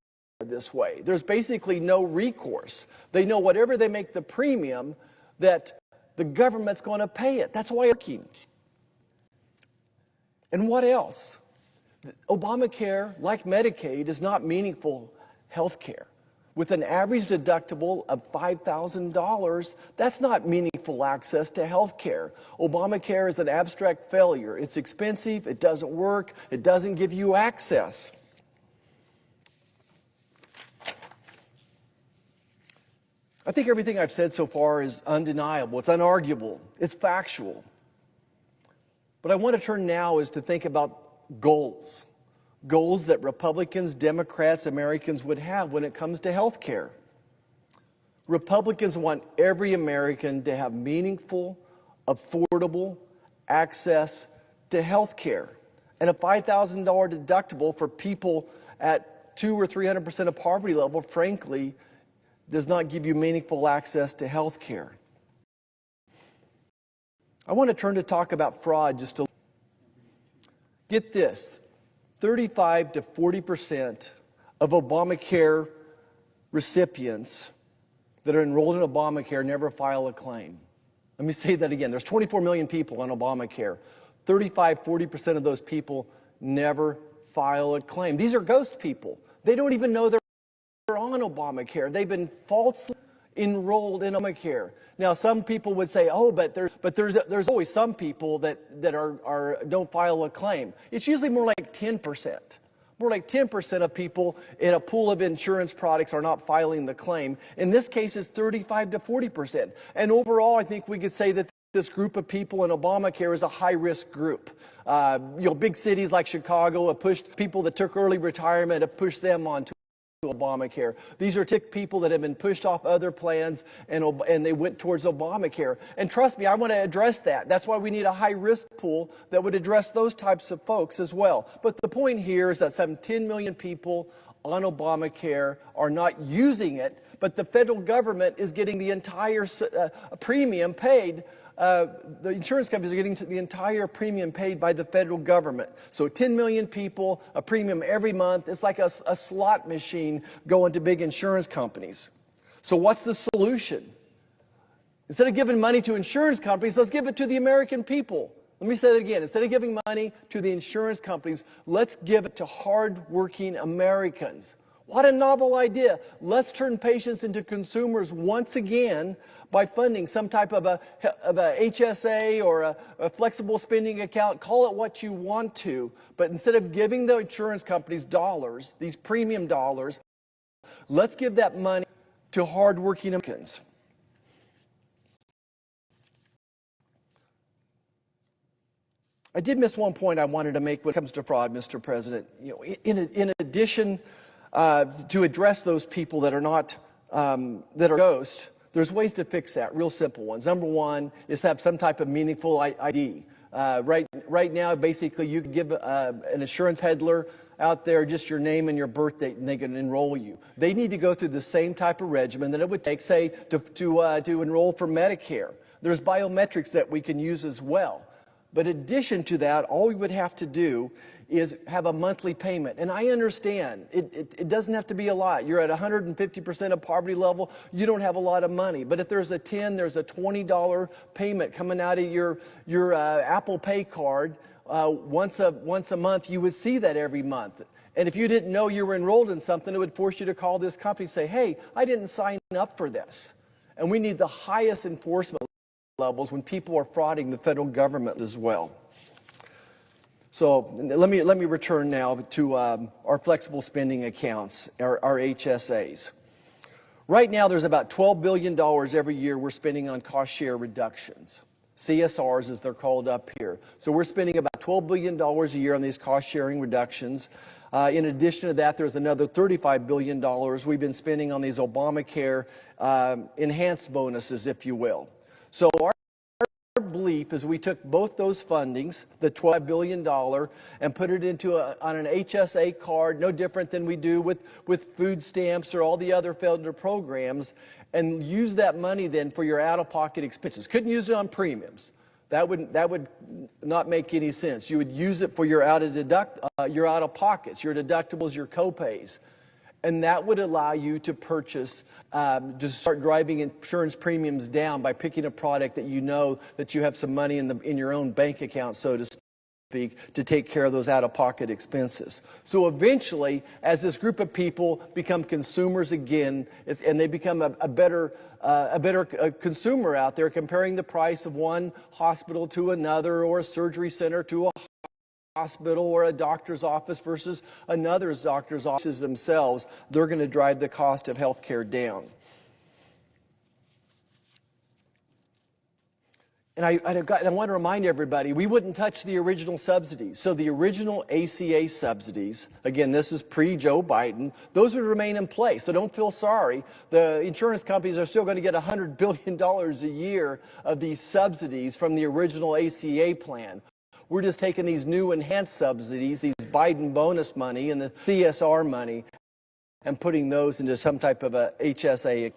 this way. There's basically no recourse. They know whatever they make the premium, that the government's going to pay it. That's why it's working. And what else? Obamacare, like Medicaid, is not meaningful health care. With an average deductible of $5,000, that's not meaningful access to health care. Obamacare is an abstract failure. It's expensive, it doesn't work, it doesn't give you access. I think everything I've said so far is undeniable, it's unarguable, it's factual. But I want to turn now is to think about goals. Goals that Republicans, Democrats, Americans would have when it comes to health care. Republicans want every American to have meaningful, affordable access to health care. And a $5,000 deductible for people at 200 or 300% of poverty level, frankly, does not give you meaningful access to health care. I want to turn to talk about fraud just a little. Get this. 35 to 40% of Obamacare recipients that are enrolled in Obamacare never file a claim. Let me say that again. There's 24 million people on Obamacare. 35, 40% of those people never file a claim. These are ghost people. They don't even know they're on Obamacare. They've been falsely enrolled in Obamacare. Now, some people would say, "Oh, but there's always some people that don't file a claim." It's usually more like 10%. More like 10% of people in a pool of insurance products are not filing the claim. In this case, it's 35 to 40%. And overall, I think we could say that this group of people in Obamacare is a high-risk group. Big cities like Chicago have pushed people that took early retirement, have pushed them onto Obamacare. These are people that have been pushed off other plans and they went towards Obamacare. And trust me, I want to address that. That's why we need a high-risk pool that would address those types of folks as well. But the point here is that some 10 million people on Obamacare are not using it, but the federal government is getting the entire premium paid. The insurance companies are getting the entire premium paid by the federal government. So 10 million people, a premium every month. It's like a slot machine going to big insurance companies. So what's the solution? Instead of giving money to insurance companies, let's give it to the American people. Let me say that again. Instead of giving money to the insurance companies, let's give it to hard-working Americans. What a novel idea. Let's turn patients into consumers once again by funding some type of a HSA or a flexible spending account. Call it what you want to. But instead of giving the insurance companies dollars, these premium dollars, Let's give that money to hardworking Americans. I did miss one point I wanted to make when it comes to fraud, Mr. President. You know, in addition to address those people that are not that are ghost, there's ways to fix that. Real simple ones. Number one is to have some type of meaningful ID. Right now, basically, you can give an insurance peddler out there just your name and your birth date, and they can enroll you. They need to go through the same type of regimen that it would take, say, to enroll for Medicare. There's biometrics that we can use as well. But in addition to that, all we would have to do is have a monthly payment. And I understand, it doesn't have to be a lot. You're at 150% of poverty level, you don't have a lot of money. But if there's a there's a $20 payment coming out of your Apple Pay card once a month, you would see that every month. And if you didn't know you were enrolled in something, it would force you to call this company and say, hey, I didn't sign up for this. And we need the highest enforcement levels when people are frauding the federal government as well. So let me return now to our flexible spending accounts, our HSAs. Right now, there's about $12 billion every year we're spending on cost share reductions. CSRs, as they're called up here. So we're spending about $12 billion a year on these cost sharing reductions. In addition to that, there's another $35 billion we've been spending on these Obamacare enhanced bonuses, if you will. So our belief is we took both those fundings, the $12 billion, and put it into on an HSA card, no different than we do with food stamps or all the other federal programs, and use that money then for your out-of-pocket expenses. Couldn't use it on premiums. That would not make any sense. You would use it for your out-of-pockets, your deductibles, your co-pays. And that would allow you to purchase, to start driving insurance premiums down by picking a product that you know that you have some money in your own bank account, so to speak, to take care of those out-of-pocket expenses. So eventually, as this group of people become consumers again, and they become a better consumer out there, comparing the price of one hospital to another, or a surgery center to a hospital or a doctor's office versus another's doctor's offices themselves, they're going to drive the cost of health care down. And I want to remind everybody, we wouldn't touch the original subsidies. So the original ACA subsidies, again, this is pre-Joe Biden, those would remain in place. So don't feel sorry. The insurance companies are still going to get $100 billion a year of these subsidies from the original ACA plan. We're just taking these new enhanced subsidies, these Biden bonus money and the CSR money, and putting those into some type of a HSA.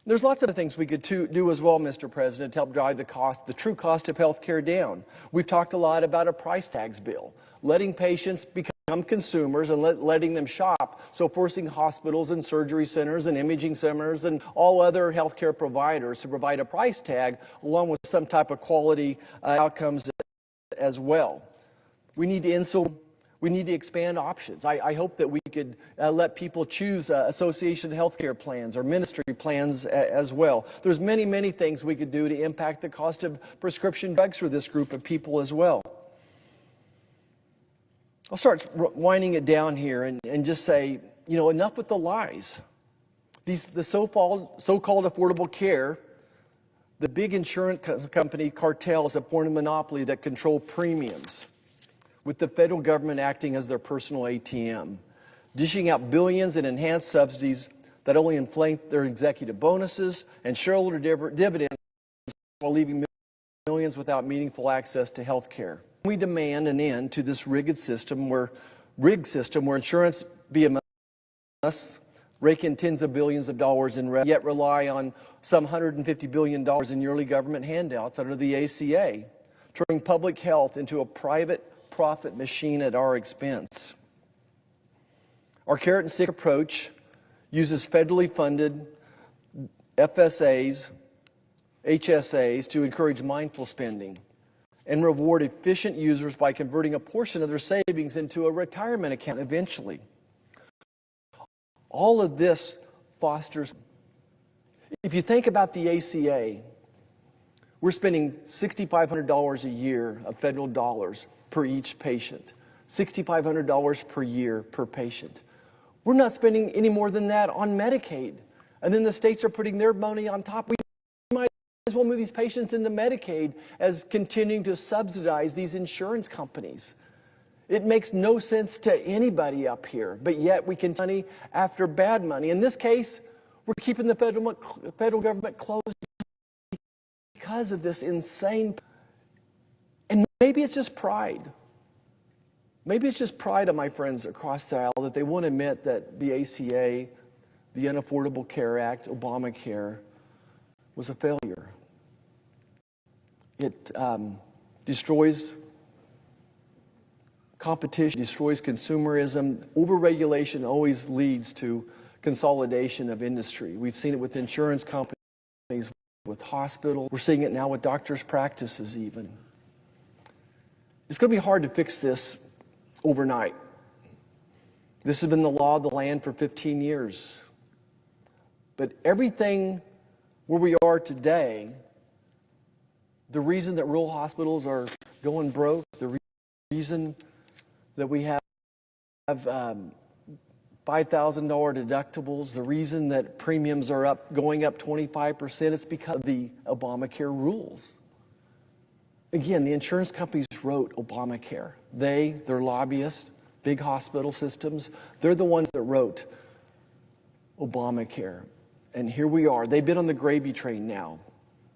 There's lots of things we could do as well, Mr. President, to help drive the true cost of health care down. We've talked a lot about a price tags bill, letting patients become consumers and letting them shop, so forcing hospitals and surgery centers and imaging centers and all other health care providers to provide a price tag along with some type of quality outcomes as well. We need to expand options. I hope that we could let people choose association healthcare plans or ministry plans as well. There's many, many things we could do to impact the cost of prescription drugs for this group of people as well. I'll start winding it down here and just say, you know, enough with the lies. The so-called affordable care, the big insurance company cartels have formed a monopoly that control premiums, with the federal government acting as their personal ATM, dishing out billions in enhanced subsidies that only inflate their executive bonuses and shareholder dividends while leaving millions without meaningful access to health care. We demand an end to this rigged system where insurance BMS rake in tens of billions of dollars in revenue, yet rely on some $150 billion in yearly government handouts under the ACA, turning public health into a private profit machine at our expense. Our carrot and stick approach uses federally funded FSAs, HSAs to encourage mindful spending and reward efficient users by converting a portion of their savings into a retirement account eventually. All of this fosters. If you think about the ACA, we're spending $6,500 a year of federal dollars per each patient, $6,500 per year per patient. We're not spending any more than that on Medicaid. And then the states are putting their money on top. We might as well move these patients into Medicaid as continuing to subsidize these insurance companies. It makes no sense to anybody up here, but yet we can money after bad money. In this case, we're keeping the federal government closed because of this insane. And maybe it's just pride. Maybe it's just pride of my friends across the aisle that they won't admit that the ACA, the Unaffordable Care Act, Obamacare, was a failure. It destroys competition, destroys consumerism. Overregulation always leads to consolidation of industry. We've seen it with insurance companies, with hospitals. We're seeing it now with doctors' practices even. It's going to be hard to fix this overnight. This has been the law of the land for 15 years. But everything where we are today, the reason that rural hospitals are going broke, the reason that we have $5,000 deductibles, the reason that premiums are going up 25%, it's because of the Obamacare rules. Again, the insurance companies wrote Obamacare. Their lobbyists, big hospital systems, they're the ones that wrote Obamacare. And here we are. They've been on the gravy train now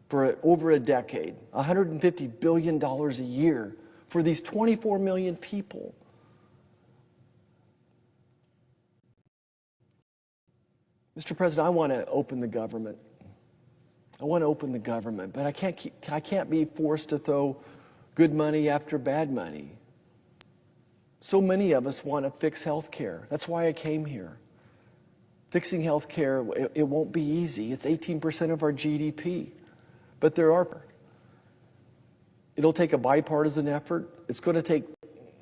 for over a decade. $150 billion a year for these 24 million people. Mr. President, I want to open the government. I want to open the government, but I can't be forced to throw good money after bad money. So many of us want to fix health care. That's why I came here. Fixing health care, it won't be easy. It's 18% of our GDP. But it'll take a bipartisan effort. It's going to take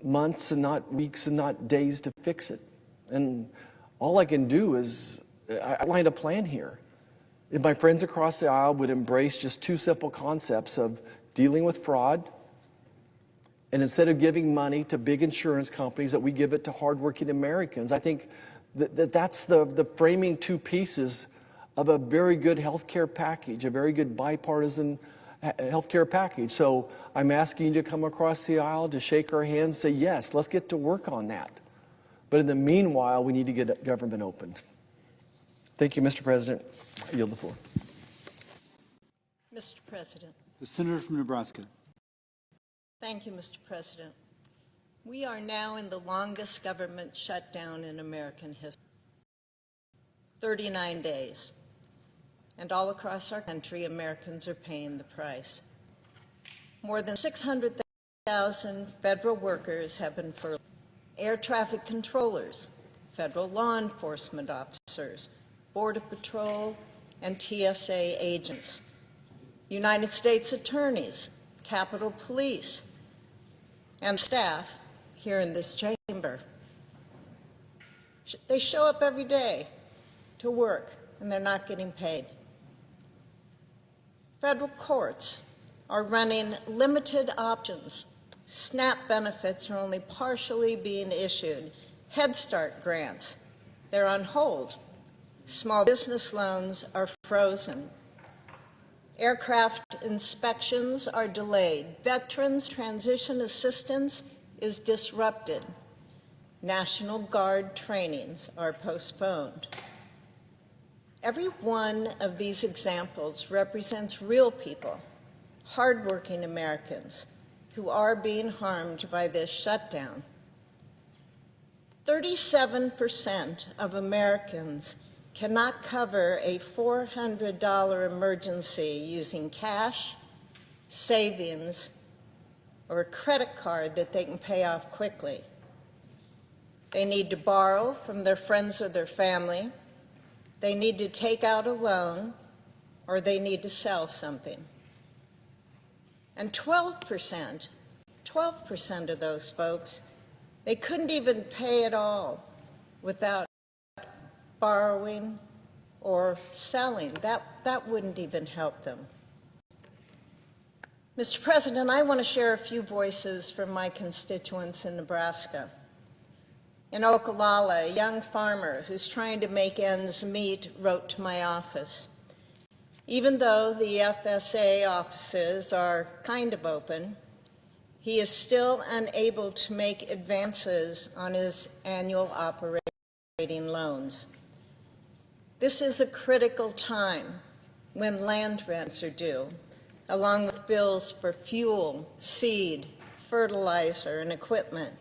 months and not weeks and not days to fix it. And all I can do is, I outlined a plan here. If my friends across the aisle would embrace just two simple concepts of dealing with fraud, and instead of giving money to big insurance companies, that we give it to hardworking Americans. I think that's the framing two pieces of a very good health care package, a very good bipartisan health care package. So I'm asking you to come across the aisle, to shake our hands, say, yes, let's get to work on that. But in the meanwhile, we need to get government opened. Thank you, Mr. President. I yield the floor. Mr. President. The senator from Nebraska. Thank you, Mr. President. We are now in the longest government shutdown in American history. 39 days. And all across our country, Americans are paying the price. More than 600,000 federal workers have been furloughed. Air traffic controllers, federal law enforcement officers, Border Patrol and TSA agents, United States attorneys, Capitol Police, and staff here in this chamber. They show up every day to work, and they're not getting paid. Federal courts are running limited options. SNAP benefits are only partially being issued. Head Start grants, they're on hold. Small business loans are frozen. Aircraft inspections are delayed. Veterans transition assistance is disrupted. National Guard trainings are postponed. Every one of these examples represents real people, hardworking Americans, who are being harmed by this shutdown. 37% of Americans cannot cover a $400 emergency using cash, savings, or a credit card that they can pay off quickly. They need to borrow from their friends or their family. They need to take out a loan, or they need to sell something. And 12% of those folks, they couldn't even pay it all without borrowing or selling. That wouldn't even help them. Mr. President, I want to share a few voices from my constituents in Nebraska. In Okalala, a young farmer who's trying to make ends meet wrote to my office. Even though the FSA offices are kind of open, he is still unable to make advances on his annual operating loans. This is a critical time when land rents are due, along with bills for fuel, seed, fertilizer, and equipment.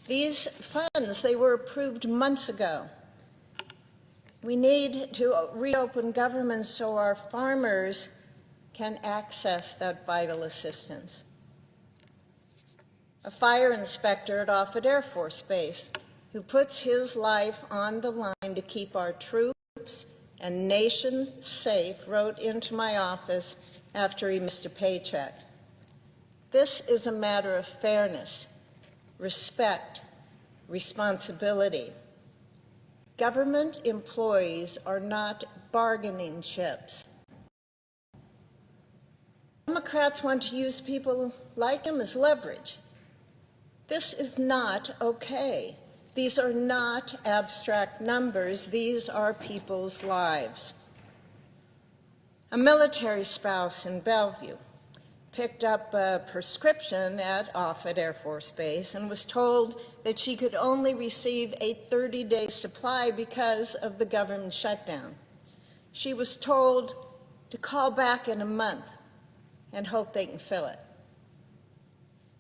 These funds, they were approved months ago. We need to reopen government so our farmers can access that vital assistance. A fire inspector at Offutt Air Force Base who puts his life on the line to keep our troops and nation safe wrote into my office after he missed a paycheck. This is a matter of fairness, respect, responsibility. Government employees are not bargaining chips. Democrats want to use people like him as leverage. This is not okay. These are not abstract numbers. These are people's lives. A military spouse in Bellevue picked up a prescription at Offutt Air Force Base and was told that she could only receive a 30-day supply because of the government shutdown. She was told to call back in a month and hope they can fill it.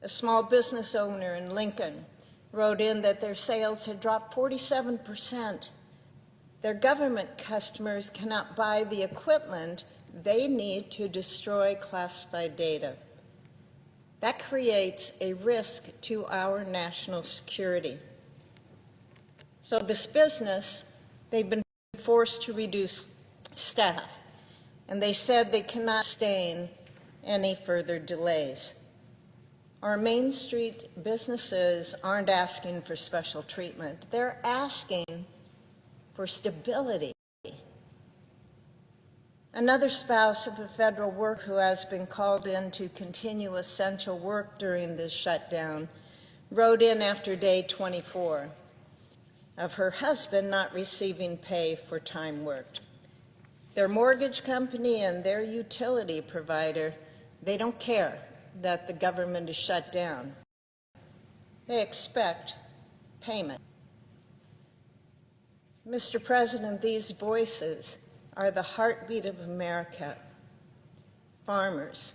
A small business owner in Lincoln wrote in that their sales had dropped 47%. Their government customers cannot buy the equipment they need to destroy classified data. That creates a risk to our national security. So this business, they've been forced to reduce staff, and they said they cannot sustain any further delays. Our Main Street businesses aren't asking for special treatment. They're asking for stability. Another spouse of a federal worker who has been called in to continue essential work during this shutdown wrote in after day 24 of her husband not receiving pay for time worked. Their mortgage company and their utility provider, they don't care that the government is shut down. They expect payment. Mr. President, these voices are the heartbeat of America. Farmers,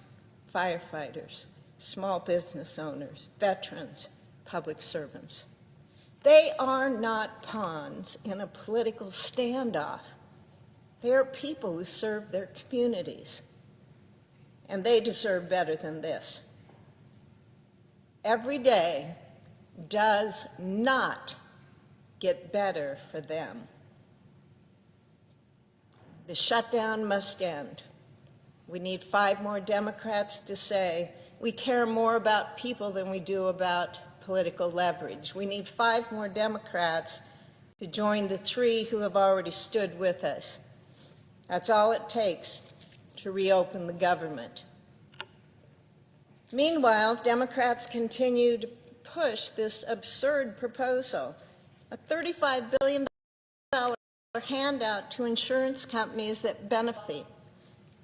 firefighters, small business owners, veterans, public servants. They are not pawns in a political standoff. They are people who serve their communities, and they deserve better than this. Every day does not get better for them. The shutdown must end. We need 5 more Democrats to say we care more about people than we do about political leverage. We need 5 more Democrats to join the 3 who have already stood with us. That's all it takes to reopen the government. Meanwhile, Democrats continue to push this absurd proposal, a $35 billion handout to insurance companies that benefit,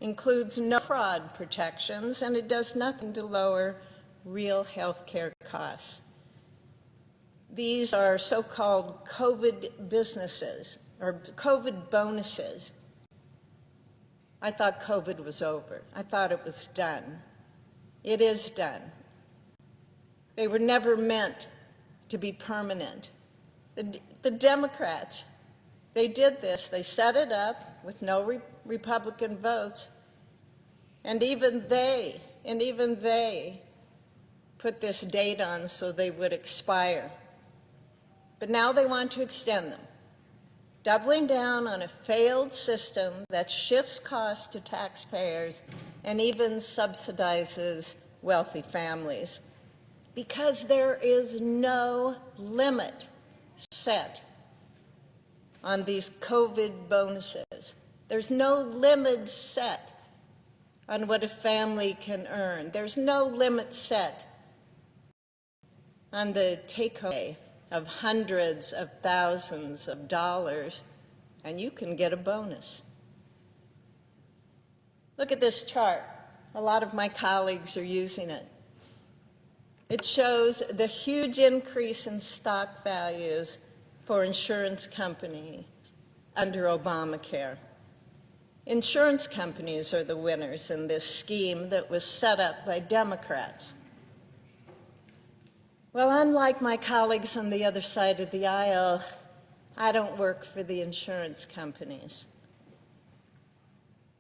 includes no fraud protections, and it does nothing to lower real health care costs. These are so-called COVID businesses, or COVID bonuses. I thought COVID was over. I thought it was done. It is done. They were never meant to be permanent. The Democrats, they did this. They set it up with no Republican votes, and even they put this date on so they would expire. But now they want to extend them, doubling down on a failed system that shifts costs to taxpayers and even subsidizes wealthy families, because there is no limit set on these COVID bonuses. There's no limit set on what a family can earn. There's no limit set on the take-home pay of hundreds of thousands of dollars, and you can get a bonus. Look at this chart. A lot of my colleagues are using it. It shows the huge increase in stock values for insurance companies under Obamacare. Insurance companies are the winners in this scheme that was set up by Democrats. Well, unlike my colleagues on the other side of the aisle, I don't work for the insurance companies.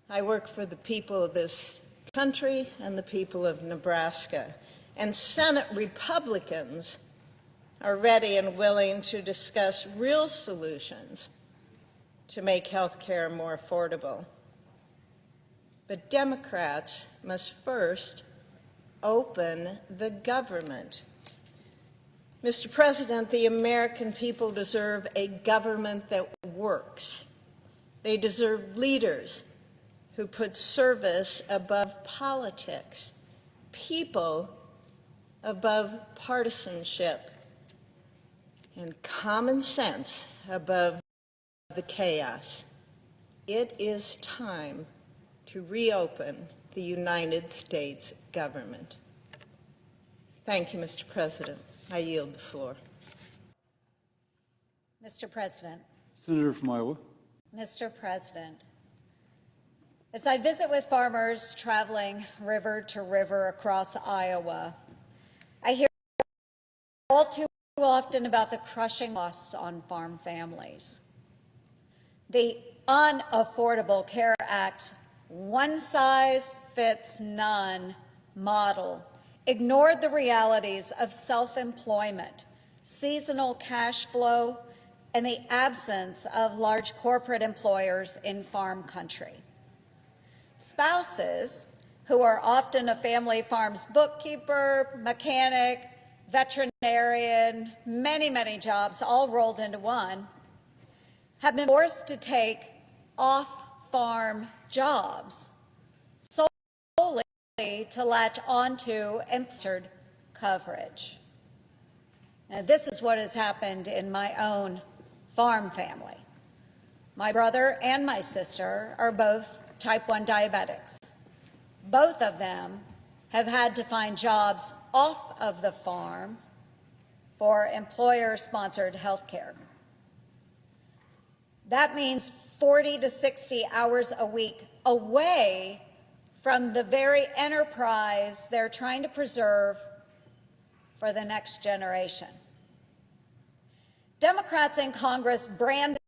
I work for the people of this country and the people of Nebraska. And Senate Republicans are ready and willing to discuss real solutions to make health care more affordable. But Democrats must first open the government. Mr. President, the American people deserve a government that works. They deserve leaders who put service above politics, people above partisanship, and common sense above the chaos. It is time to reopen the United States government. Thank you, Mr. President. I yield the floor. Mr. President. Senator from Iowa. Mr. President, as I visit with farmers traveling river to river across Iowa, I hear all too often about the crushing costs on farm families. The Unaffordable Care Act's one-size-fits-none model ignored the realities of self-employment, seasonal cash flow, and the absence of large corporate employers in farm country. Spouses, who are often a family farm's bookkeeper, mechanic, veterinarian, many jobs all rolled into one, have been forced to take off-farm jobs solely to latch onto unfiltered coverage. Now, this is what has happened in my own farm family. My brother and my sister are both type 1 diabetics. Both of them have had to find jobs off of the farm for employer-sponsored health care. That means 40 to 60 hours a week away from the very enterprise they're trying to preserve for the next generation. Democrats in Congress branded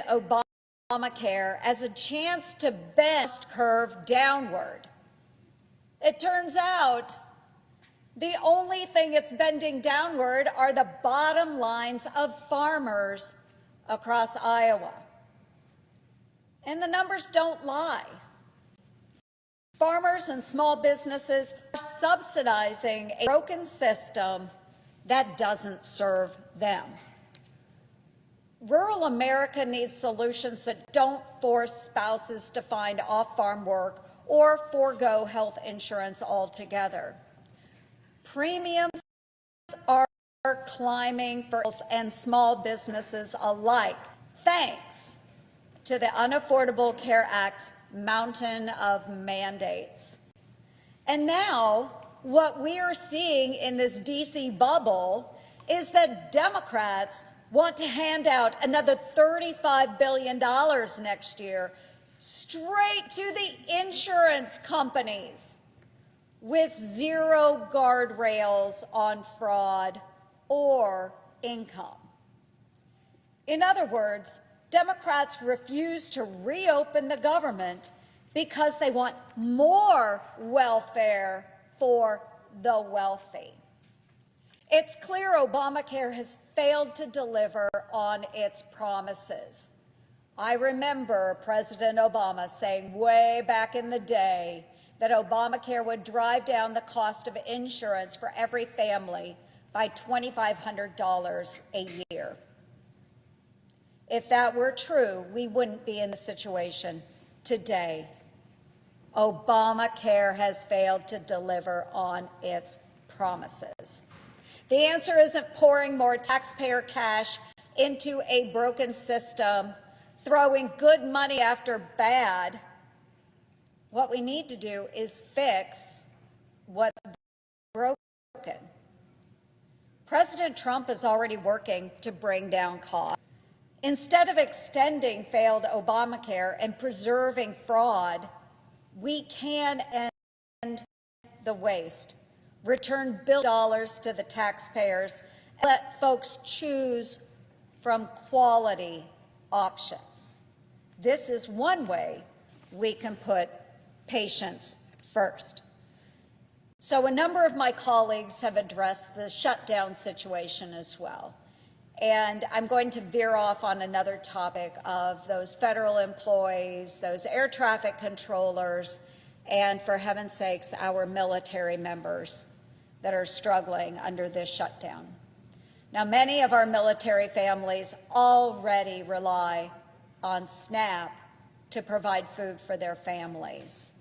Obamacare as a chance to bend the curve downward. It turns out the only thing it's bending downward are the bottom lines of farmers across Iowa. And the numbers don't lie. Farmers and small businesses are subsidizing a broken system that doesn't serve them. Rural America needs solutions that don't force spouses to find off-farm work or forego health insurance altogether. Premiums are climbing for and small businesses alike, thanks to the Unaffordable Care Act's mountain of mandates. And now, what we are seeing in this DC bubble is that Democrats want to hand out another $35 billion next year straight to the insurance companies with zero guardrails on fraud or income. In other words, Democrats refuse to reopen the government because they want more welfare for the wealthy. It's clear Obamacare has failed to deliver on its promises. I remember President Obama saying way back in the day that Obamacare would drive down the cost of insurance for every family by $2,500 a year. If that were true, we wouldn't be in the situation today. Obamacare has failed to deliver on its promises. The answer isn't pouring more taxpayer cash into a broken system, throwing good money after bad. What we need to do is fix what's broken. President Trump is already working to bring down costs. Instead of extending failed Obamacare and preserving fraud, we can end the waste, return dollars to the taxpayers, and let folks choose from quality options. This is one way we can put patients first. So a number of my colleagues have addressed the shutdown situation as well. And I'm going to veer off on another topic of those federal employees, those air traffic controllers, and for heaven's sakes, our military members that are struggling under this shutdown. Now, many of our military families already rely on SNAP to provide food for their families.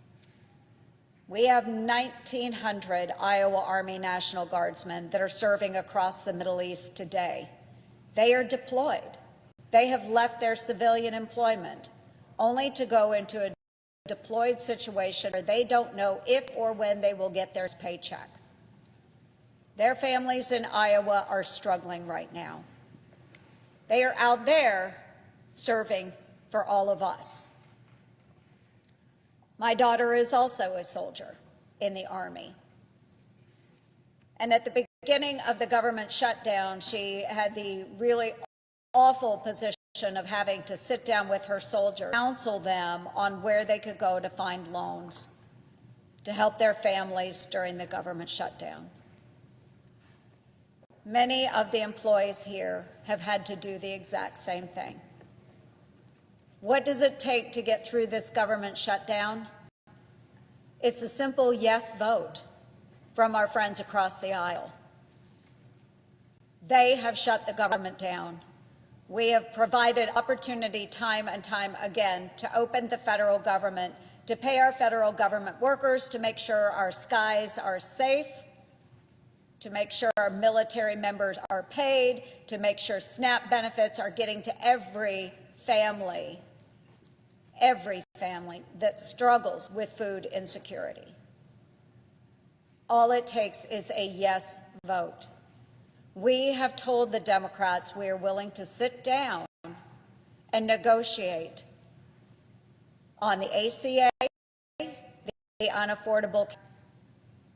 We have 1,900 Iowa Army National Guardsmen that are serving across the Middle East today. They are deployed. They have left their civilian employment only to go into a deployed situation where they don't know if or when they will get their paycheck. Their families in Iowa are struggling right now. They are out there serving for all of us. My daughter is also a soldier in the Army. And at the beginning of the government shutdown, she had the really awful position of having to sit down with her soldiers, counsel them on where they could go to find loans to help their families during the government shutdown. Many of the employees here have had to do the exact same thing. What does it take to get through this government shutdown? It's a simple yes vote from our friends across the aisle. They have shut the government down. We have provided opportunity time and time again to open the federal government, to pay our federal government workers, to make sure our skies are safe, to make sure our military members are paid, to make sure SNAP benefits are getting to every family that struggles with food insecurity. All it takes is a yes vote. We have told the Democrats we are willing to sit down and negotiate on the ACA, the unaffordable,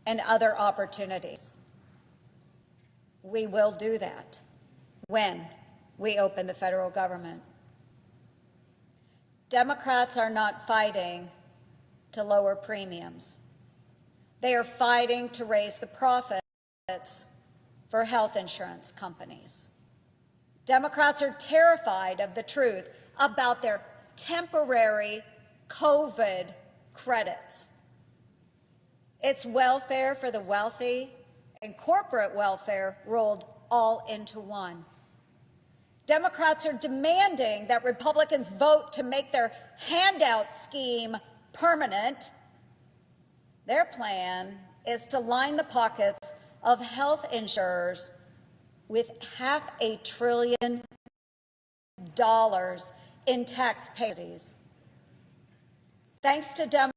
and other opportunities. We will do that when we open the federal government. Democrats are not fighting to lower premiums. They are fighting to raise the profits for health insurance companies. Democrats are terrified of the truth about their temporary COVID credits. It's welfare for the wealthy and corporate welfare rolled all into one. Democrats are demanding that Republicans vote to make their handout scheme permanent. Their plan is to line the pockets of health insurers with $500 billion in tax penalties. Thanks to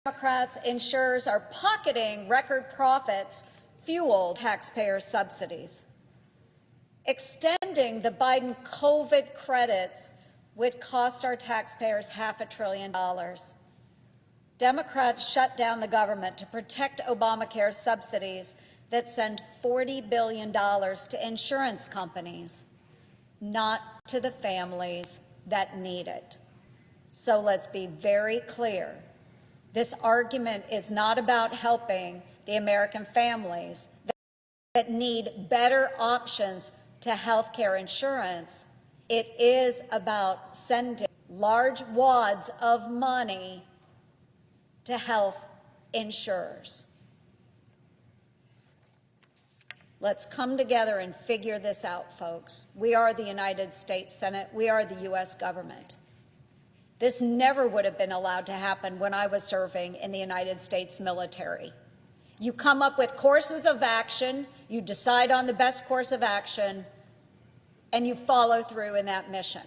Democrats, insurers are pocketing record profits, fuel taxpayer subsidies. Extending the Biden COVID credits would cost our taxpayers $500 billion. Democrats shut down the government to protect Obamacare subsidies that send $40 billion to insurance companies, not to the families that need it. So let's be very clear. This argument is not about helping the American families that need better options to health care insurance. It is about sending large wads of money to health insurers. Let's come together and figure this out, folks. We are the United States Senate. We are the U.S. government. This never would have been allowed to happen when I was serving in the United States military. You come up with courses of action, you decide on the best course of action, and you follow through in that mission.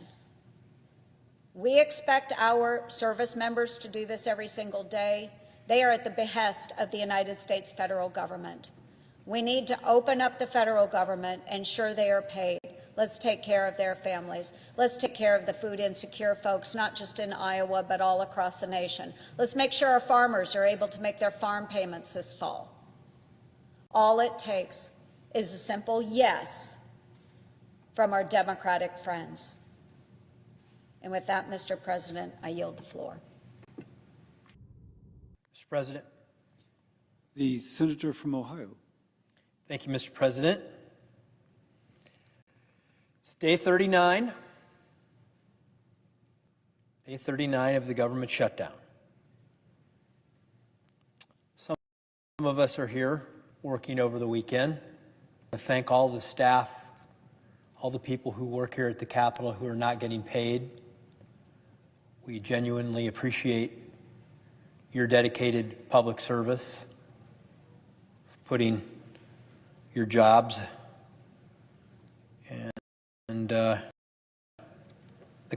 We expect our service members to do this every single day. They are at the behest of the United States federal government. We need to open up the federal government, ensure they are paid. Let's take care of their families. Let's take care of the food insecure folks, not just in Iowa, but all across the nation. Let's make sure our farmers are able to make their farm payments this fall. All it takes is a simple yes from our Democratic friends. And with that, Mr. President, I yield the floor. Mr. President. The senator from Ohio. Thank you, Mr. President. It's day 39. Day 39 of the government shutdown. Some of us are here working over the weekend. I thank all the staff, all the people who work here at the Capitol who are not getting paid. We genuinely appreciate your dedicated public service, putting your jobs and the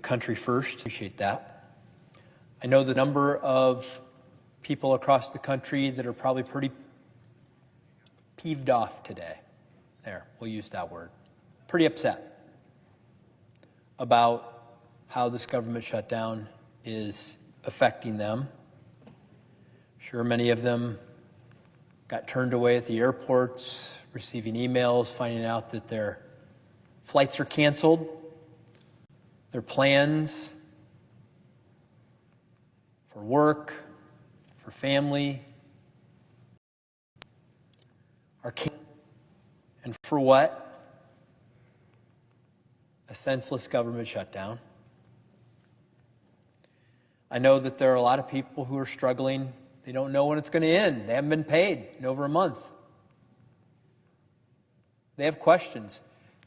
country first. Appreciate that. I know the number of people across the country that are probably pretty peeved off today. There, we'll use that word. Pretty upset about how this government shutdown is affecting them. I'm sure many of them got turned away at the airports, receiving emails, finding out that their flights are canceled, their plans for work, for family are canceled. And for what? A senseless government shutdown. I know that there are a lot of people who are struggling. They don't know when it's going to end. They haven't been paid in over a month. They have questions.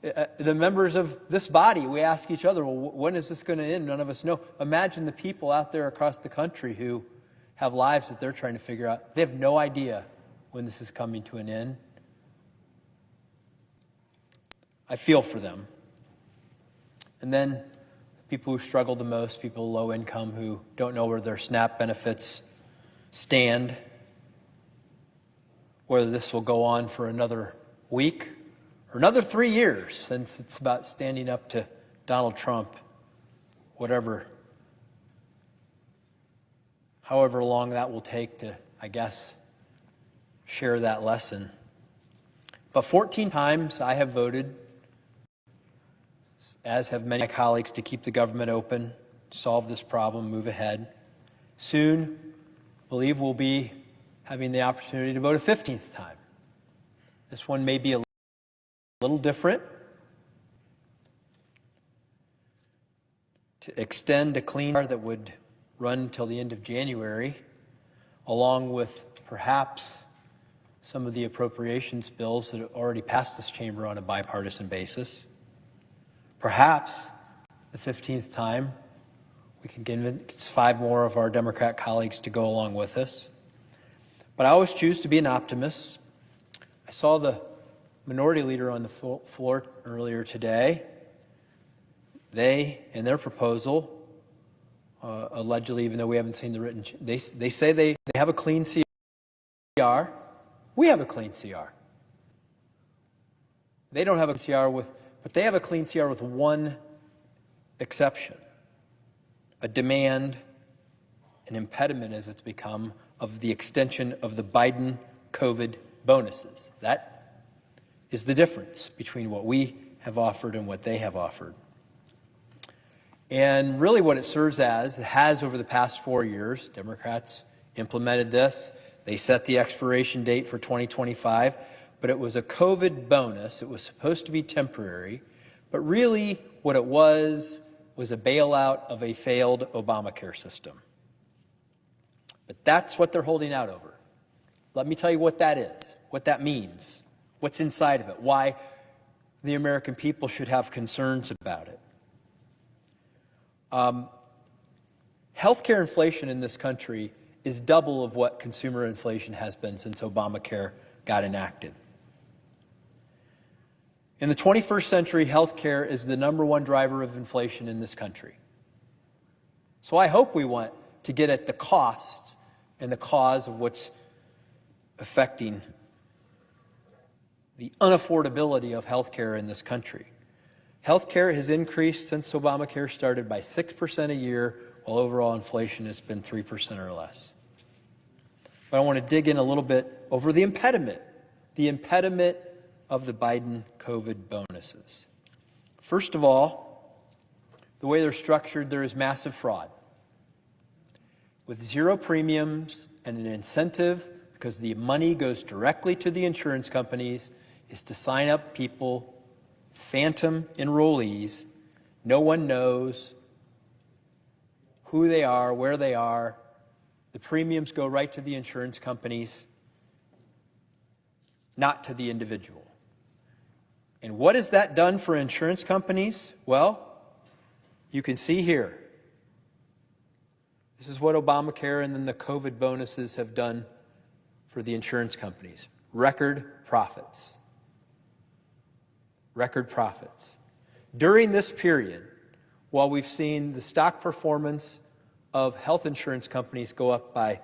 The members of this body, we ask each other, well, when is this going to end? None of us know. Imagine the people out there across the country who have lives that they're trying to figure out. They have no idea when this is coming to an end. I feel for them. And then people who struggle the most, people low income who don't know where their SNAP benefits stand, whether this will go on for another week or another 3 years, since it's about standing up to Donald Trump, however long that will take to, I guess, share that lesson. But 14 times I have voted, as have many of my colleagues, to keep the government open, solve this problem, move ahead. Soon, I believe we'll be having the opportunity to vote a 15th time. This one may be a little different. To extend a clean air that would run until the end of January, along with perhaps some of the appropriations bills that have already passed this chamber on a bipartisan basis. Perhaps the 15th time we can convince 5 more of our Democrat colleagues to go along with us. But I always choose to be an optimist. I saw the minority leader on the floor earlier today. They, in their proposal, allegedly, even though we haven't seen the written, they say they have a clean CR. We have a clean CR. They don't have a CR but they have a clean CR with one exception: a demand, an impediment as it's become, of the extension of the Biden COVID bonuses. That is the difference between what we have offered and what they have offered. And really what it serves as, it has over the past 4 years, Democrats implemented this. They set the expiration date for 2025, but it was a COVID bonus. It was supposed to be temporary, but really what it was a bailout of a failed Obamacare system. But that's what they're holding out over. Let me tell you what that is, what that means, what's inside of it, why the American people should have concerns about it. Healthcare inflation in this country is double of what consumer inflation has been since Obamacare got enacted. In the 21st century, healthcare is the #1 driver of inflation in this country. So I hope we want to get at the costs and the cause of what's affecting the unaffordability of healthcare in this country. Healthcare has increased since Obamacare started by 6% a year, while overall inflation has been 3% or less. But I want to dig in a little bit over the impediment of the Biden COVID bonuses. First of all, the way they're structured, there is massive fraud. With zero premiums and an incentive, because the money goes directly to the insurance companies, is to sign up people, phantom enrollees. No one knows who they are, where they are. The premiums go right to the insurance companies, not to the individual. And what has that done for insurance companies? Well, you can see here. This is what Obamacare and then the COVID bonuses have done for the insurance companies. Record profits. Record profits. During this period, while we've seen the stock performance of health insurance companies go up by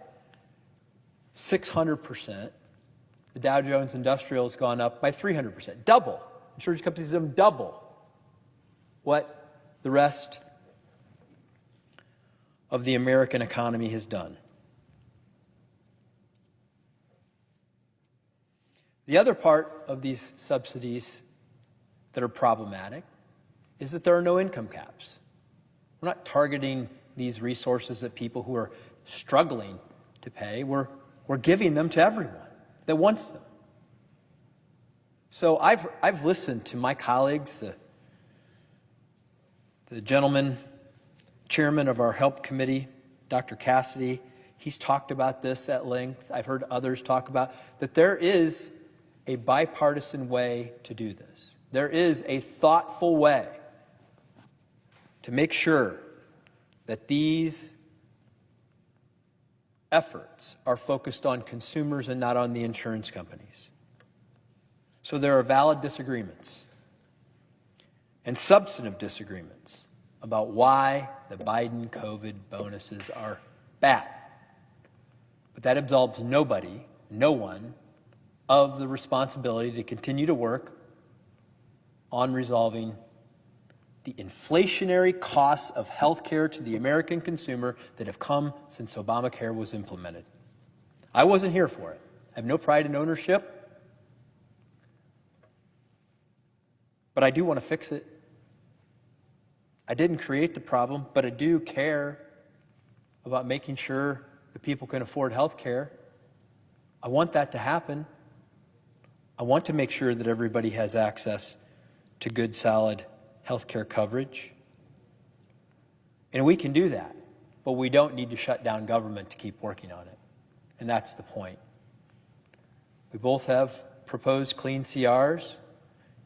600%, the Dow Jones Industrial has gone up by 300%. Double. Insurance companies have double what the rest of the American economy has done. The other part of these subsidies that are problematic is that there are no income caps. We're not targeting these resources at people who are struggling to pay. We're giving them to everyone that wants them. So I've listened to my colleagues, the gentleman, chairman of our HELP committee, Dr. Cassidy. He's talked about this at length. I've heard others talk about that there is a bipartisan way to do this. There is a thoughtful way to make sure that these efforts are focused on consumers and not on the insurance companies. So there are valid disagreements and substantive disagreements about why the Biden COVID bonuses are bad. But that absolves nobody, no one, of the responsibility to continue to work on resolving the inflationary costs of health care to the American consumer that have come since Obamacare was implemented. I wasn't here for it. I have no pride in ownership. But I do want to fix it. I didn't create the problem, but I do care about making sure that people can afford health care. I want that to happen. I want to make sure that everybody has access to good, solid health care coverage. And we can do that, but we don't need to shut down government to keep working on it. And that's the point. We both have proposed clean CRs.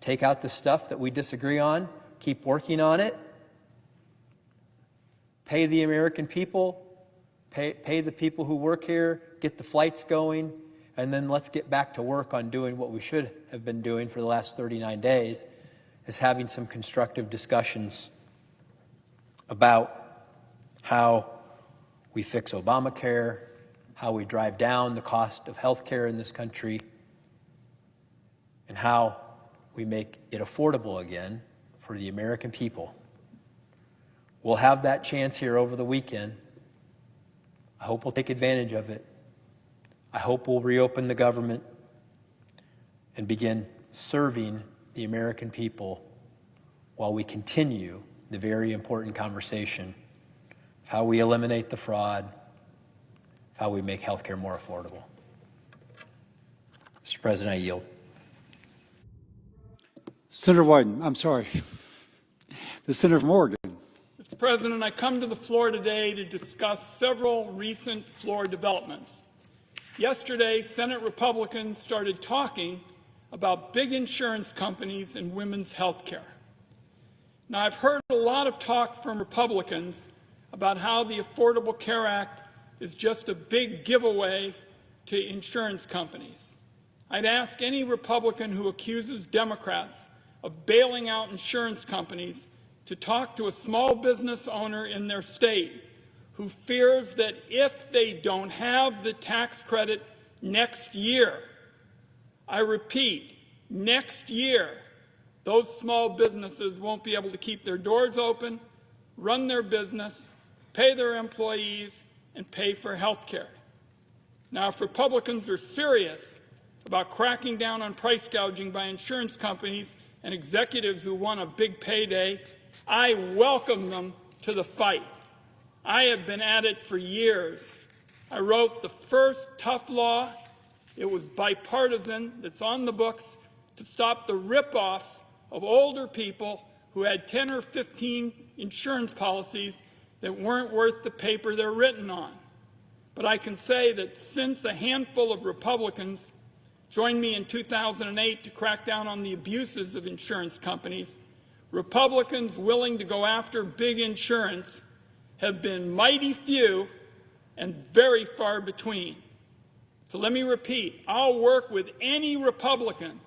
Take out the stuff that we disagree on, keep working on it, pay the American people, pay the people who work here, get the flights going, and then let's get back to work on doing what we should have been doing for the last 39 days, is having some constructive discussions about how we fix Obamacare, how we drive down the cost of health care in this country, and how we make it affordable again for the American people. We'll have that chance here over the weekend. I hope we'll take advantage of it. I hope we'll reopen the government and begin serving the American people while we continue the very important conversation of how we eliminate the fraud, of how we make health care more affordable. Mr. President, I yield. Senator Wyden, I'm sorry. The Senator from Oregon. Mr. President, I come to the floor today to discuss several recent floor developments. Yesterday, Senate Republicans started talking about big insurance companies and women's health care. Now, I've heard a lot of talk from Republicans about how the Affordable Care Act is just a big giveaway to insurance companies. I'd ask any Republican who accuses Democrats of bailing out insurance companies to talk to a small business owner in their state who fears that if they don't have the tax credit next year, I repeat, next year, those small businesses won't be able to keep their doors open, run their business, pay their employees, and pay for health care. Now, if Republicans are serious about cracking down on price gouging by insurance companies and executives who want a big payday, I welcome them to the fight. I have been at it for years. I wrote the first tough law. It was bipartisan, that's on the books, to stop the rip-offs of older people who had 10 or 15 insurance policies that weren't worth the paper they're written on. But I can say that since a handful of Republicans joined me in 2008 to crack down on the abuses of insurance companies, Republicans willing to go after big insurance have been mighty few and very far between. So let me repeat, I'll work with any Republican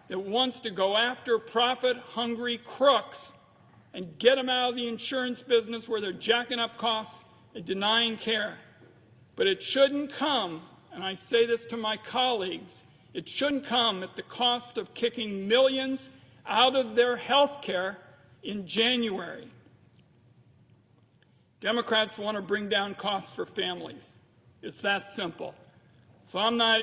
that wants to go after profit-hungry crooks and get them out of the insurance business where they're jacking up costs and denying care. But it shouldn't come, and I say this to my colleagues, it shouldn't come at the cost of kicking millions out of their health care in January. Democrats want to bring down costs for families. It's that simple. So I'm not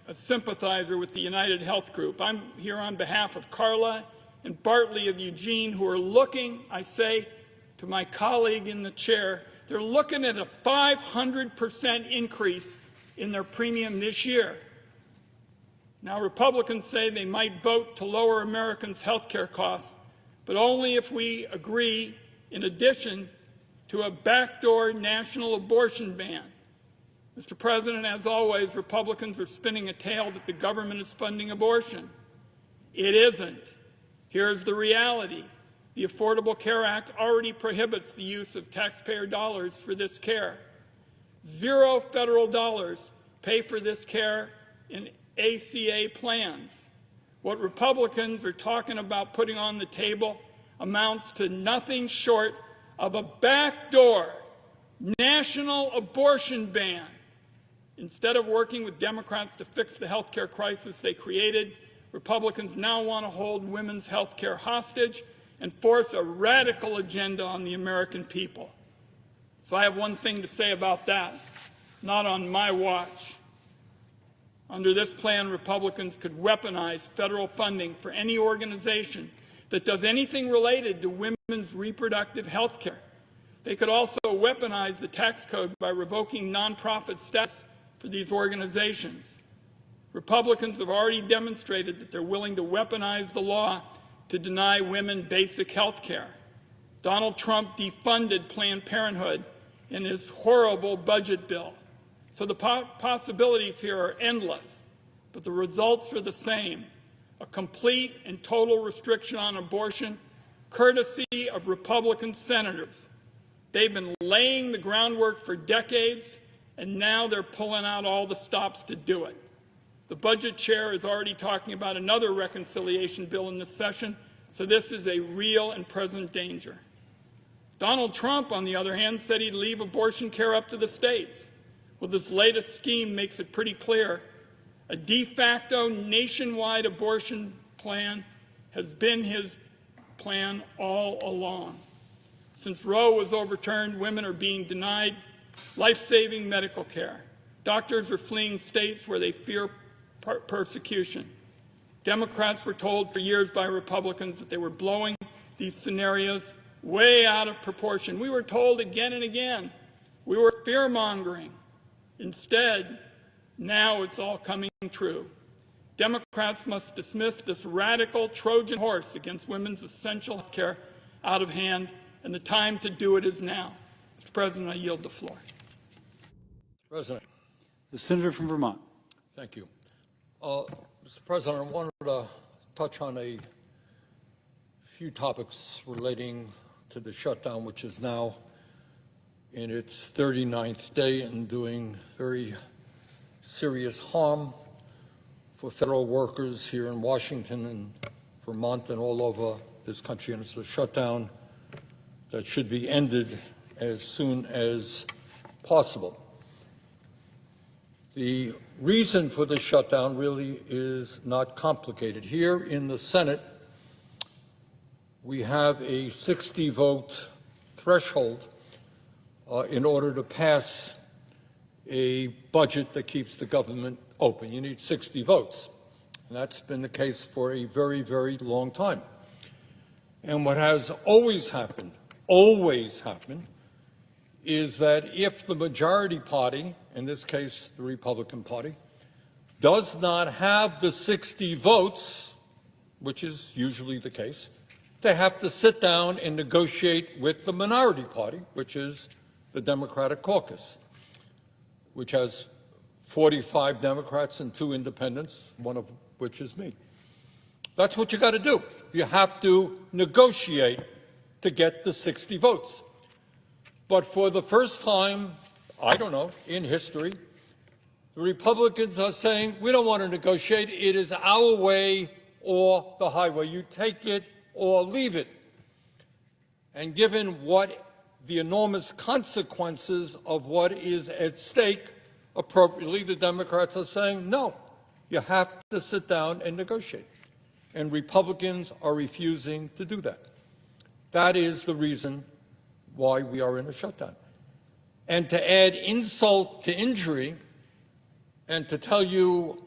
a sympathizer with the United Health Group. I'm here on behalf of Carla and Bartley of Eugene, who are looking, I say to my colleague in the chair, they're looking at a 500% increase in their premium this year. Now, Republicans say they might vote to lower Americans' health care costs, but only if we agree, in addition, to a backdoor national abortion ban. Mr. President, as always, Republicans are spinning a tale that the government is funding abortion. It isn't. Here's the reality. The Affordable Care Act already prohibits the use of taxpayer dollars for this care. 0 federal dollars pay for this care in ACA plans. What Republicans are talking about putting on the table amounts to nothing short of a backdoor national abortion ban. Instead of working with Democrats to fix the health care crisis they created, Republicans now want to hold women's health care hostage and force a radical agenda on the American people. So I have one thing to say about that, not on my watch. Under this plan, Republicans could weaponize federal funding for any organization that does anything related to women's reproductive health care. They could also weaponize the tax code by revoking nonprofit status for these organizations. Republicans have already demonstrated that they're willing to weaponize the law to deny women basic health care. Donald Trump defunded Planned Parenthood in his horrible budget bill. So the possibilities here are endless, but the results are the same. A complete and total restriction on abortion, courtesy of Republican senators. They've been laying the groundwork for decades, and now they're pulling out all the stops to do it. The budget chair is already talking about another reconciliation bill in this session, so this is a real and present danger. Donald Trump, on the other hand, said he'd leave abortion care up to the states. Well, this latest scheme makes it pretty clear. A de facto nationwide abortion plan has been his plan all along. Since Roe was overturned, women are being denied life-saving medical care. Doctors are fleeing states where they fear persecution. Democrats were told for years by Republicans that they were blowing these scenarios way out of proportion. We were told again and again we were fear-mongering. Instead, now it's all coming true. Democrats must dismiss this radical Trojan horse against women's essential health care out of hand, and the time to do it is now. Mr. President, I yield the floor. President. The senator from Vermont. Thank you. Mr. President, I wanted to touch on a few topics relating to the shutdown, which is now in its 39th day and doing very serious harm for federal workers here in Washington and Vermont and all over this country. And it's a shutdown that should be ended as soon as possible. The reason for the shutdown really is not complicated. Here in the Senate, we have a 60-vote threshold in order to pass a budget that keeps the government open. You need 60 votes. And that's been the case for a very, very long time. And what has always happened, is that if the majority party, in this case the Republican Party, does not have the 60 votes, which is usually the case, they have to sit down and negotiate with the minority party, which is the Democratic caucus, which has 45 Democrats and 2 independents, one of which is me. That's what you got to do. You have to negotiate to get the 60 votes. But for the first time, I don't know, in history, the Republicans are saying, we don't want to negotiate. It is our way or the highway. You take it or leave it. And given what the enormous consequences of what is at stake, appropriately, the Democrats are saying, no, you have to sit down and negotiate. And Republicans are refusing to do that. That is the reason why we are in a shutdown. And to add insult to injury and to tell you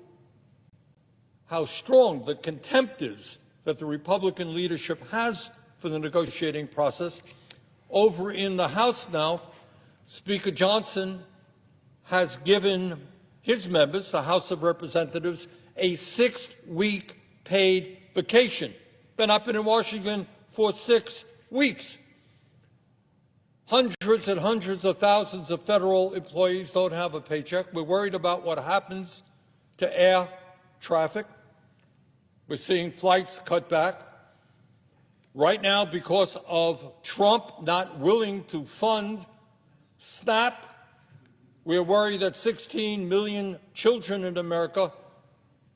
how strong the contempt is that the Republican leadership has for the negotiating process, over in the House now, Speaker Johnson has given his members, the House of Representatives, a 6-week paid vacation. They've not been in Washington for 6 weeks. Hundreds and hundreds of thousands of federal employees don't have a paycheck. We're worried about what happens to air traffic. We're seeing flights cut back. Right now, because of Trump not willing to fund SNAP, we're worried that 16 million children in America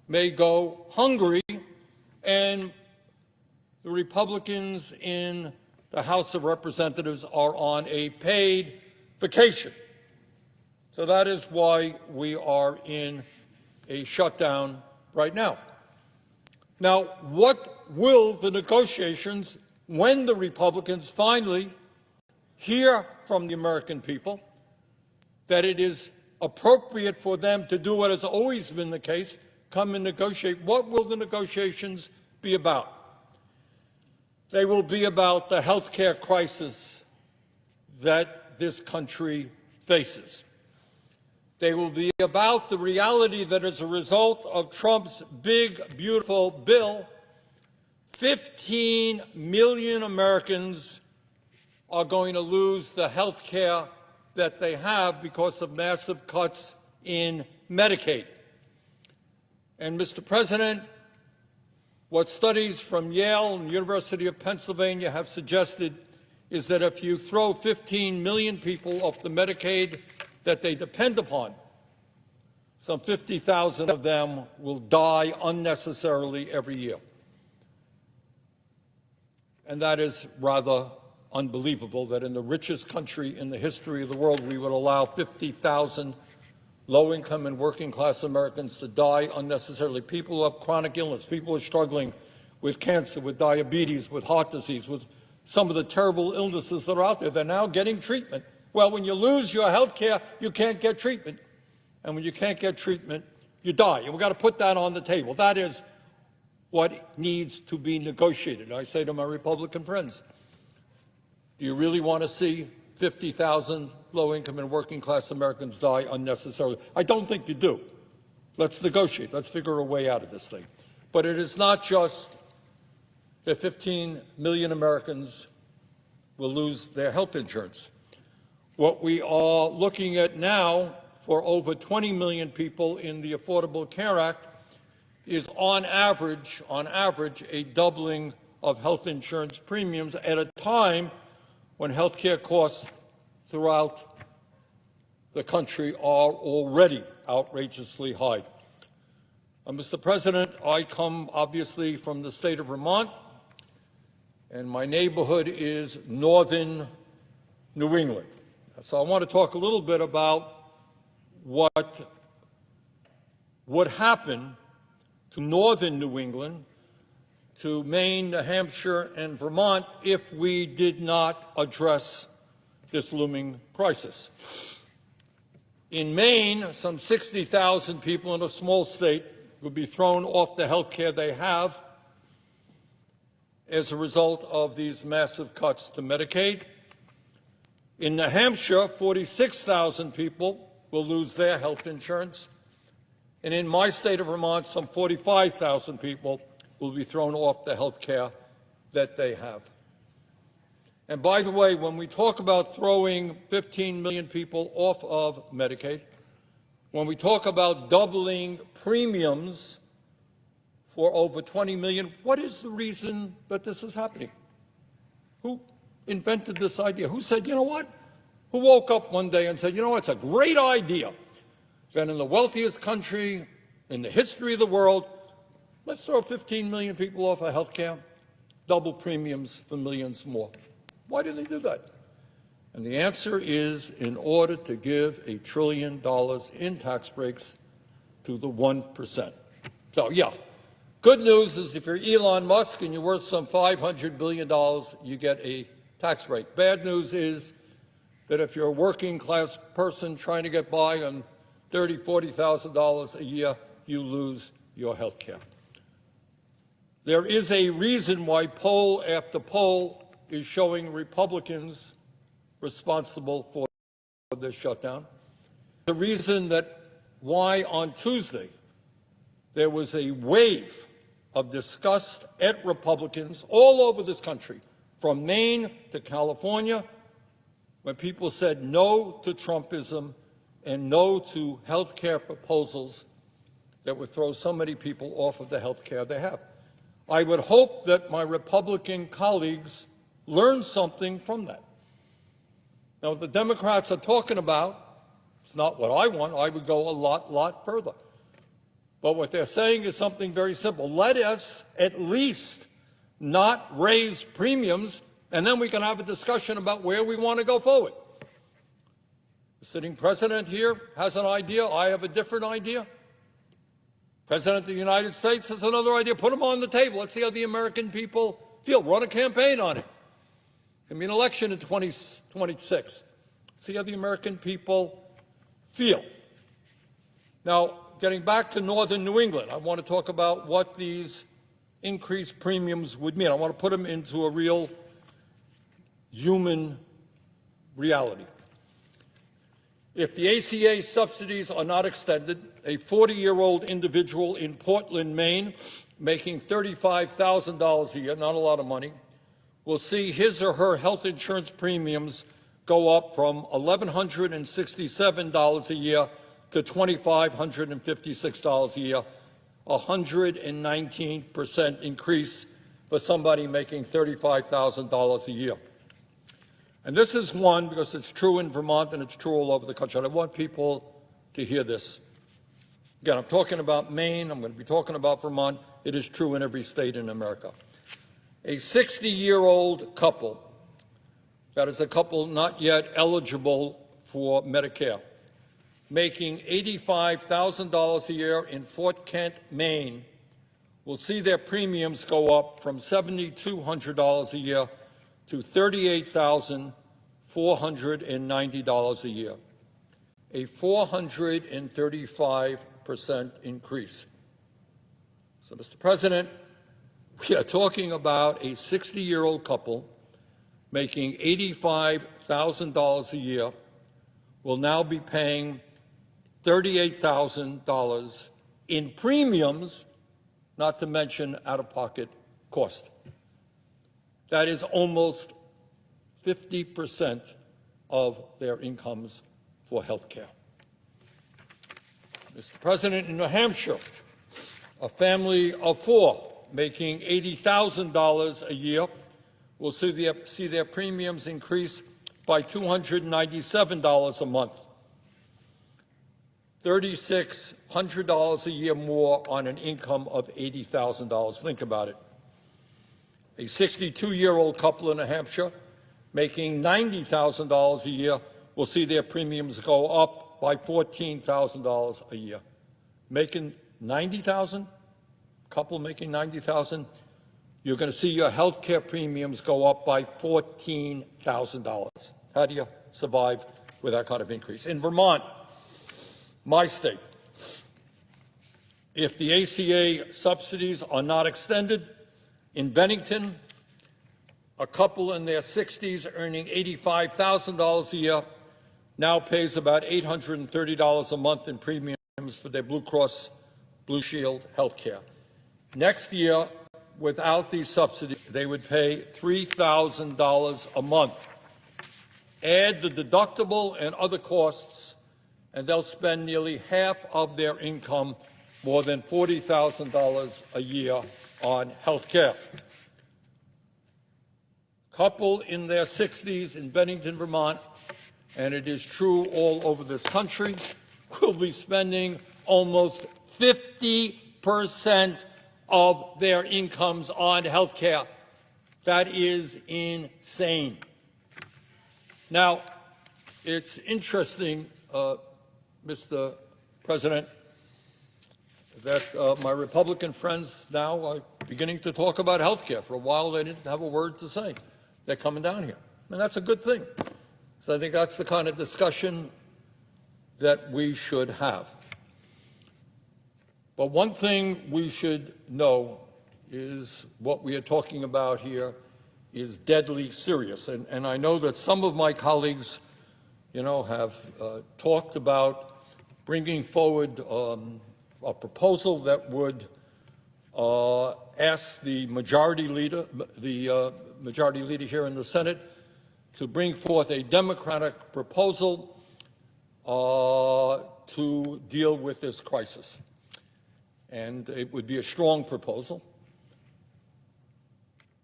may go hungry, and the Republicans in the House of Representatives are on a paid vacation. So that is why we are in a shutdown right now. Now, what will the negotiations, when the Republicans finally hear from the American people that it is appropriate for them to do what has always been the case, come and negotiate, what will the negotiations be about? They will be about the health care crisis that this country faces. They will be about the reality that as a result of Trump's big, beautiful bill, 15 million Americans are going to lose the health care that they have because of massive cuts in Medicaid. And, Mr. President, what studies from Yale and the University of Pennsylvania have suggested is that if you throw 15 million people off the Medicaid that they depend upon, some 50,000 of them will die unnecessarily every year. And that is rather unbelievable that in the richest country in the history of the world, we would allow 50,000 low-income and working-class Americans to die unnecessarily. People who have chronic illness, people who are struggling with cancer, with diabetes, with heart disease, with some of the terrible illnesses that are out there. They're now getting treatment. Well, when you lose your health care, you can't get treatment. And when you can't get treatment, you die. And we've got to put that on the table. That is what needs to be negotiated. I say to my Republican friends, do you really want to see 50,000 low-income and working-class Americans die unnecessarily? I don't think you do. Let's negotiate. Let's figure a way out of this thing. But it is not just that 15 million Americans will lose their health insurance. What we are looking at now for over 20 million people in the Affordable Care Act is on average, a doubling of health insurance premiums at a time when health care costs throughout the country are already outrageously high. Mr. President, I come obviously from the state of Vermont, and my neighborhood is northern New England. So I want to talk a little bit about what would happen to northern New England, to Maine, New Hampshire, and Vermont if we did not address this looming crisis. In Maine, some 60,000 people in a small state would be thrown off the health care they have as a result of these massive cuts to Medicaid. In New Hampshire, 46,000 people will lose their health insurance. And in my state of Vermont, some 45,000 people will be thrown off the health care that they have. And by the way, when we talk about throwing 15 million people off of Medicaid, when we talk about doubling premiums for over 20 million, what is the reason that this is happening? Who invented this idea? Who said, you know what? Who woke up one day and said, you know, it's a great idea that in the wealthiest country in the history of the world, let's throw 15 million people off of health care, double premiums for millions more. Why did they do that? And the answer is in order to give $1 trillion in tax breaks to the 1%. So, yeah, good news is if you're Elon Musk and you're worth some $500 billion, you get a tax break. Bad news is that if you're a working class person trying to get by on $30,000, $40,000 a year, you lose your health care. There is a reason why poll after poll is showing Republicans responsible for this shutdown. The reason that why on Tuesday there was a wave of disgust at Republicans all over this country, from Maine to California, when people said no to Trumpism and no to health care proposals that would throw so many people off of the health care they have. I would hope that my Republican colleagues learn something from that. Now, what the Democrats are talking about, it's not what I want. I would go a lot further. But what they're saying is something very simple. Let us at least not raise premiums, and then we can have a discussion about where we want to go forward. The sitting president here has an idea. I have a different idea. President of the United States has another idea. Put them on the table. Let's see how the American people feel. Run a campaign on it. There'll be an election in 2026. See how the American people feel. Now, getting back to northern New England, I want to talk about what these increased premiums would mean. I want to put them into a real human reality. If the ACA subsidies are not extended, a 40-year-old individual in Portland, Maine, making $35,000 a year, not a lot of money, will see his or her health insurance premiums go up from $1,167 a year to $2,556 a year, a 119% increase for somebody making $35,000 a year. And this is one, because it's true in Vermont and it's true all over the country. And I want people to hear this. Again, I'm talking about Maine. I'm going to be talking about Vermont. It is true in every state in America. A 60-year-old couple, that is a couple not yet eligible for Medicare, making $85,000 a year in Fort Kent, Maine, will see their premiums go up from $7,200 a year to $38,490 a year, a 435% increase. So, Mr. President, we are talking about a 60-year-old couple making $85,000 a year will now be paying $38,000 in premiums, not to mention out-of-pocket cost. That is almost 50% of their incomes for health care. Mr. President, in New Hampshire, a family of four making $80,000 a year will see their premiums increase by $297 a month, $3,600 a year more on an income of $80,000. Think about it. A 62-year-old couple in New Hampshire making $90,000 a year will see their premiums go up by $14,000 a year. Making $90,000, couple making $90,000, you're going to see your health care premiums go up by $14,000. How do you survive with that kind of increase? In Vermont, my state, if the ACA subsidies are not extended, in Bennington, a couple in their 60s earning $85,000 a year now pays about $830 a month in premiums for their Blue Cross Blue Shield health care. Next year, without these subsidies, they would pay $3,000 a month. Add the deductible and other costs, and they'll spend nearly half of their income, more than $40,000 a year, on health care. Couple in their 60s in Bennington, Vermont, and it is true all over this country, will be spending almost 50% of their incomes on health care. That is insane. Now, it's interesting, Mr. President, that my Republican friends now are beginning to talk about health care. For a while, they didn't have a word to say. They're coming down here. And that's a good thing. So I think that's the kind of discussion that we should have. But one thing we should know is what we are talking about here is deadly serious. And I know that some of my colleagues, have talked about bringing forward a proposal that would ask the majority leader here in the Senate to bring forth a Democratic proposal to deal with this crisis. And it would be a strong proposal.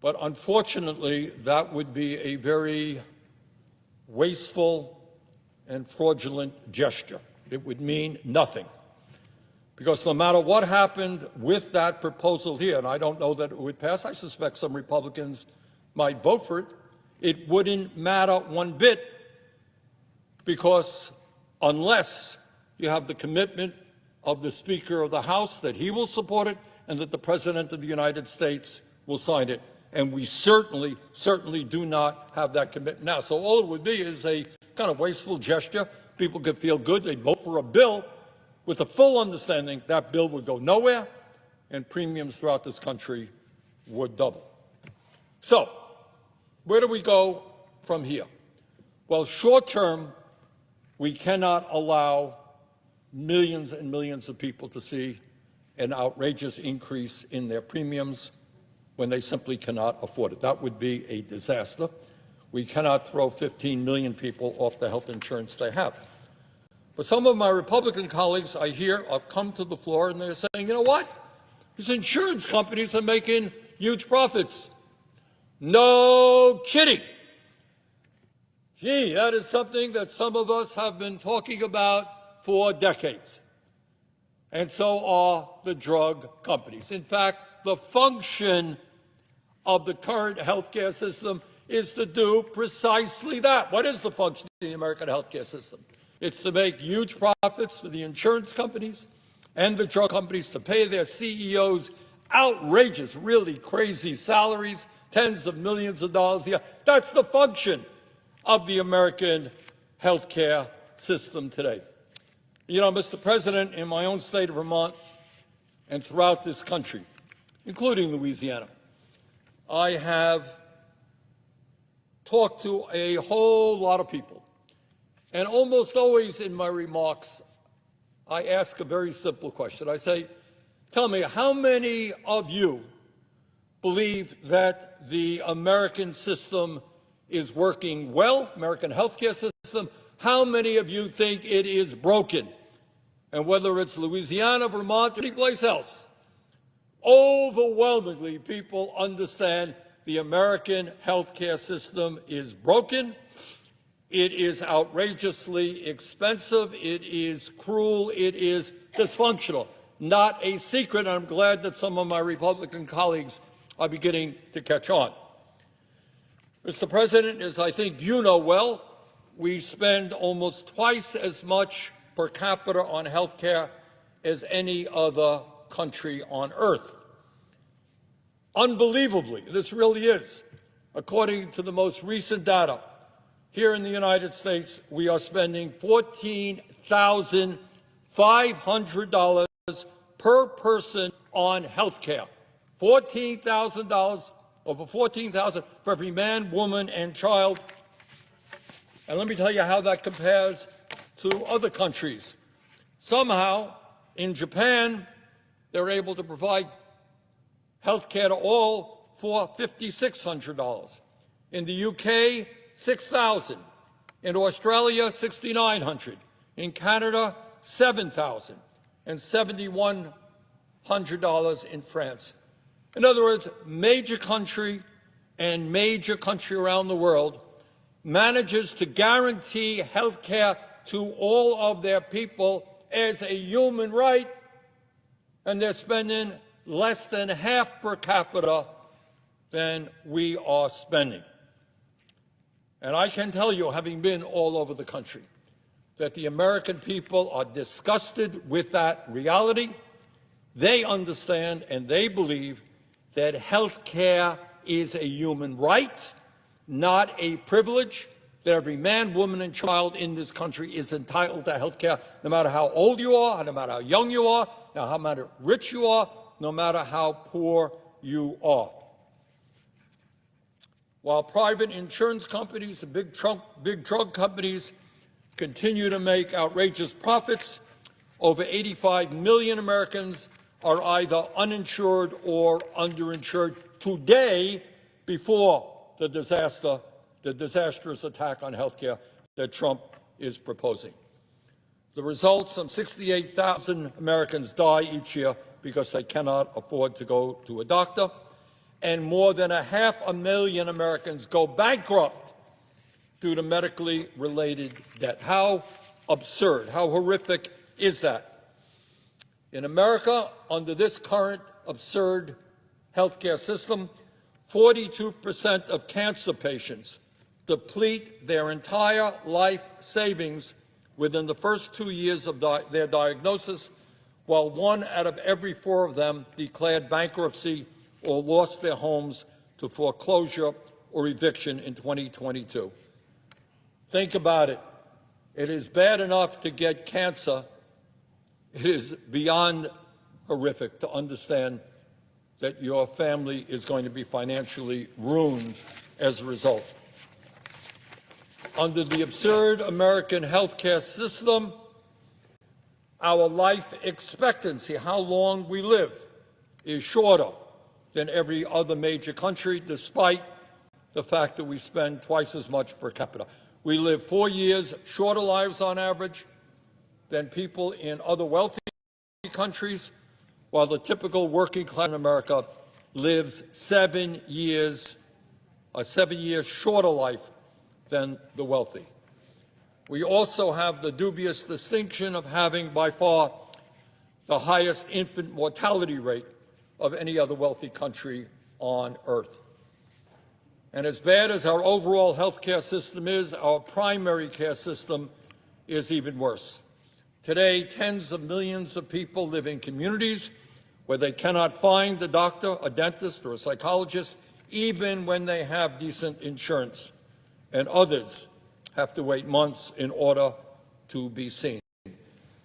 But unfortunately, that would be a very wasteful and fraudulent gesture. It would mean nothing. Because no matter what happened with that proposal here, and I don't know that it would pass, I suspect some Republicans might vote for it, it wouldn't matter one bit, because unless you have the commitment of the Speaker of the House that he will support it and that the President of the United States will sign it. And we certainly do not have that commitment now. So all it would be is a kind of wasteful gesture. People could feel good. They'd vote for a bill with the full understanding that bill would go nowhere and premiums throughout this country would double. So where do we go from here? Well, short term, we cannot allow millions and millions of people to see an outrageous increase in their premiums when they simply cannot afford it. That would be a disaster. We cannot throw 15 million people off the health insurance they have. But some of my Republican colleagues I hear have come to the floor and they're saying, you know what? These insurance companies are making huge profits. No kidding. Gee, that is something that some of us have been talking about for decades. And so are the drug companies. In fact, the function of the current healthcare system is to do precisely that. What is the function of the American healthcare system? It's to make huge profits for the insurance companies and the drug companies, to pay their CEOs outrageous, really crazy salaries, tens of millions of dollars a year. That's the function of the American healthcare system today. You know, Mr. President, in my own state of Vermont and throughout this country, including Louisiana, I have talked to a whole lot of people. And almost always in my remarks, I ask a very simple question. I say, tell me, how many of you believe that the American system is working well, American healthcare system? How many of you think it is broken? And whether it's Louisiana, Vermont, or any place else, overwhelmingly people understand the American healthcare system is broken It is outrageously expensive. It is cruel. It is dysfunctional. Not a secret. I'm glad that some of my Republican colleagues are beginning to catch on. Mr. President, as I think you know well, we spend almost twice as much per capita on health care as any other country on earth. Unbelievably, this really is. According to the most recent data, here in the United States, we are spending $14,500 per person on health care. $14,000, over $14,000 for every man, woman, and child. And let me tell you how that compares to other countries. Somehow, in Japan, they're able to provide health care to all for $5,600. In the UK, $6,000. In Australia, $6,900. In Canada, $7,000. And $7,100 in France. In other words, major country and major country around the world manages to guarantee health care to all of their people as a human right, and they're spending less than half per capita than we are spending. And I can tell you, having been all over the country, that the American people are disgusted with that reality. They understand and they believe that health care is a human right, not a privilege, that every man, woman, and child in this country is entitled to health care, no matter how old you are, no matter how young you are, no matter how rich you are, no matter how poor you are. While private insurance companies and big drug companies continue to make outrageous profits, over 85 million Americans are either uninsured or underinsured today before the disastrous attack on health care that Trump is proposing. The result, some 68,000 Americans die each year because they cannot afford to go to a doctor, and more than 500,000 Americans go bankrupt due to medically related debt. How absurd, how horrific is that? In America, under this current absurd healthcare system, 42% of cancer patients deplete their entire life savings within the first 2 years of their diagnosis, while 1 out of every 4 of them declared bankruptcy or lost their homes to foreclosure or eviction in 2022. Think about it. It is bad enough to get cancer. It is beyond horrific to understand that your family is going to be financially ruined as a result. Under the absurd American healthcare system, our life expectancy, how long we live, is shorter than every other major country, despite the fact that we spend twice as much per capita. We live 4 years shorter lives on average than people in other wealthy countries, while the typical working class in America lives a 7-year shorter life than the wealthy. We also have the dubious distinction of having by far the highest infant mortality rate of any other wealthy country on earth. And as bad as our overall health care system is, our primary care system is even worse. Today, tens of millions of people live in communities where they cannot find a doctor, a dentist, or a psychologist, even when they have decent insurance, and others have to wait months in order to be seen.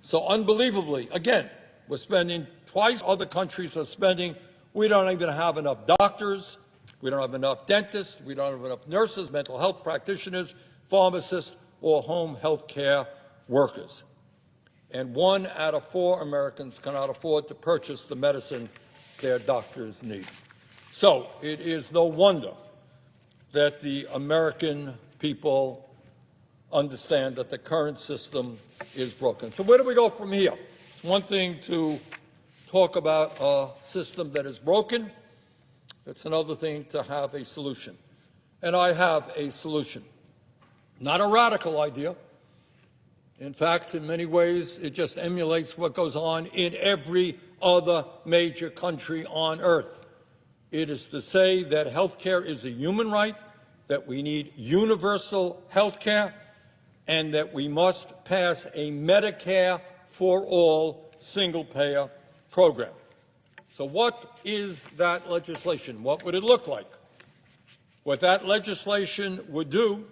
So unbelievably, again, we're spending twice other countries are spending. We don't even have enough doctors. We don't have enough dentists. We don't have enough nurses, mental health practitioners, pharmacists, or home health care workers. And 1 out of 4 Americans cannot afford to purchase the medicine their doctors need. So it is no wonder that the American people understand that the current system is broken. So where do we go from here? It's one thing to talk about a system that is broken. It's another thing to have a solution. And I have a solution. Not a radical idea. In fact, in many ways, it just emulates what goes on in every other major country on earth. It is to say that health care is a human right, that we need universal health care, and that we must pass a Medicare for all single-payer program. So what is that legislation? What would it look like? What that legislation would do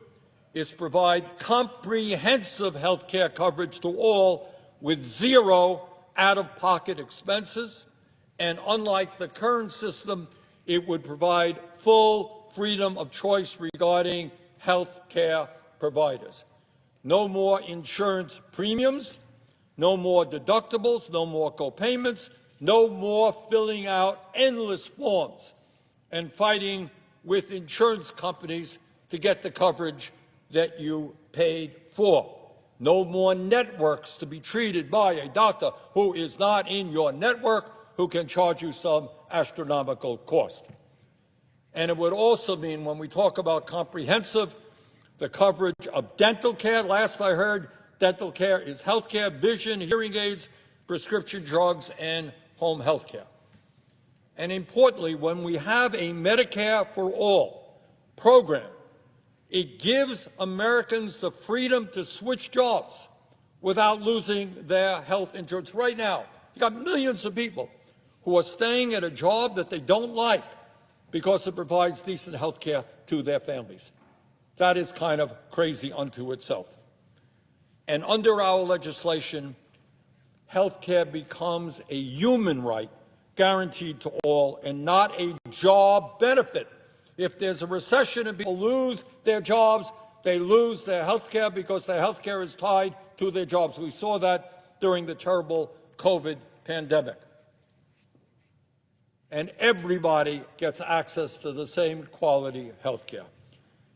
is provide comprehensive health care coverage to all with zero out-of-pocket expenses, and unlike the current system, it would provide full freedom of choice regarding health care providers. No more insurance premiums, no more deductibles, no more co-payments, no more filling out endless forms and fighting with insurance companies to get the coverage that you paid for. No more networks to be treated by a doctor who is not in your network, who can charge you some astronomical cost. And it would also mean, when we talk about comprehensive, the coverage of dental care. Last I heard, dental care is health care, vision, hearing aids, prescription drugs, and home health care. And importantly, when we have a Medicare for All program, it gives Americans the freedom to switch jobs without losing their health insurance. Right now, you've got millions of people who are staying at a job that they don't like because it provides decent health care to their families. That is kind of crazy unto itself. And under our legislation, health care becomes a human right guaranteed to all and not a job benefit. If there's a recession and people lose their jobs, they lose their health care because their health care is tied to their jobs. We saw that during the terrible COVID pandemic. And everybody gets access to the same quality health care.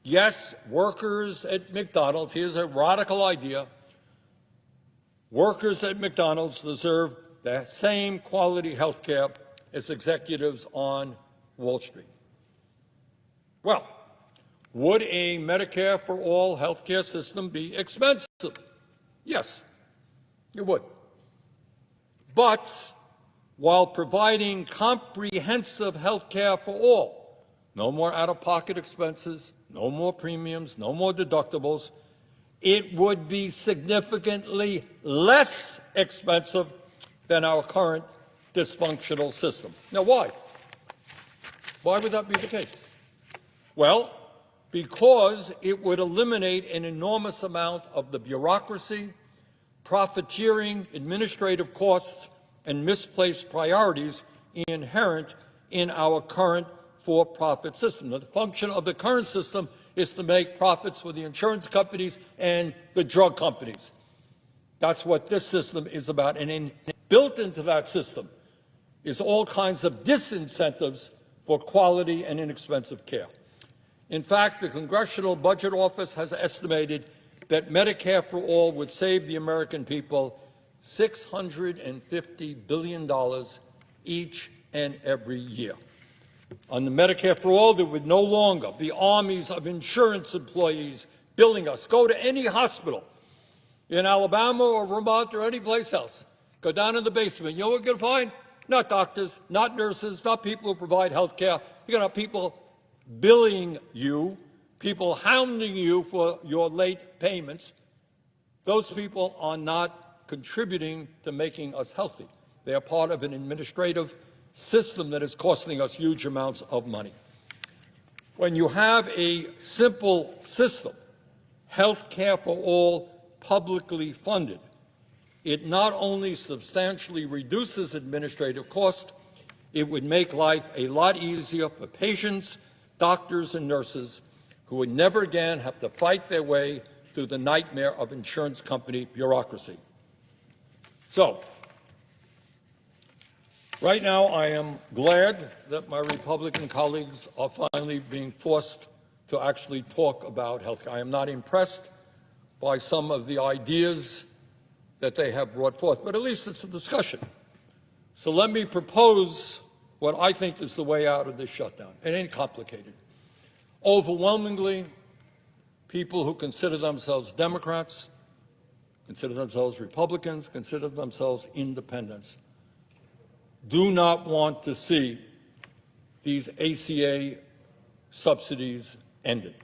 Yes, workers at McDonald's, here's a radical idea, workers at McDonald's deserve the same quality health care as executives on Wall Street. Well, would a Medicare for all health care system be expensive? Yes, it would. But while providing comprehensive health care for all, no more out-of-pocket expenses, no more premiums, no more deductibles, it would be significantly less expensive than our current dysfunctional system. Now, why? Why would that be the case? Well, because it would eliminate an enormous amount of the bureaucracy, profiteering, administrative costs, and misplaced priorities inherent in our current for-profit system. The function of the current system is to make profits for the insurance companies and the drug companies. That's what this system is about. And built into that system is all kinds of disincentives for quality and inexpensive care. In fact, the Congressional Budget Office has estimated that Medicare for All would save the American people $650 billion each and every year. On the Medicare for All, there would no longer be armies of insurance employees billing us. Go to any hospital in Alabama or Vermont or any place else. Go down in the basement. You know what you're going to find? Not doctors, not nurses, not people who provide health care. You're going to have people billing you, people hounding you for your late payments. Those people are not contributing to making us healthy. They are part of an administrative system that is costing us huge amounts of money. When you have a simple system, health care for all, publicly funded, it not only substantially reduces administrative costs, it would make life a lot easier for patients, doctors, and nurses who would never again have to fight their way through the nightmare of insurance company bureaucracy. So, right now I am glad that my Republican colleagues are finally being forced to actually talk about health care. I am not impressed by some of the ideas that they have brought forth, but at least it's a discussion. So let me propose what I think is the way out of this shutdown. It ain't complicated. Overwhelmingly, people who consider themselves Democrats, consider themselves Republicans, consider themselves independents, do not want to see these ACA subsidies ended.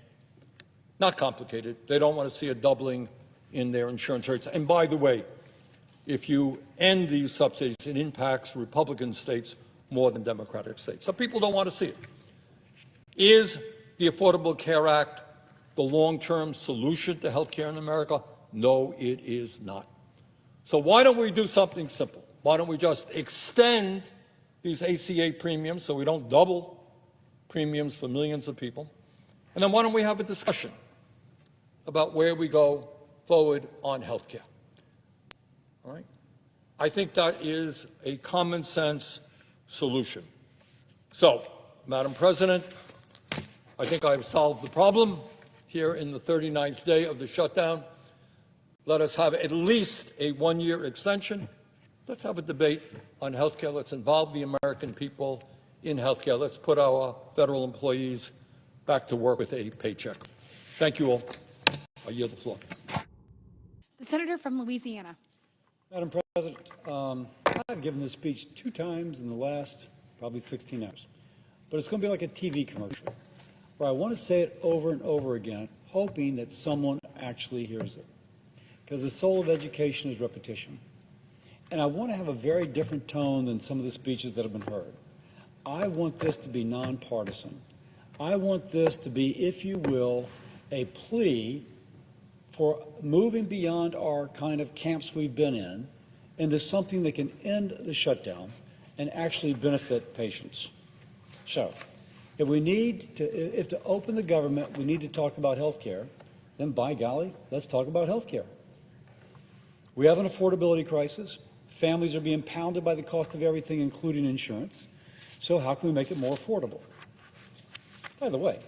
Not complicated. They don't want to see a doubling in their insurance rates. And by the way, if you end these subsidies, it impacts Republican states more than Democratic states. So people don't want to see it. Is the Affordable Care Act the long-term solution to health care in America? No, it is not. So why don't we do something simple? Why don't we just extend these ACA premiums so we don't double premiums for millions of people? And then why don't we have a discussion about where we go forward on health care? All right? I think that is a common sense solution. So, Madam President, I think I've solved the problem here in the 39th day of the shutdown. Let us have at least a one-year extension. Let's have a debate on health care. Let's involve the American people in health care. Let's put our federal employees back to work with a paycheck. Thank you all. I yield the floor. The senator from Louisiana. Madam President, I've given this speech 2 times in the last probably 16 hours, but it's going to be like a TV commercial where I want to say it over and over again, hoping that someone actually hears it, because the soul of education is repetition. And I want to have a very different tone than some of the speeches that have been heard. I want this to be nonpartisan. I want this to be, if you will, a plea for moving beyond our kind of camps we've been in into something that can end the shutdown and actually benefit patients. So, if we need to, if to open the government, we need to talk about health care, then by golly, let's talk about health care. We have an affordability crisis. Families are being pounded by the cost of everything, including insurance. So how can we make it more affordable? By the way,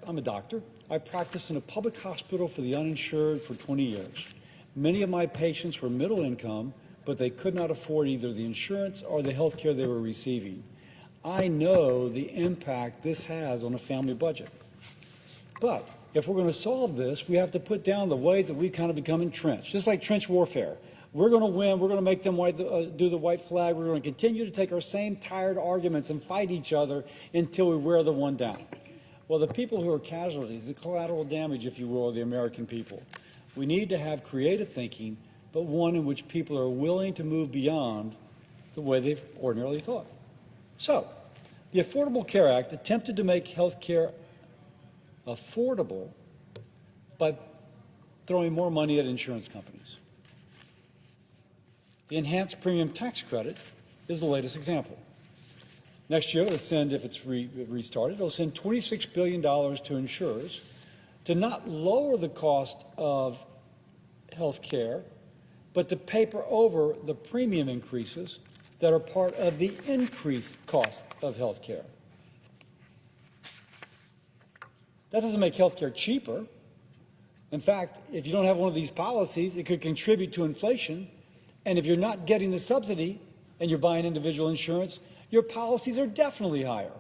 I'm a doctor. I practiced in a public hospital for the uninsured for 20 years. Many of my patients were middle income, but they could not afford either the insurance or the health care they were receiving. I know the impact this has on a family budget. But if we're going to solve this, we have to put down the ways that we kind of become entrenched, just like trench warfare. We're going to win. We're going to make them do the white flag. We're going to continue to take our same tired arguments and fight each other until we wear the one down. Well, the people who are casualties, the collateral damage, if you will, of the American people, we need to have creative thinking, but one in which people are willing to move beyond the way they've ordinarily thought. So, the Affordable Care Act attempted to make health care affordable by throwing more money at insurance companies. The enhanced premium tax credit is the latest example. Next year, it'll send, if it's restarted, it'll send $26 billion to insurers to not lower the cost of health care, but to paper over the premium increases that are part of the increased cost of health care. That doesn't make health care cheaper. In fact, if you don't have one of these policies, it could contribute to inflation. And if you're not getting the subsidy and you're buying individual insurance, your policies are definitely higher.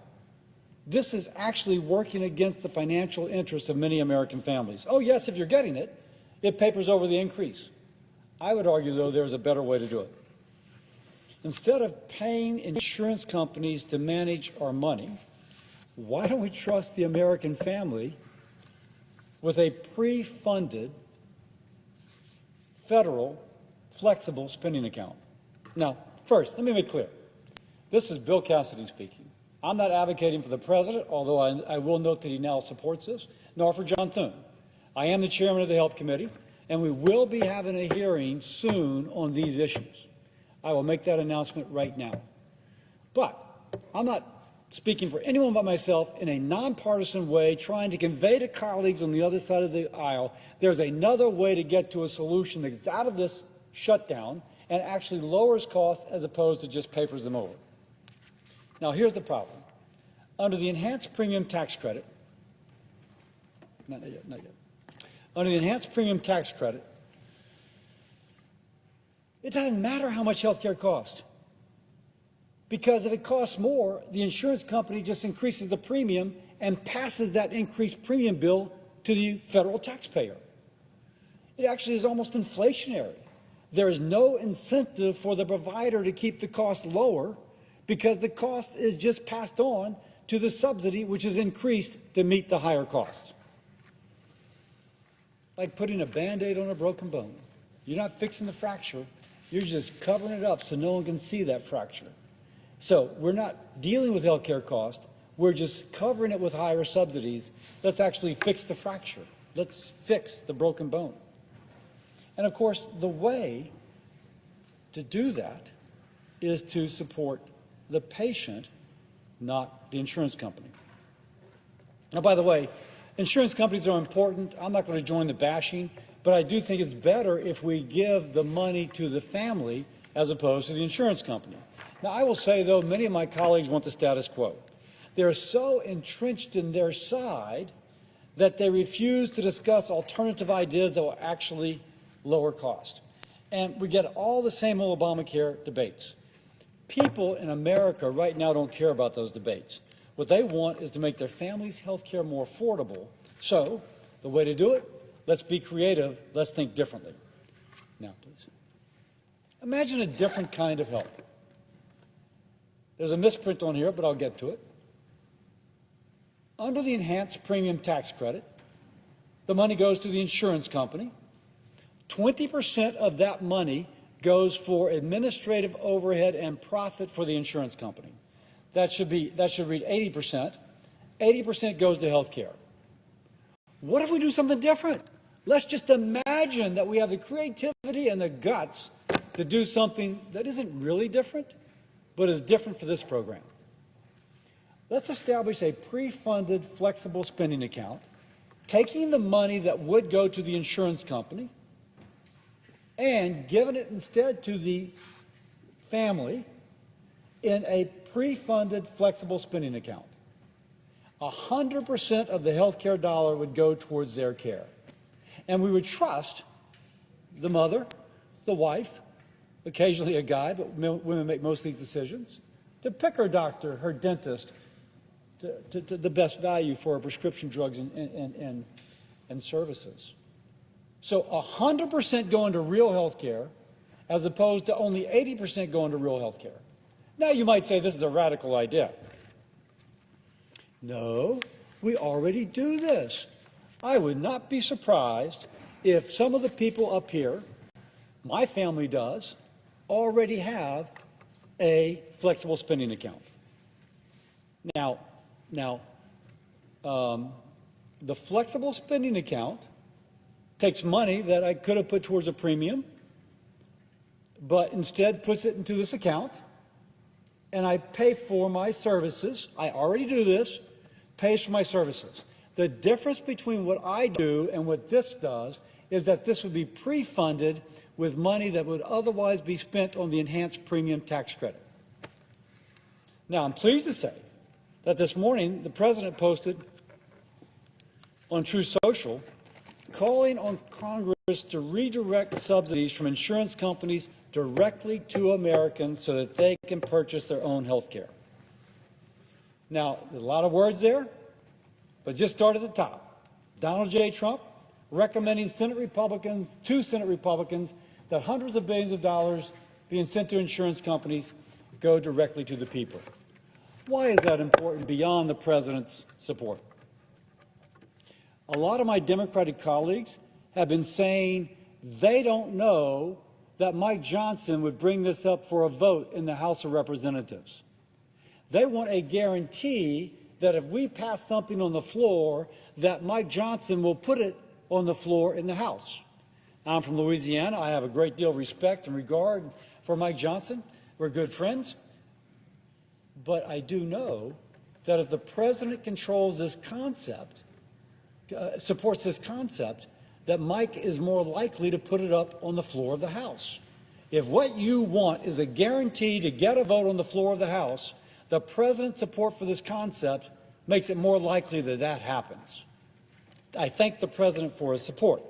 This is actually working against the financial interests of many American families. Oh, yes, if you're getting it, it papers over the increase. I would argue, though, there's a better way to do it. Instead of paying insurance companies to manage our money, why don't we trust the American family with a pre-funded federal flexible spending account? Now, first, let me make clear. This is Bill Cassidy speaking. I'm not advocating for the president, although I will note that he now supports this, nor for John Thune. I am the chairman of the HELP Committee, and we will be having a hearing soon on these issues. I will make that announcement right now. But I'm not speaking for anyone but myself in a nonpartisan way, trying to convey to colleagues on the other side of the aisle there's another way to get to a solution that gets out of this shutdown and actually lowers costs as opposed to just papers them over. Now, here's the problem. Under the enhanced premium tax credit, not yet. Under the enhanced premium tax credit, it doesn't matter how much health care costs. Because if it costs more, the insurance company just increases the premium and passes that increased premium bill to the federal taxpayer. It actually is almost inflationary. There is no incentive for the provider to keep the cost lower because the cost is just passed on to the subsidy, which is increased to meet the higher cost. Like putting a Band-Aid on a broken bone. You're not fixing the fracture, you're just covering it up so no one can see that fracture. So we're not dealing with health care costs, we're just covering it with higher subsidies. Let's actually fix the fracture. Let's fix the broken bone. And of course, the way to do that is to support the patient, not the insurance company. Now, by the way, insurance companies are important. I'm not going to join the bashing, but I do think it's better if we give the money to the family as opposed to the insurance company. Now, I will say, though, many of my colleagues want the status quo. They're so entrenched in their side that they refuse to discuss alternative ideas that will actually lower cost. And we get all the same old Obamacare debates. People in America right now don't care about those debates. What they want is to make their families' health care more affordable. So the way to do it, let's be creative, let's think differently. Now, please. Imagine a different kind of help. There's a misprint on here, but I'll get to it. Under the enhanced premium tax credit, the money goes to the insurance company. 20% of that money goes for administrative overhead and profit for the insurance company. That should read 80%. 80% goes to health care. What if we do something different? Let's just imagine that we have the creativity and the guts to do something that isn't really different, but is different for this program. Let's establish a pre-funded flexible spending account, taking the money that would go to the insurance company and giving it instead to the family in a pre-funded flexible spending account. 100% of the health care dollar would go towards their care. And we would trust the mother, the wife, occasionally a guy, but women make most of these decisions, to pick her doctor, her dentist, to the best value for her prescription drugs and services. So 100% going to real health care as opposed to only 80% going to real health care. Now you might say this is a radical idea. No, we already do this. I would not be surprised if some of the people up here, my family does, already have a flexible spending account. Now, the flexible spending account takes money that I could have put towards a premium, but instead puts it into this account, and I pay for my services. I already do this, pays for my services. The difference between what I do and what this does is that this would be pre-funded with money that would otherwise be spent on the enhanced premium tax credit. Now, I'm pleased to say that this morning the President posted on Truth Social calling on Congress to redirect subsidies from insurance companies directly to Americans so that they can purchase their own health care. Now, there's a lot of words there, but just start at the top. Donald J. Trump recommending two Senate Republicans, that hundreds of billions of dollars being sent to insurance companies go directly to the people. Why is that important beyond the President's support? A lot of my Democratic colleagues have been saying they don't know that Mike Johnson would bring this up for a vote in the House of Representatives. They want a guarantee that if we pass something on the floor, that Mike Johnson will put it on the floor in the House. I'm from Louisiana. I have a great deal of respect and regard for Mike Johnson. We're good friends. But I do know that if the President controls this concept, supports this concept, that Mike is more likely to put it up on the floor of the House. If what you want is a guarantee to get a vote on the floor of the House, the President's support for this concept makes it more likely that that happens. I thank the President for his support.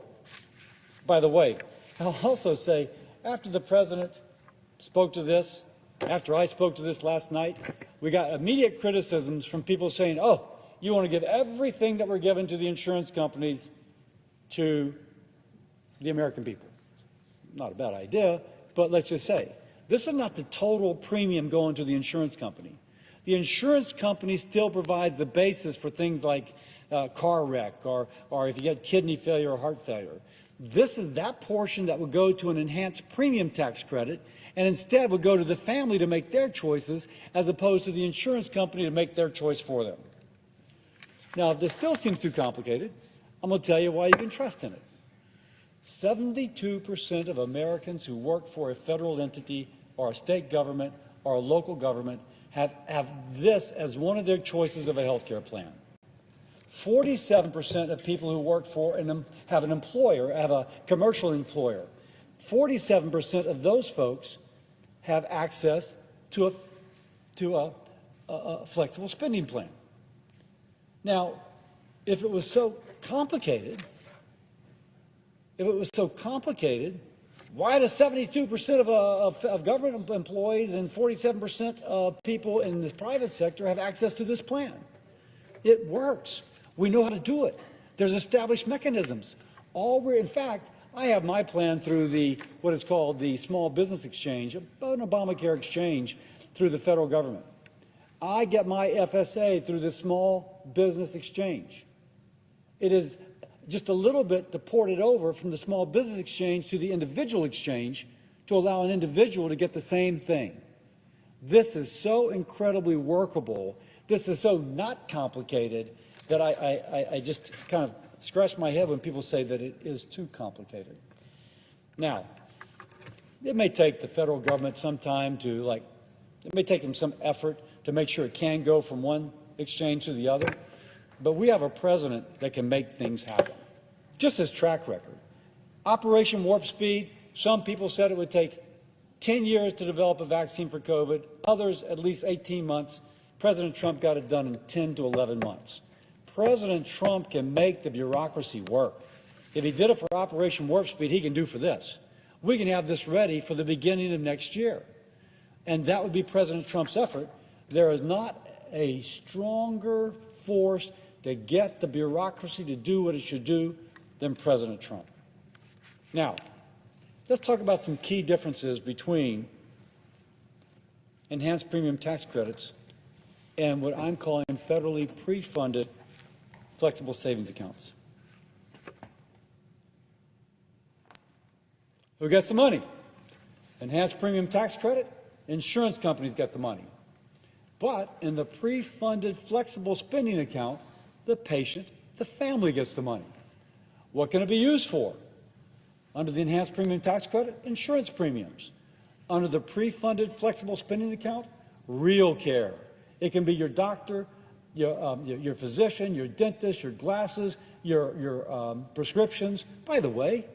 By the way, I'll also say, after the President spoke to this, after I spoke to this last night, we got immediate criticisms from people saying, oh, You want to give everything that we're given to the insurance companies to the American people. Not a bad idea, but let's just say, this is not the total premium going to the insurance company. The insurance company still provides the basis for things like car wreck or if you get kidney failure or heart failure. This is that portion that would go to an enhanced premium tax credit and instead would go to the family to make their choices as opposed to the insurance company to make their choice for them. Now, if this still seems too complicated, I'm going to tell you why you can trust in it. 72% of Americans who work for a federal entity or a state government or a local government have this as one of their choices of a health care plan. 47% of people who work for and have an employer, have a commercial employer, 47% of those folks have access to a flexible spending plan. Now, if it was so complicated, why does 72% of government employees and 47% of people in the private sector have access to this plan? It works. We know how to do it. There's established mechanisms. In fact, I have my plan through what is called the Small Business Exchange, an Obamacare exchange through the federal government. I get my FSA through the Small Business Exchange. It is just a little bit to port it over from the Small Business Exchange to the individual exchange to allow an individual to get the same thing. This is so incredibly workable. This is so not complicated that I just kind of scratch my head when people say that it is too complicated. Now, it may take the federal government some time it may take them some effort to make sure it can go from one exchange to the other, but we have a president that can make things happen. Just his track record. Operation Warp Speed, some people said it would take 10 years to develop a vaccine for COVID, others at least 18 months. President Trump got it done in 10 to 11 months. President Trump can make the bureaucracy work. If he did it for Operation Warp Speed, he can do for this. We can have this ready for the beginning of next year. And that would be President Trump's effort. There is not a stronger force to get the bureaucracy to do what it should do than President Trump. Now, let's talk about some key differences between enhanced premium tax credits and what I'm calling federally pre-funded flexible savings accounts. Who gets the money? Enhanced premium tax credit, insurance companies get the money. But in the pre-funded flexible spending account, the patient, the family gets the money. What can it be used for? Under the enhanced premium tax credit, insurance premiums. Under the pre-funded flexible spending account, real care. It can be your doctor, your physician, your dentist, your glasses, your prescriptions. By the way,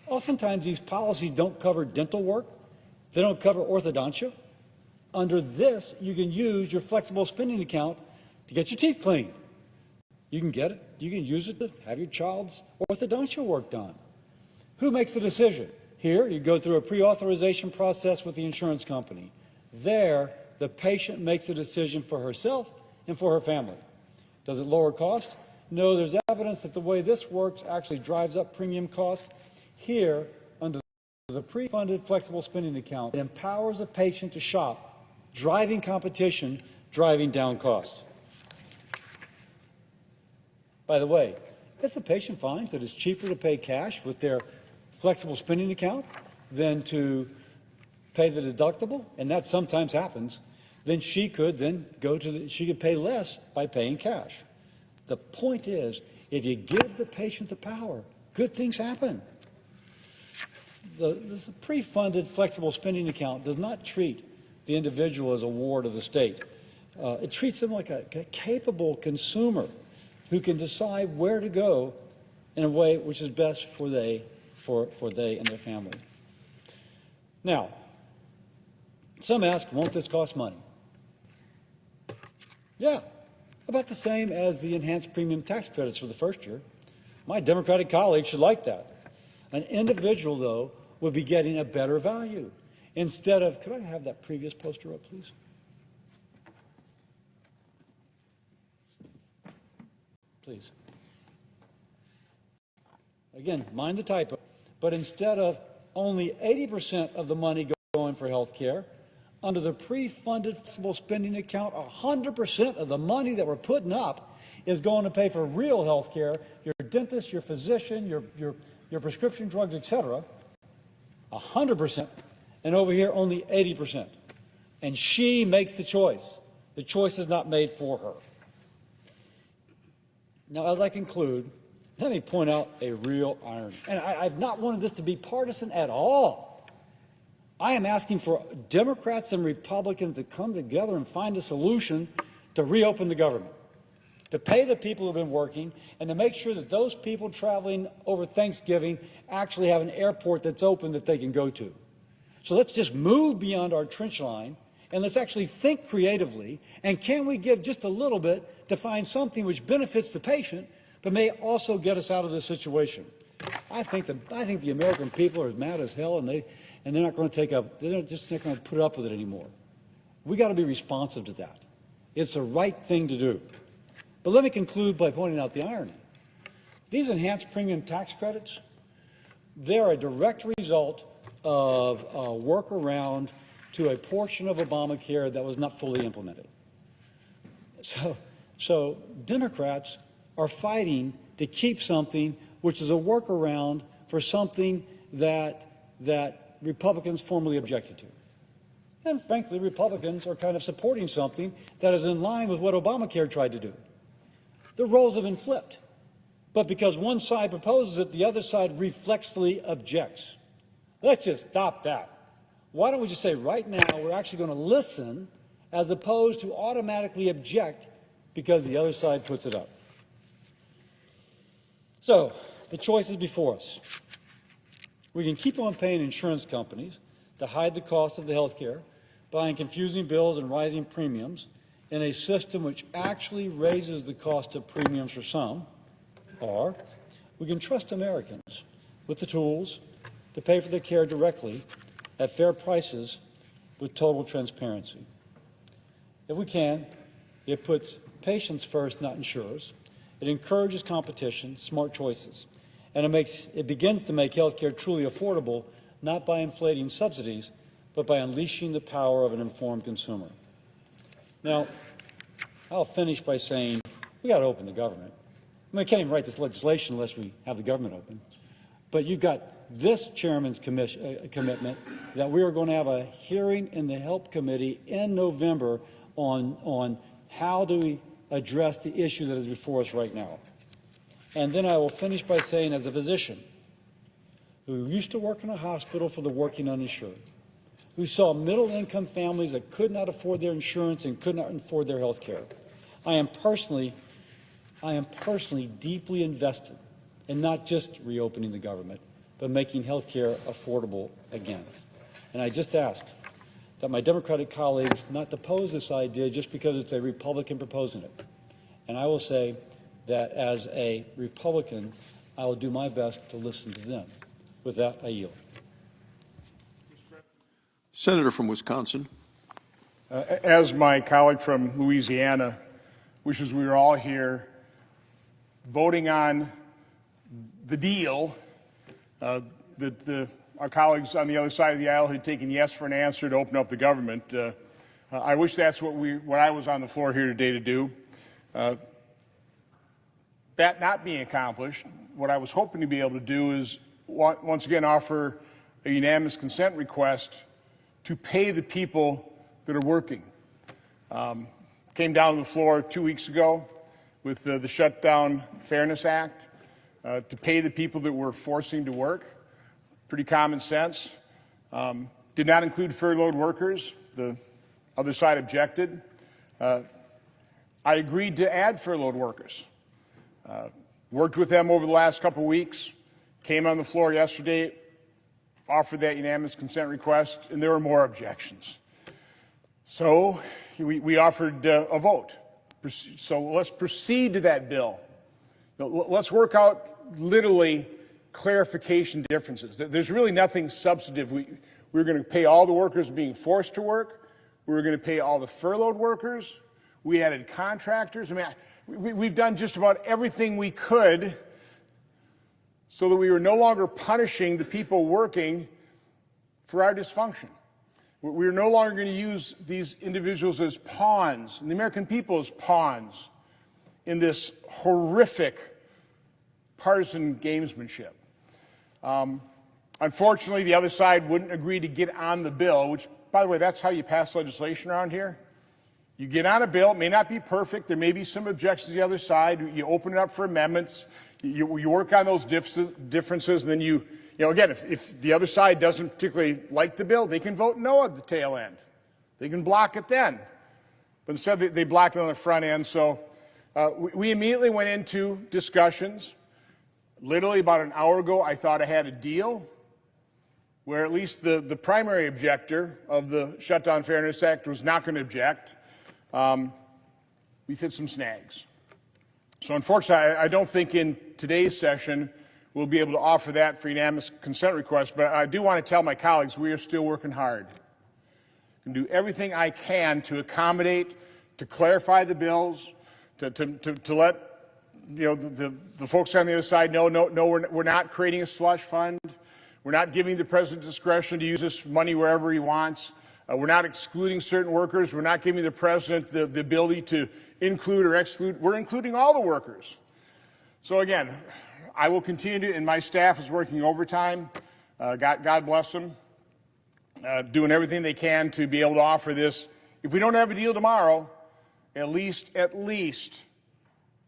oftentimes these policies don't cover dental work. They don't cover orthodontia. Under this, you can use your flexible spending account to get your teeth cleaned. You can get it. You can use it to have your child's orthodontia work done. Who makes the decision? Here, you go through a pre-authorization process with the insurance company. There, the patient makes a decision for herself and for her family. Does it lower cost? No, there's evidence that the way this works actually drives up premium costs. Here, under the pre-funded flexible spending account, it empowers the patient to shop, driving competition, driving down cost. By the way, if the patient finds that it's cheaper to pay cash with their flexible spending account than to pay the deductible, and that sometimes happens, then she could pay less by paying cash. The point is, if you give the patient the power, good things happen. This pre-funded flexible spending account does not treat the individual as a ward of the state. It treats them like a capable consumer who can decide where to go in a way which is best for they and their family. Now, some ask, won't this cost money? Yeah, about the same as the enhanced premium tax credits for the first year. My Democratic colleagues should like that. An individual, though, would be getting a better value. Instead of, could I have that previous poster up, please? please. Again, mind the typo. But instead of only 80% of the money going for health care, under the pre-funded flexible spending account, 100% of the money that we're putting up is going to pay for real health care, your dentist, your physician, your prescription drugs, etc. 100%. And over here, only 80%. And she makes the choice. The choice is not made for her. Now, as I conclude, let me point out a real irony. And I've not wanted this to be partisan at all. I am asking for Democrats and Republicans to come together and find a solution to reopen the government, to pay the people who have been working, and to make sure that those people traveling over Thanksgiving actually have an airport that's open that they can go to. So let's just move beyond our trench line, and let's actually think creatively, and can we give just a little bit to find something which benefits the patient, but may also get us out of this situation. I think the American people are as mad as hell, and they're not going to they're just not going to put up with it anymore. We got to be responsive to that. It's the right thing to do. But let me conclude by pointing out the irony. These enhanced premium tax credits, they're a direct result of a workaround to a portion of Obamacare that was not fully implemented. So Democrats are fighting to keep something which is a workaround for something that Republicans formerly objected to. And frankly, Republicans are kind of supporting something that is in line with what Obamacare tried to do. The roles have been flipped. But because one side proposes it, the other side reflexively objects. Let's just stop that. Why don't we just say right now we're actually going to listen as opposed to automatically object because the other side puts it up. So the choice is before us. We can keep on paying insurance companies to hide the cost of the health care, buying confusing bills and rising premiums in a system which actually raises the cost of premiums for some, or we can trust Americans with the tools to pay for their care directly at fair prices with total transparency. If we can, it puts patients first, not insurers. It encourages competition, smart choices, and it begins to make health care truly affordable, not by inflating subsidies, but by unleashing the power of an informed consumer. Now, I'll finish by saying we got to open the government. I mean, we can't even write this legislation unless we have the government open. But you've got this chairman's commitment that we are going to have a hearing in the Help Committee in November on how do we address the issue that is before us right now. And then I will finish by saying, as a physician who used to work in a hospital for the working uninsured, who saw middle-income families that could not afford their insurance and could not afford their health care, I am personally deeply invested in not just reopening the government, but making health care affordable again. And I just ask that my Democratic colleagues not oppose this idea just because it's a Republican proposing it. And I will say that as a Republican, I will do my best to listen to them. With that, I yield. Senator from Wisconsin. As my colleague from Louisiana wishes we were all here voting on the deal that our colleagues on the other side of the aisle had taken yes for an answer to open up the government. I wish that's what I was on the floor here today to do. That not being accomplished, what I was hoping to be able to do is once again offer a unanimous consent request to pay the people that are working. Came down to the floor 2 weeks ago with the Shutdown Fairness Act to pay the people that we're forcing to work. Pretty common sense. Did not include furloughed workers. The other side objected. I agreed to add furloughed workers. Worked with them over the last couple of weeks. Came on the floor yesterday, offered that unanimous consent request, and there were more objections. So we offered a vote. So let's proceed to that bill. Let's work out literally clarification differences. There's really nothing substantive. We're going to pay all the workers being forced to work. We're going to pay all the furloughed workers. We added contractors. I mean, we've done just about everything we could so that we were no longer punishing the people working for our dysfunction. We're no longer going to use these individuals as pawns, and the American people as pawns in this horrific partisan gamesmanship. Unfortunately, the other side wouldn't agree to get on the bill, which, by the way, that's how you pass legislation around here. You get on a bill, it may not be perfect, there may be some objections to the other side, you open it up for amendments, you work on those differences, and then you know, again, if the other side doesn't particularly like the bill, they can vote no at the tail end. They can block it then. But instead, they blocked it on the front end. So we immediately went into discussions. Literally about an hour ago, I thought I had a deal where at least the primary objector of the Shutdown Fairness Act was not going to object. We've hit some snags. So unfortunately, I don't think in today's session we'll be able to offer that for unanimous consent request, but I do want to tell my colleagues we are still working hard. I can do everything I can to accommodate, to clarify the bills, to let the folks on the other side know, we're not creating a slush fund. We're not giving the president discretion to use this money wherever he wants. We're not excluding certain workers. We're not giving the president the ability to include or exclude. We're including all the workers. So again, I will continue to, and my staff is working overtime. God bless them, doing everything they can to be able to offer this. If we don't have a deal tomorrow, at least,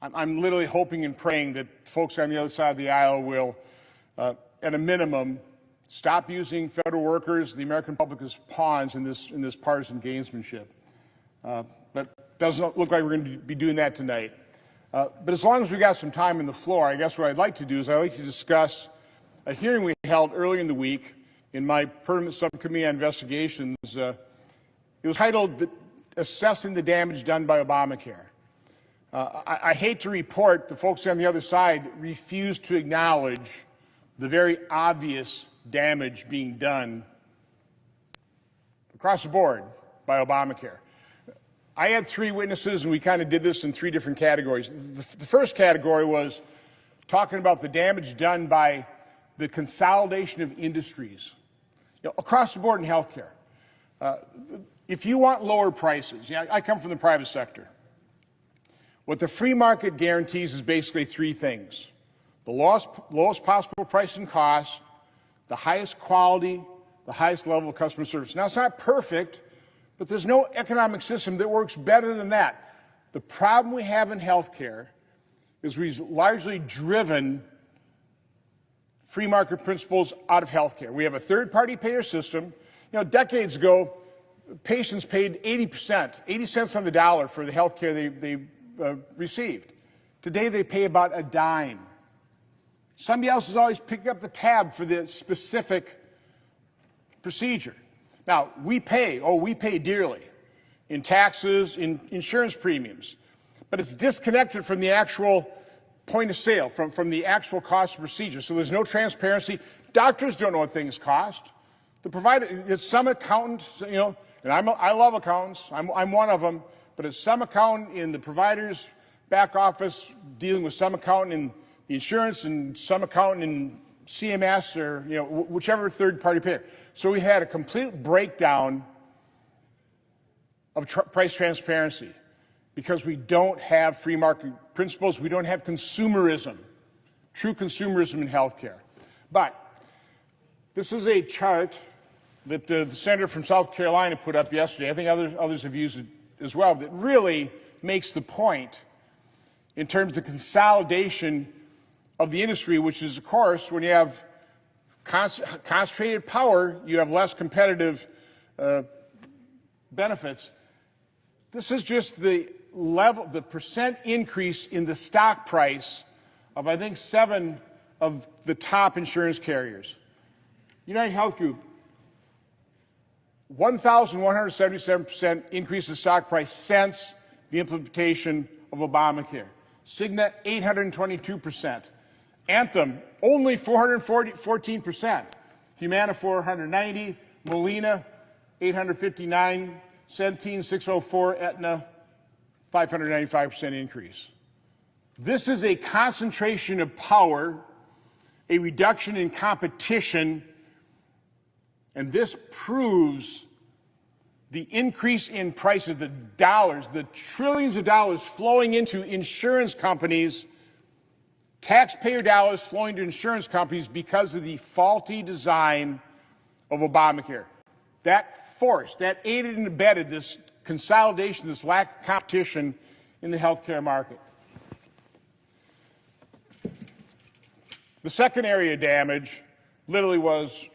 I'm literally hoping and praying that folks on the other side of the aisle will, at a minimum, stop using federal workers, the American public, as pawns in this partisan gamesmanship. But it doesn't look like we're going to be doing that tonight. But as long as we got some time on the floor, I guess what I'd like to do is I'd like to discuss a hearing we held earlier in the week in my permanent subcommittee on investigations. It was titled Assessing the Damage Done by Obamacare. I hate to report the folks on the other side refuse to acknowledge the very obvious damage being done across the board by Obamacare. I had 3 witnesses, and we kind of did this in 3 different categories. The first category was talking about the damage done by the consolidation of industries across the board in healthcare. If you want lower prices, I come from the private sector. What the free market guarantees is basically 3 things: the lowest possible price and cost, the highest quality, the highest level of customer service. Now, it's not perfect, but there's no economic system that works better than that. The problem we have in healthcare is we've largely driven free market principles out of healthcare. We have a third-party payer system. Decades ago, patients paid 80%, 80 cents on the dollar for the healthcare they received. Today, they pay about a dime. Somebody else is always picking up the tab for the specific procedure. Now, we pay dearly in taxes, in insurance premiums, but it's disconnected from the actual point of sale, from the actual cost of procedure. So there's no transparency. Doctors don't know what things cost. The provider, it's some accountant, and I love accountants. I'm one of them, but it's some accountant in the provider's back office dealing with some accountant in the insurance and some accountant in CMS or whichever third-party payer. So we had a complete breakdown of price transparency because we don't have free market principles. We don't have consumerism, true consumerism in healthcare. But this is a chart that the senator from South Carolina put up yesterday. I think others have used it as well. That really makes the point in terms of the consolidation of the industry, which is, of course, when you have concentrated power, you have less competitive benefits. This is just the percent increase in the stock price of, I think, 7 of the top insurance carriers. United Health Group, 1,177% increase in stock price since the implementation of Obamacare. Cigna, 822%. Anthem, only 414%. Humana, 490. Molina, 859. Centene, 604. Aetna, 595% increase. This is a concentration of power, a reduction in competition, and this proves the increase in prices, the dollars, the trillions of dollars flowing into insurance companies, taxpayer dollars flowing to insurance companies because of the faulty design of Obamacare. That forced, that aided and abetted this consolidation, this lack of competition in the healthcare market. The second area of damage literally was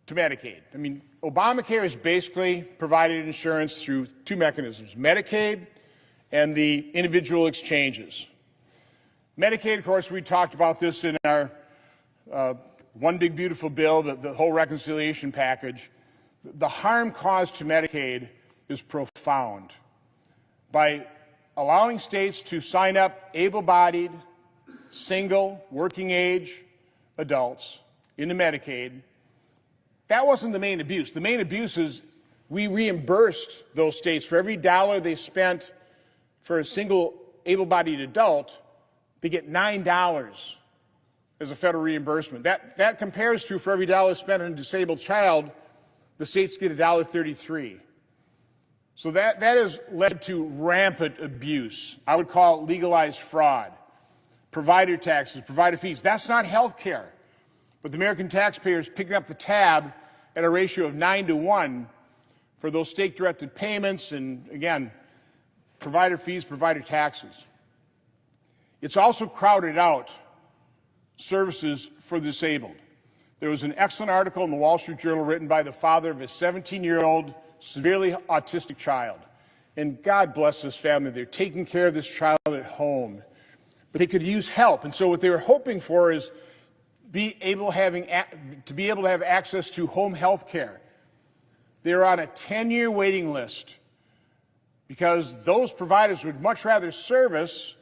to Medicaid. I mean, Obamacare has basically provided insurance through two mechanisms, Medicaid and the individual exchanges. Medicaid, of course, we talked about this in our One Big Beautiful Bill, the whole reconciliation package. The harm caused to Medicaid is profound. By allowing states to sign up able-bodied, single, working-age adults into Medicaid, that wasn't the main abuse. The main abuse is we reimbursed those states for every dollar they spent for a single able-bodied adult, they get $9 as a federal reimbursement. That compares to for every dollar spent on a disabled child, the states get $1.33. So that has led to rampant abuse. I would call it legalized fraud. Provider taxes, provider fees. That's not health care. But the American taxpayer is picking up the tab at a ratio of 9-to-1 for those state-directed payments and, again, provider fees, provider taxes. It's also crowded out services for the disabled. There was an excellent article in the Wall Street Journal written by the father of a 17-year-old severely autistic child. And God bless this family. They're taking care of this child at home. But they could use help. And so what they were hoping for is to be able to have access to home health care. They're on a 10-year waiting list because those providers would much rather service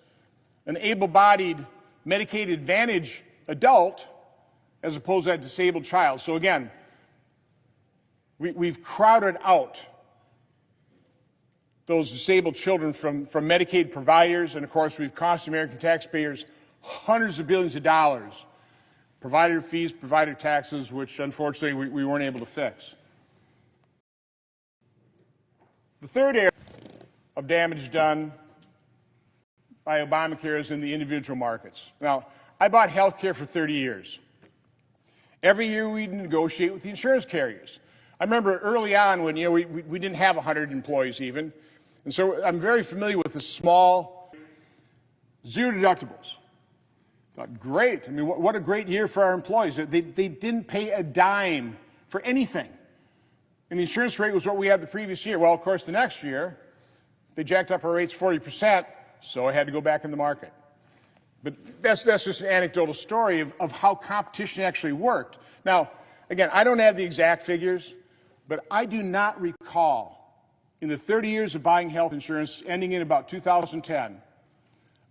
an able-bodied Medicaid Advantage adult as opposed to that disabled child. So again, we've crowded out those disabled children from Medicaid providers, and of course we've cost American taxpayers hundreds of billions of dollars. Provider fees, provider taxes, which unfortunately we weren't able to fix. The third area of damage done by Obamacare is in the individual markets. Now, I bought health care for 30 years. Every year we negotiate with the insurance carriers. I remember early on when we didn't have 100 employees even, and so I'm very familiar with the small zero deductibles. Thought, great. I mean, what a great year for our employees. They didn't pay a dime for anything. And the insurance rate was what we had the previous year. Well, of course, the next year, they jacked up our rates 40%, so I had to go back in the market. But that's just an anecdotal story of how competition actually worked. Now, again, I don't have the exact figures, but I do not recall in the 30 years of buying health insurance ending in about 2010,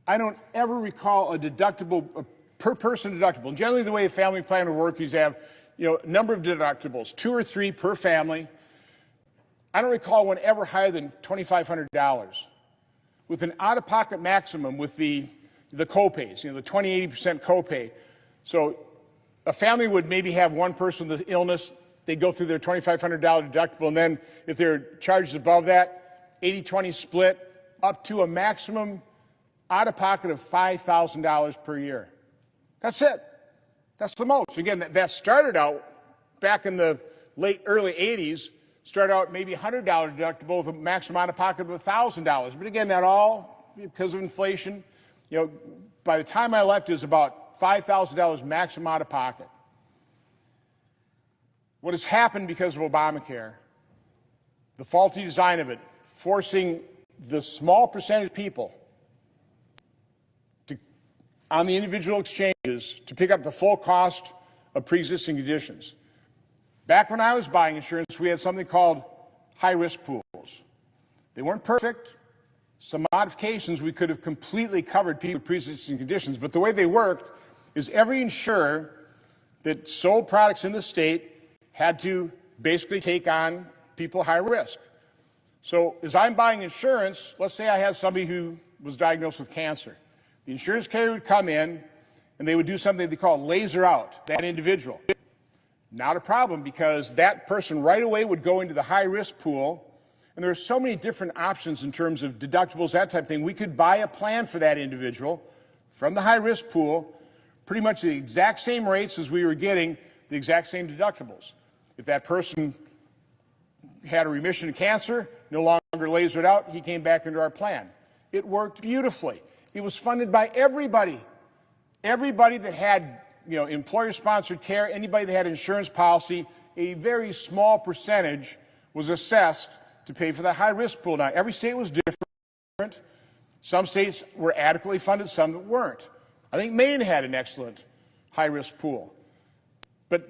I don't ever recall a deductible, a per person deductible. And generally the way a family plan would work is you have, a number of deductibles, 2 or 3 per family. I don't recall one ever higher than $2,500 with an out-of-pocket maximum with the copays, the 20-80% copay. So a family would maybe have one person with illness, they'd go through their $2,500 deductible, and then if their charges above that, 80-20 split, up to a maximum out-of-pocket of $5,000 per year. That's it. That's the most. Again, that started out back in the early 80s, started out maybe $100 deductible with a maximum out-of-pocket of $1,000. But again, that all, because of inflation, by the time I left, it was about $5,000 maximum out-of-pocket. What has happened because of Obamacare, the faulty design of it, forcing the small percentage of people on the individual exchanges to pick up the full cost of pre-existing conditions. Back when I was buying insurance, we had something called high-risk pools. They weren't perfect. Some modifications, we could have completely covered people with pre-existing conditions, but the way they worked is every insurer that sold products in the state had to basically take on people high risk. So as I'm buying insurance, let's say I had somebody who was diagnosed with cancer. The insurance carrier would come in and they would do something they call laser out that individual. Not a problem, because that person right away would go into the high-risk pool, and there are so many different options in terms of deductibles, that type of thing. We could buy a plan for that individual from the high-risk pool, pretty much the exact same rates as we were getting, the exact same deductibles. If that person had a remission of cancer, no longer lasered out, he came back into our plan. It worked beautifully. It was funded by everybody. Everybody that had, employer-sponsored care, anybody that had insurance policy, a very small percentage was assessed to pay for the high-risk pool. Now, every state was different. Some states were adequately funded, some that weren't. I think Maine had an excellent high-risk pool. But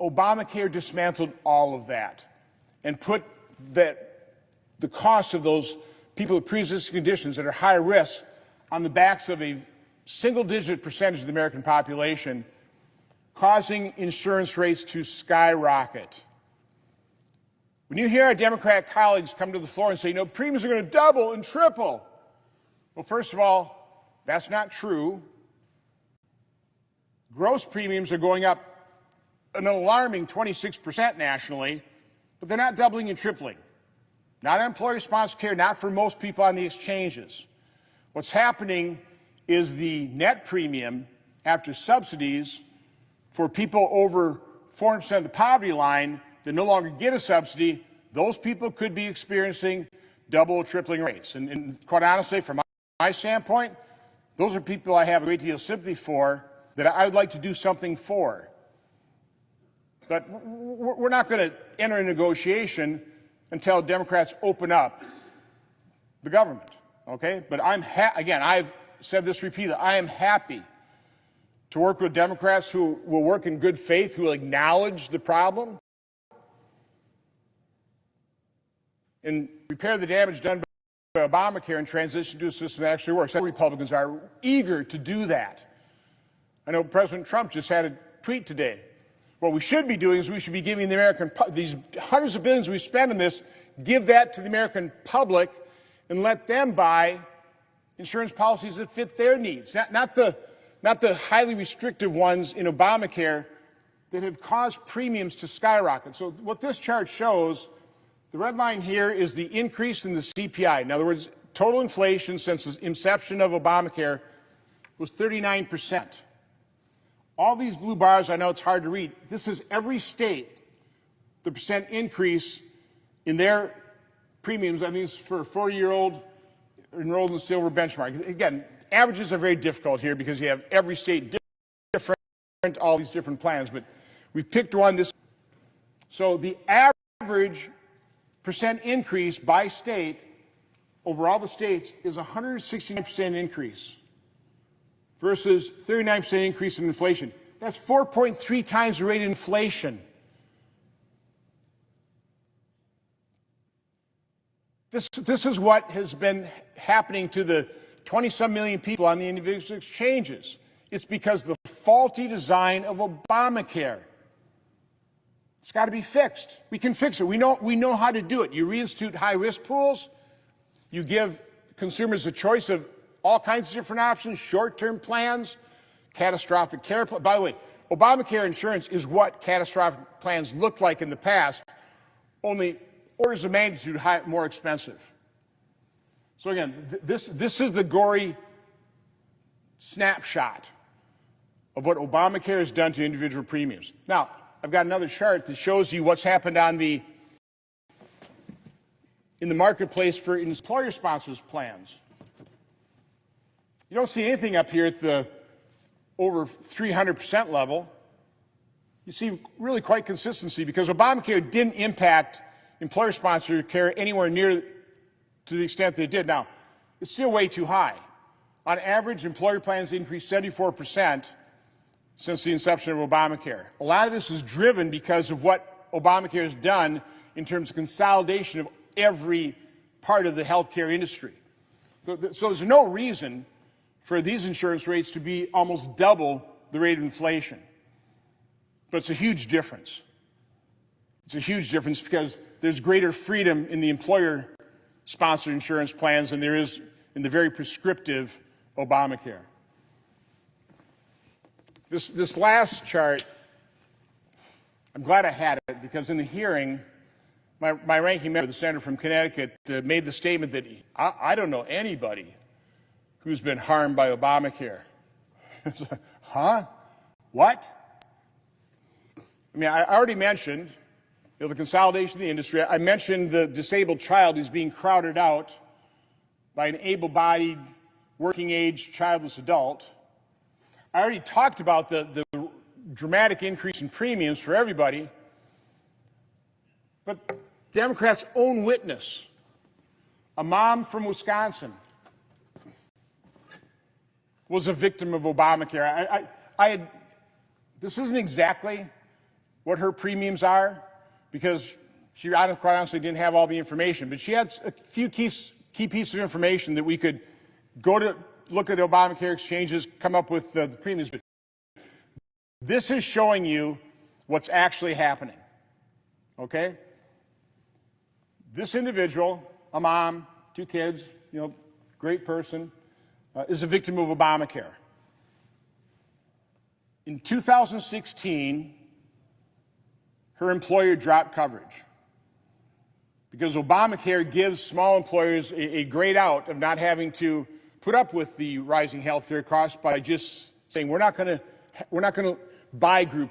Obamacare dismantled all of that and put the cost of those people with pre-existing conditions that are high risk on the backs of a single-digit percentage of the American population, causing insurance rates to skyrocket. When you hear our Democrat colleagues come to the floor and say, premiums are going to double and triple, well, first of all, that's not true. Gross premiums are going up an alarming 26% nationally, but they're not doubling and tripling. Not on employer-sponsored care, not for most people on the exchanges. What's happening is the net premium after subsidies for people over 400% of the poverty line that no longer get a subsidy, those people could be experiencing double or tripling rates. And quite honestly, from my standpoint, those are people I have a great deal of sympathy for, that I would like to do something for. But we're not going to enter a negotiation until Democrats open up the government, okay? But again, I've said this repeatedly, I am happy to work with Democrats who will work in good faith, who will acknowledge the problem and repair the damage done by Obamacare and transition to a system that actually works. Republicans are eager to do that. I know President Trump just had a tweet today. What we should be doing is we should be giving the American, these hundreds of billions we spend on this, give that to the American public and let them buy insurance policies that fit their needs, not the highly restrictive ones in Obamacare that have caused premiums to skyrocket. So what this chart shows, the red line here is the increase in the CPI. In other words, total inflation since the inception of Obamacare was 39%. All these blue bars, I know it's hard to read, this is every state, the percent increase in their premiums. I mean, this is for a 40-year-old enrolled in the silver benchmark. Again, averages are very difficult here because you have every state different, all these different plans, but we've picked one. So the average percent increase by state over all the states is 169% increase versus 39% increase in inflation. That's 4.3 times the rate of inflation. This is what has been happening to the 20-some million people on the individual exchanges. It's because of the faulty design of Obamacare. It's got to be fixed. We can fix it. We know how to do it. You reinstitute high-risk pools. You give consumers a choice of all kinds of different options, short-term plans, catastrophic care. By the way, Obamacare insurance is what catastrophic plans looked like in the past, only orders of magnitude more expensive. So again, this is the gory snapshot of what Obamacare has done to individual premiums. Now, I've got another chart that shows you what's happened in the marketplace for employer-sponsored plans. You don't see anything up here at the over 300% level. You see really quite consistency because Obamacare didn't impact employer-sponsored care anywhere near to the extent that it did. Now, it's still way too high. On average, employer plans increased 74% since the inception of Obamacare. A lot of this is driven because of what Obamacare has done in terms of consolidation of every part of the healthcare industry. So there's no reason for these insurance rates to be almost double the rate of inflation. But it's a huge difference. It's a huge difference because there's greater freedom in the employer-sponsored insurance plans than there is in the very prescriptive Obamacare. This last chart, I'm glad I had it because in the hearing, my ranking member, the senator from Connecticut, made the statement that I don't know anybody who's been harmed by Obamacare. Huh? What? I mean, I already mentioned the consolidation of the industry. I mentioned the disabled child who's being crowded out by an able-bodied, working-age, childless adult. I already talked about the dramatic increase in premiums for everybody. But Democrats' own witness, a mom from Wisconsin, was a victim of Obamacare. This isn't exactly what her premiums are because she quite honestly didn't have all the information, but she had a few key pieces of information that we could go to look at Obamacare exchanges, come up with the premiums. This is showing you what's actually happening, okay? This individual, a mom, 2 kids, great person, is a victim of Obamacare. In 2016, her employer dropped coverage because Obamacare gives small employers a great out of not having to put up with the rising health care costs by just saying we're not going to buy group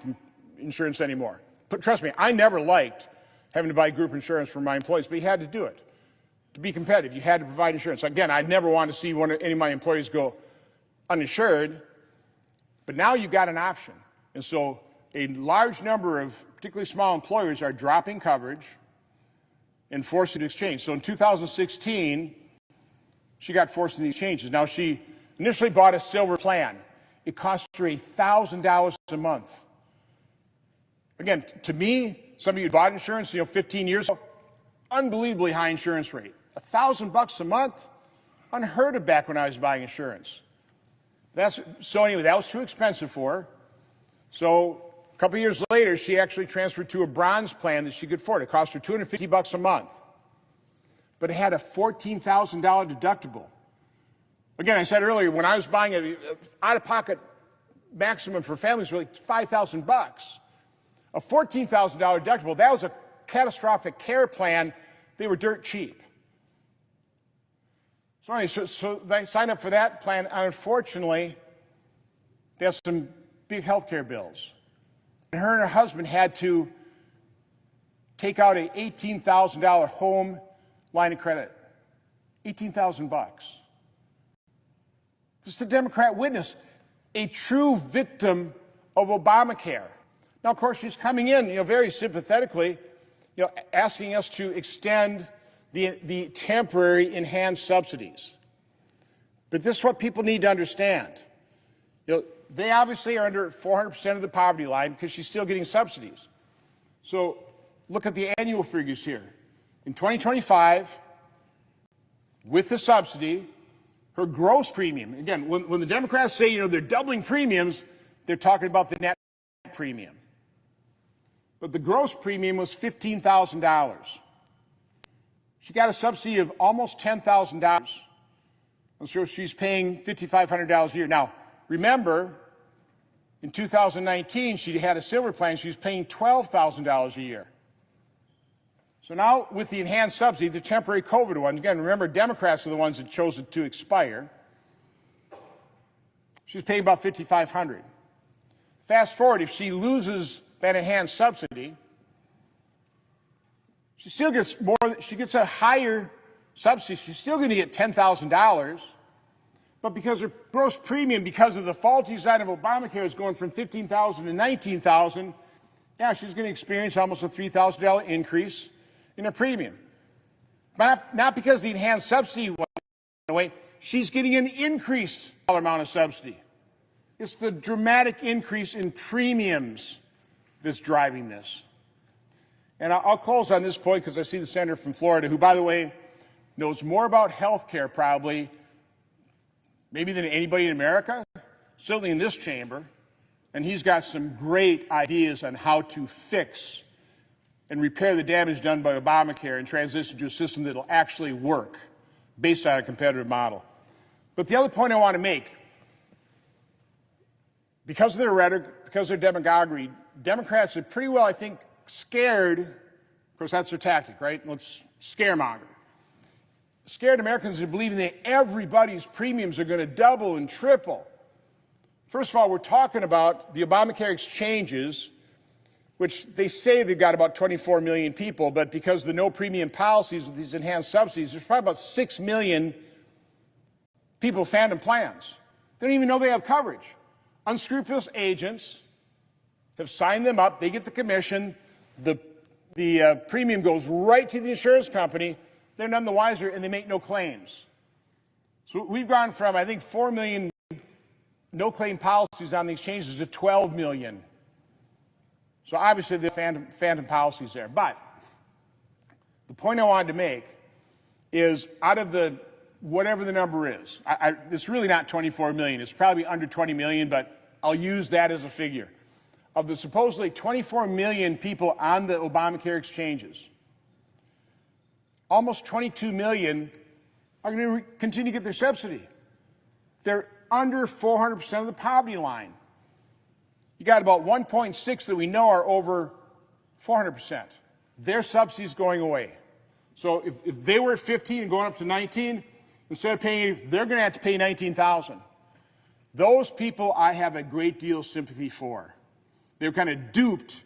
insurance anymore. But trust me, I never liked having to buy group insurance for my employees, but you had to do it. To be competitive, you had to provide insurance. Again, I'd never want to see any of my employees go uninsured, but now you've got an option. And so a large number of particularly small employers are dropping coverage and forcing exchange. So in 2016, she got forced into exchanges. Now, she initially bought a silver plan. It cost her $1,000 a month. Again, to me, somebody who bought insurance, 15 years ago, unbelievably high insurance rate. $1,000 a month, unheard of back when I was buying insurance. So anyway, that was too expensive for her. So a couple of years later, she actually transferred to a bronze plan that she could afford. It cost her $250 a month, but it had a $14,000 deductible. Again, I said earlier, when I was buying an out-of-pocket maximum for families was like $5,000. A $14,000 deductible, that was a catastrophic care plan. They were dirt cheap. So anyway, so they signed up for that plan. Unfortunately, they had some big health care bills. And her husband had to take out an $18,000 home line of credit. $18,000. This is the Democrat witness, a true victim of Obamacare. Now, of course, she's coming in, very sympathetically, asking us to extend the temporary enhanced subsidies. But this is what people need to understand. They obviously are under 400% of the poverty line because she's still getting subsidies. So look at the annual figures here. In 2025, with the subsidy, her gross premium, again, when the Democrats say, they're doubling premiums, they're talking about the net premium. But the gross premium was $15,000. She got a subsidy of almost $10,000. And so she's paying $5,500 a year. Now, remember, in 2019, she had a silver plan. She was paying $12,000 a year. So now, with the enhanced subsidy, the temporary COVID one, again, remember, Democrats are the ones that chose it to expire. She's paying about $5,500. Fast forward, if she loses that enhanced subsidy, she still gets more. She gets a higher subsidy. She's still going to get $10,000, but because her gross premium, because of the faulty side of Obamacare, is going from $15,000 to $19,000. Yeah, she's going to experience almost a $3,000 increase in her premium. But not because the enhanced subsidy went away. She's getting an increased amount of subsidy. It's the dramatic increase in premiums that's driving this. And I'll close on this point because I see the senator from Florida, who, by the way, knows more about health care probably, maybe than anybody in America, certainly in this chamber. And he's got some great ideas on how to fix and repair the damage done by Obamacare and transition to a system that will actually work based on a competitive model. But the other point I want to make, because of their rhetoric, because of their demagoguery, Democrats are pretty well, I think, scared. Of course, that's their tactic, right? Let's scaremonger. Scared Americans into believing that everybody's premiums are going to double and triple. First of all, we're talking about the Obamacare exchanges, which they say they've got about 24 million people, but because of the no premium policies with these enhanced subsidies, there's probably about 6 million people with phantom plans. They don't even know they have coverage. Unscrupulous agents have signed them up. They get the commission. The premium goes right to the insurance company. They're none the wiser, and they make no claims. So we've gone from, I think, 4 million no-claim policies on the exchanges to 12 million. So obviously there are phantom policies there. But the point I wanted to make is out of the, whatever the number is, it's really not 24 million. It's probably under 20 million, but I'll use that as a figure. Of the supposedly 24 million people on the Obamacare exchanges, almost 22 million are going to continue to get their subsidy. They're under 400% of the poverty line. You got about 1.6 that we know are over 400%. Their subsidy's going away. So if they were at 15 and going up to 19, instead of paying, they're going to have to pay 19,000. Those people I have a great deal of sympathy for. They were kind of duped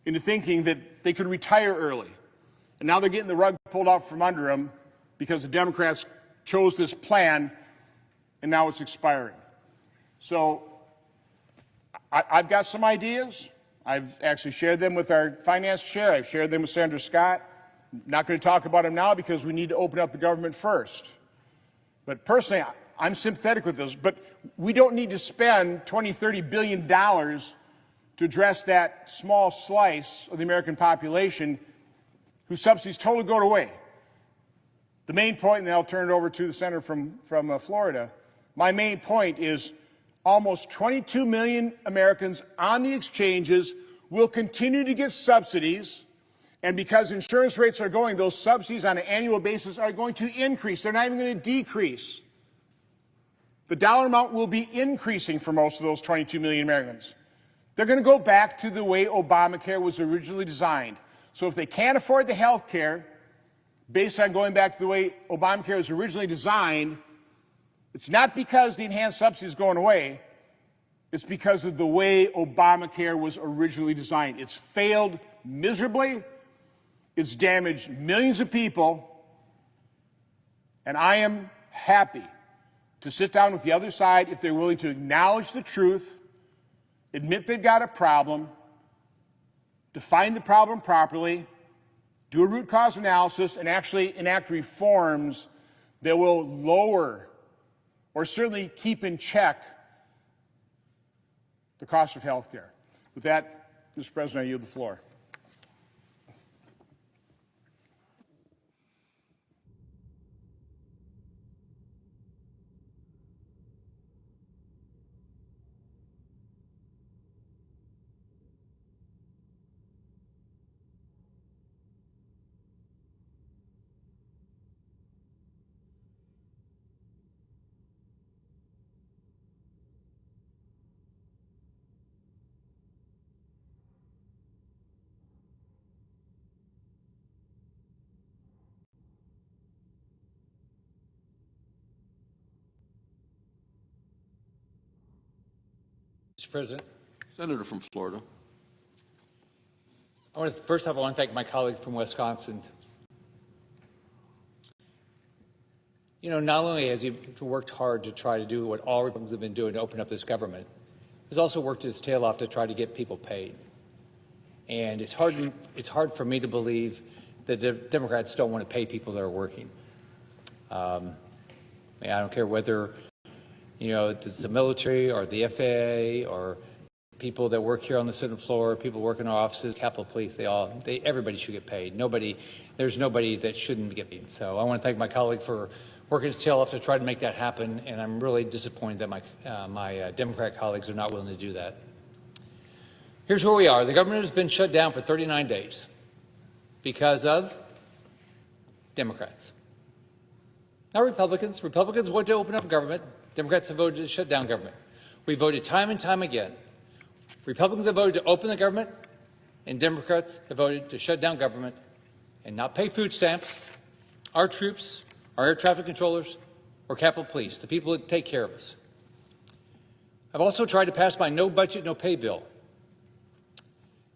into thinking that they could retire early. And now they're getting the rug pulled out from under them because the Democrats chose this plan, and now it's expiring. So I've got some ideas. I've actually shared them with our finance chair. I've shared them with Senator Scott. I'm not going to talk about them now because we need to open up the government first. But personally, I'm sympathetic with this. But we don't need to spend $20, $30 billion to address that small slice of the American population whose subsidies totally go away. The main point, and then I'll turn it over to the senator from Florida, my main point is almost 22 million Americans on the exchanges will continue to get subsidies, and because insurance rates are going, those subsidies on an annual basis are going to increase. They're not even going to decrease. The dollar amount will be increasing for most of those 22 million Americans. They're going to go back to the way Obamacare was originally designed. So if they can't afford the health care, based on going back to the way Obamacare was originally designed, it's not because the enhanced subsidy is going away. It's because of the way Obamacare was originally designed. It's failed miserably. It's damaged millions of people. And I am happy to sit down with the other side if they're willing to acknowledge the truth, admit they've got a problem, define the problem properly, do a root cause analysis, and actually enact reforms that will lower or certainly keep in check the cost of health care. With that, Mr. President, I yield the floor. Mr. President. Senator from Florida. First off, I want to thank my colleague from Wisconsin. You know, not only has he worked hard to try to do what all Republicans have been doing to open up this government, he's also worked his tail off to try to get people paid. And it's hard for me to believe that the Democrats don't want to pay people that are working. I don't care whether, you know, it's the military or the FAA or people that work here on the Senate floor, people work in our offices, Capitol Police, everybody should get paid. There's nobody that shouldn't get paid. So I want to thank my colleague for working his tail off to try to make that happen, and I'm really disappointed that my Democrat colleagues are not willing to do that. Here's where we are. The government has been shut down for 39 days. because of Democrats. Not Republicans. Republicans want to open up government. Democrats have voted to shut down government. We voted time and time again. Republicans have voted to open the government, and Democrats have voted to shut down government and not pay food stamps, our troops, our air traffic controllers, or Capitol Police, the people that take care of us. I've also tried to pass my no budget, no pay bill.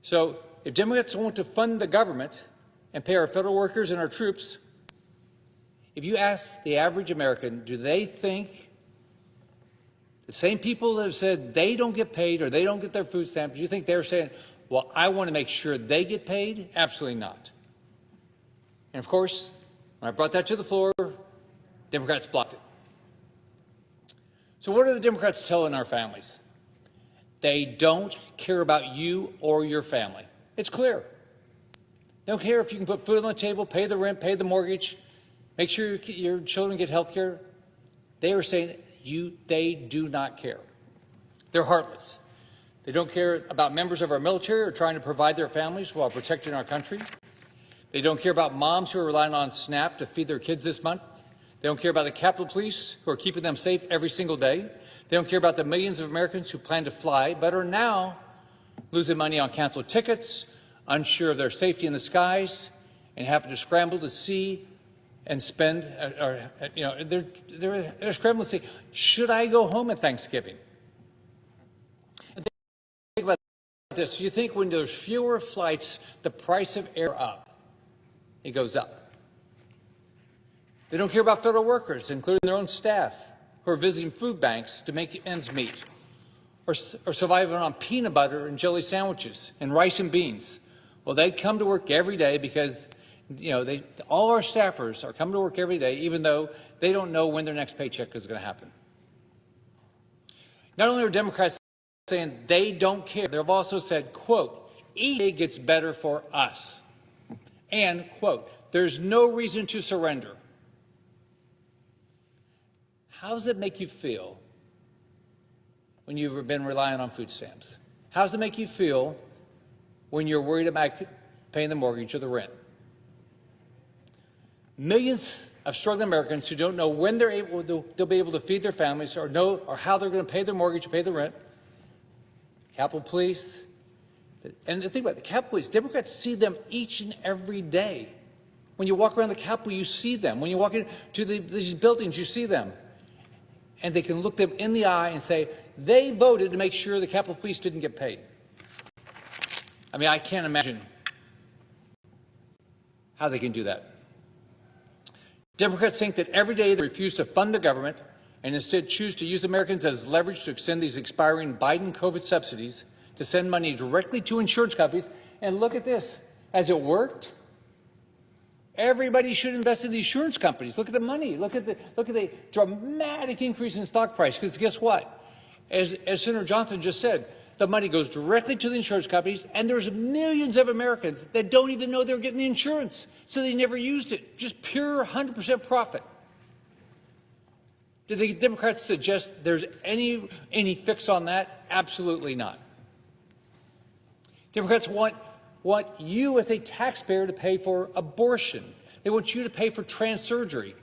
So if Democrats want to fund the government and pay our federal workers and our troops, if you ask the average American, do they think the same people that have said they don't get paid or they don't get their food stamps, do you think they're saying, well, I want to make sure they get paid? Absolutely not. And of course, when I brought that to the floor, Democrats blocked it. So what are the Democrats telling our families? They don't care about you or your family. It's clear. They don't care if you can put food on the table, pay the rent, pay the mortgage, make sure your children get health care. They are saying they do not care. They're heartless. They don't care about members of our military who are trying to provide their families while protecting our country. They don't care about moms who are relying on SNAP to feed their kids this month. They don't care about the Capitol Police who are keeping them safe every single day. They don't care about the millions of Americans who plan to fly but are now losing money on canceled tickets, unsure of their safety in the skies, and having to scramble to see and spend, they're scrambling to say, should I go home at Thanksgiving? And think about this. You think when there's fewer flights, the price of air up. It goes up. They don't care about federal workers, including their own staff, who are visiting food banks to make ends meet, or surviving on peanut butter and jelly sandwiches and rice and beans. Well, they come to work every day because all our staffers are coming to work every day, even though they don't know when their next paycheck is going to happen. Not only are Democrats saying they don't care, they've also said, quote, each day gets better for us. And, quote, there's no reason to surrender. How does it make you feel when you've been relying on food stamps? How does it make you feel when you're worried about paying the mortgage or the rent? Millions of struggling Americans who don't know when they'll be able to feed their families or how they're going to pay their mortgage or pay the rent. Capitol Police. And the thing about the Capitol Police, Democrats see them each and every day. When you walk around the Capitol, you see them. When you walk into these buildings, you see them. And they can look them in the eye and say, they voted to make sure the Capitol Police didn't get paid. I mean, I can't imagine how they can do that. Democrats think that every day they refuse to fund the government and instead choose to use Americans as leverage to extend these expiring Biden COVID subsidies to send money directly to insurance companies. And look at this. Has it worked? Everybody should invest in the insurance companies. Look at the money. Look at the dramatic increase in stock price. Because guess what? As Senator Johnson just said, the money goes directly to the insurance companies, and there's millions of Americans that don't even know they're getting the insurance, so they never used it. Just pure 100% profit. Do the Democrats suggest there's any fix on that? Absolutely not. Democrats want you as a taxpayer to pay for abortion. They want you to pay for trans surgery. It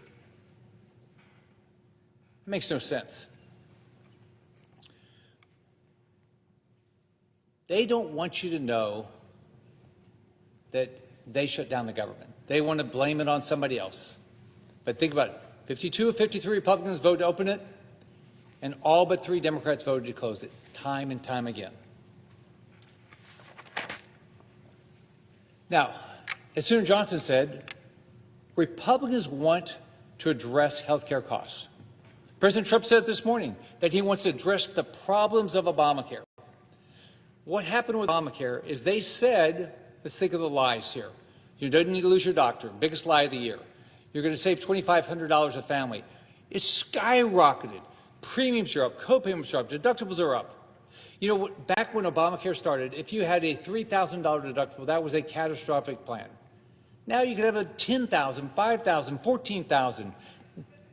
makes no sense. They don't want you to know that they shut down the government. They want to blame it on somebody else. But think about it. 52 of 53 Republicans voted to open it, and all but 3 Democrats voted to close it, time and time again. Now, as Senator Johnson said, Republicans want to address health care costs. President Trump said this morning that he wants to address the problems of Obamacare. What happened with Obamacare is they said, let's think of the lies here. You don't need to lose your doctor, biggest lie of the year. You're going to save $2,500 a family. It's skyrocketed. Premiums are up, co-payments are up, deductibles are up. You know, back when Obamacare started, if you had a $3,000 deductible, that was a catastrophic plan. Now you could have a $10,000, $5,000, $14,000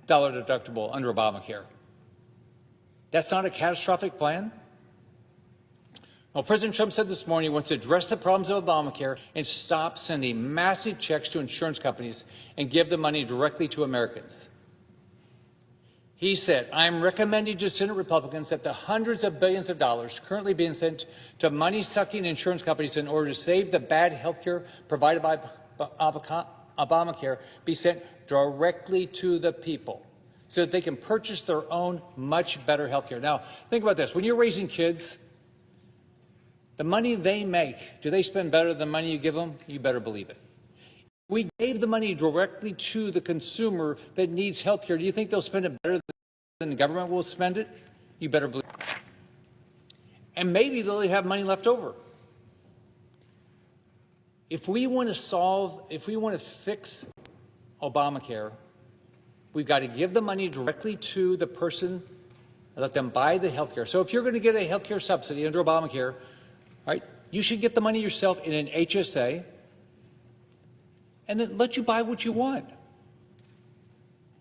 deductible under Obamacare. That's not a catastrophic plan? Well, President Trump said this morning he wants to address the problems of Obamacare and stop sending massive checks to insurance companies and give the money directly to Americans. He said, I'm recommending to Senate Republicans that the hundreds of billions of dollars currently being sent to money-sucking insurance companies in order to save the bad health care provided by Obamacare be sent directly to the people so that they can purchase their own much better health care. Now, think about this. When you're raising kids, the money they make, do they spend better than the money you give them? You better believe it. We gave the money directly to the consumer that needs health care. Do you think they'll spend it better than the government will spend it? You better believe it. And maybe they'll have money left over. If we want to fix Obamacare, we've got to give the money directly to the person and let them buy the health care. So if you're going to get a health care subsidy under Obamacare, right, you should get the money yourself in an HSA and then let you buy what you want.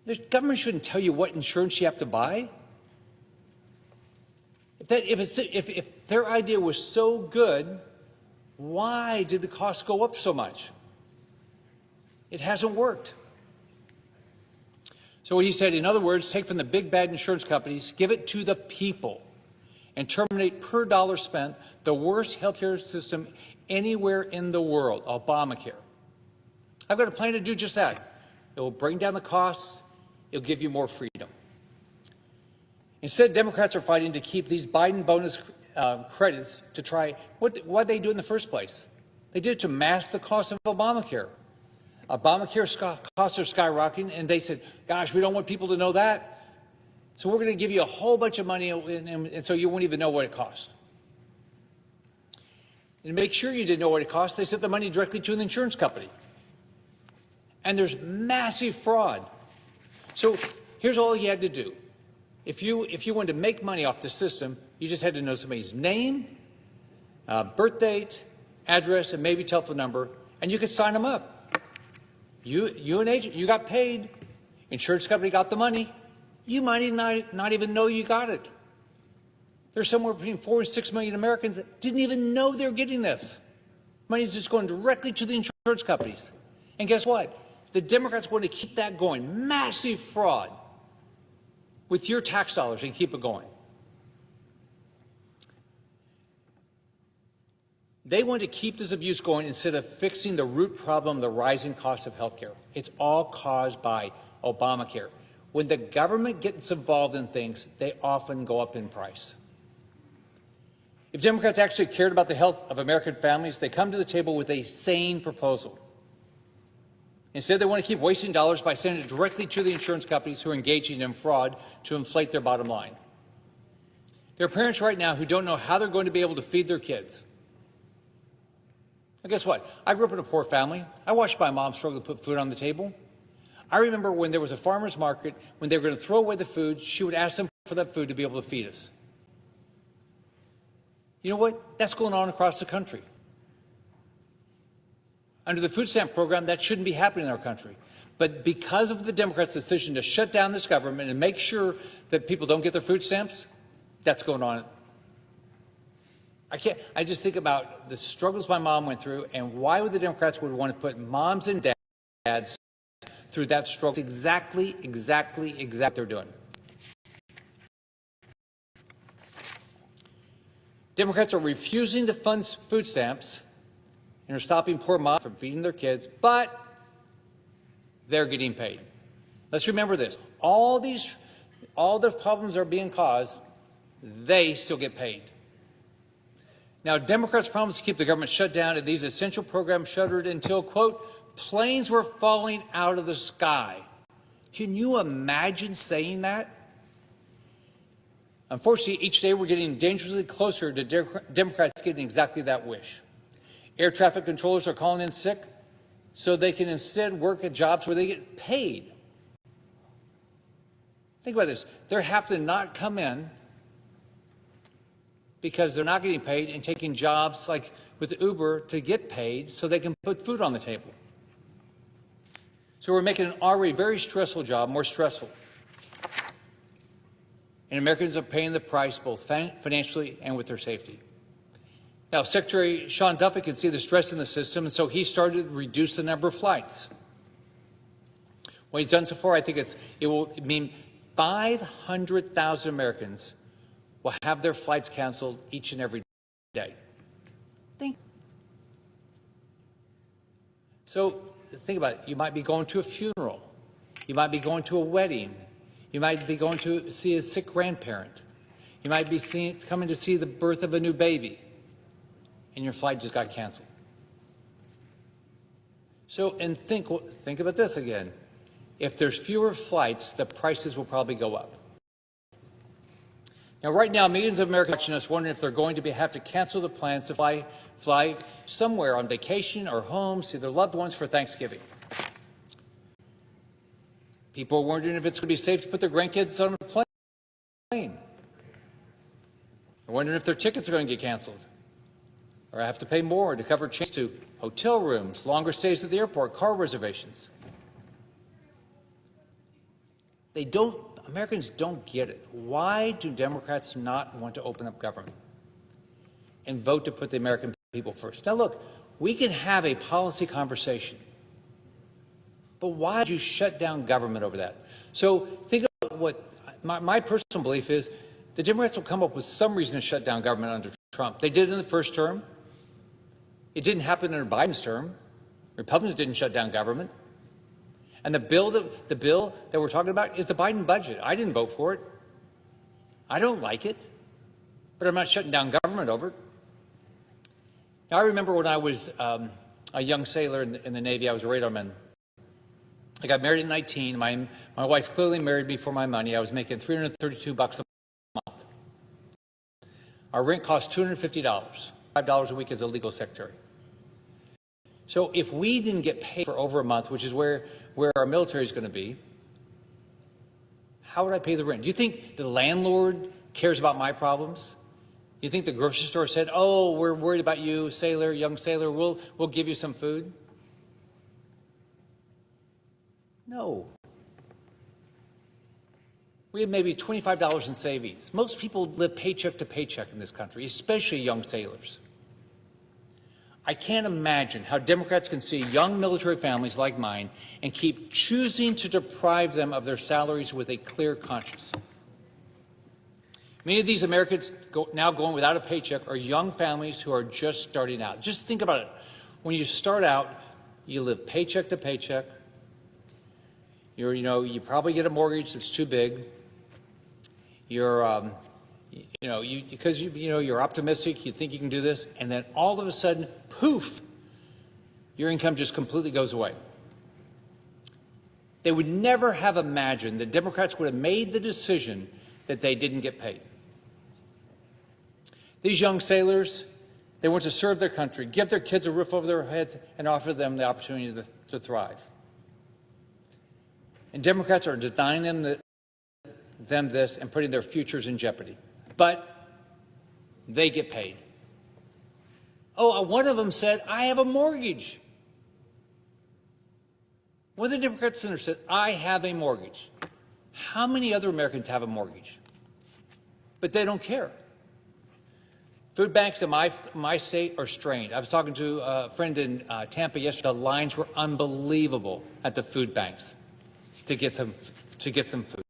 The government shouldn't tell you what insurance you have to buy. If their idea was so good, why did the cost go up so much? It hasn't worked. So what he said, in other words, take from the big bad insurance companies, give it to the people, and terminate per dollar spent the worst healthcare system anywhere in the world, Obamacare. I've got a plan to do just that. It will bring down the costs. It'll give you more freedom. Instead, Democrats are fighting to keep these Biden bonus credits to try. What they do in the first place? They did it to mask the cost of Obamacare. Obamacare costs are skyrocketing, and they said, gosh, we don't want people to know that. So we're going to give you a whole bunch of money, and so you won't even know what it costs. And to make sure you didn't know what it cost, they sent the money directly to an insurance company. And there's massive fraud. So here's all you had to do. If you wanted to make money off the system, you just had to know somebody's name, birth date, address, and maybe telephone number, and you could sign them up. You an agent, you got paid. Insurance company got the money. You might not even know you got it. There's somewhere between 4 and 6 million Americans that didn't even know they were getting this. Money's just going directly to the insurance companies. And guess what? The Democrats want to keep that going. Massive fraud with your tax dollars and keep it going. They want to keep this abuse going instead of fixing the root problem, the rising cost of health care. It's all caused by Obamacare. When the government gets involved in things, they often go up in price. If Democrats actually cared about the health of American families, they come to the table with a sane proposal. Instead, they want to keep wasting dollars by sending it directly to the insurance companies who are engaging in fraud to inflate their bottom line. There are parents right now who don't know how they're going to be able to feed their kids. And guess what? I grew up in a poor family. I watched my mom struggle to put food on the table. I remember when there was a farmer's market, when they were going to throw away the food, she would ask them for that food to be able to feed us. You know what? That's going on across the country. Under the food stamp program, that shouldn't be happening in our country. But because of the Democrats' decision to shut down this government and make sure that people don't get their food stamps, that's going on. I just think about the struggles my mom went through, and why would the Democrats would want to put moms and dads through that struggle? It's exactly what they're doing. Democrats are refusing to fund food stamps and are stopping poor moms from feeding their kids, but they're getting paid. Let's remember this. All the problems are being caused, they still get paid. Now, Democrats promised to keep the government shut down and these essential programs shuttered until, quote, planes were falling out of the sky. Can you imagine saying that? Unfortunately, each day we're getting dangerously closer to Democrats getting exactly that wish. Air traffic controllers are calling in sick so they can instead work at jobs where they get paid. Think about this. They're having to not come in because they're not getting paid and taking jobs like with Uber to get paid so they can put food on the table. So we're making an already very stressful job more stressful. And Americans are paying the price both financially and with their safety. Now, Secretary Sean Duffy could see the stress in the system, and so he started to reduce the number of flights. What he's done so far, I think it will mean 500,000 Americans will have their flights canceled each and every day. So think about it. You might be going to a funeral. You might be going to a wedding. You might be going to see a sick grandparent. You might be coming to see the birth of a new baby, and your flight just got canceled. So, and think about this again. If there's fewer flights, the prices will probably go up. Now, right now, millions of Americans watching us wondering if they're going to have to cancel the plans to fly somewhere on vacation or home, see their loved ones for Thanksgiving. People are wondering if it's going to be safe to put their grandkids on a plane. They're wondering if their tickets are going to get canceled, or have to pay more to cover change to hotel rooms, longer stays at the airport, car reservations. Americans don't get it. Why do Democrats not want to open up government and vote to put the American people first? Now, look, we can have a policy conversation, but why did you shut down government over that? So think about what my personal belief is. The Democrats will come up with some reason to shut down government under Trump. They did it in the first term. It didn't happen under Biden's term. Republicans didn't shut down government. And the bill that we're talking about is the Biden budget. I didn't vote for it. I don't like it, but I'm not shutting down government over it. Now, I remember when I was a young sailor in the Navy. I was a radarman. I got married at 19. My wife clearly married me for my money. I was making $332 a month. Our rent cost $250, $5 a week as a legal secretary. So if we didn't get paid for over a month, which is where our military is going to be, how would I pay the rent? Do you think the landlord cares about my problems? You think the grocery store said, "Oh, we're worried about you, sailor, young sailor. We'll give you some food"? No. We have maybe $25 in savings. Most people live paycheck to paycheck in this country, especially young sailors. I can't imagine how Democrats can see young military families like mine and keep choosing to deprive them of their salaries with a clear conscience. Many of these Americans now going without a paycheck are young families who are just starting out. Just think about it. When you start out, you live paycheck to paycheck. You probably get a mortgage that's too big. You're optimistic, you think you can do this, and then all of a sudden, poof, your income just completely goes away. They would never have imagined that Democrats would have made the decision that they didn't get paid. These young sailors, they want to serve their country, give their kids a roof over their heads, and offer them the opportunity to thrive. And Democrats are denying them this and putting their futures in jeopardy. But they get paid. Oh, one of them said, "I have a mortgage." One of the Democrat senators said, "I have a mortgage." How many other Americans have a mortgage? But they don't care. Food banks in my state are strained. I was talking to a friend in Tampa yesterday. The lines were unbelievable at the food banks to get some food.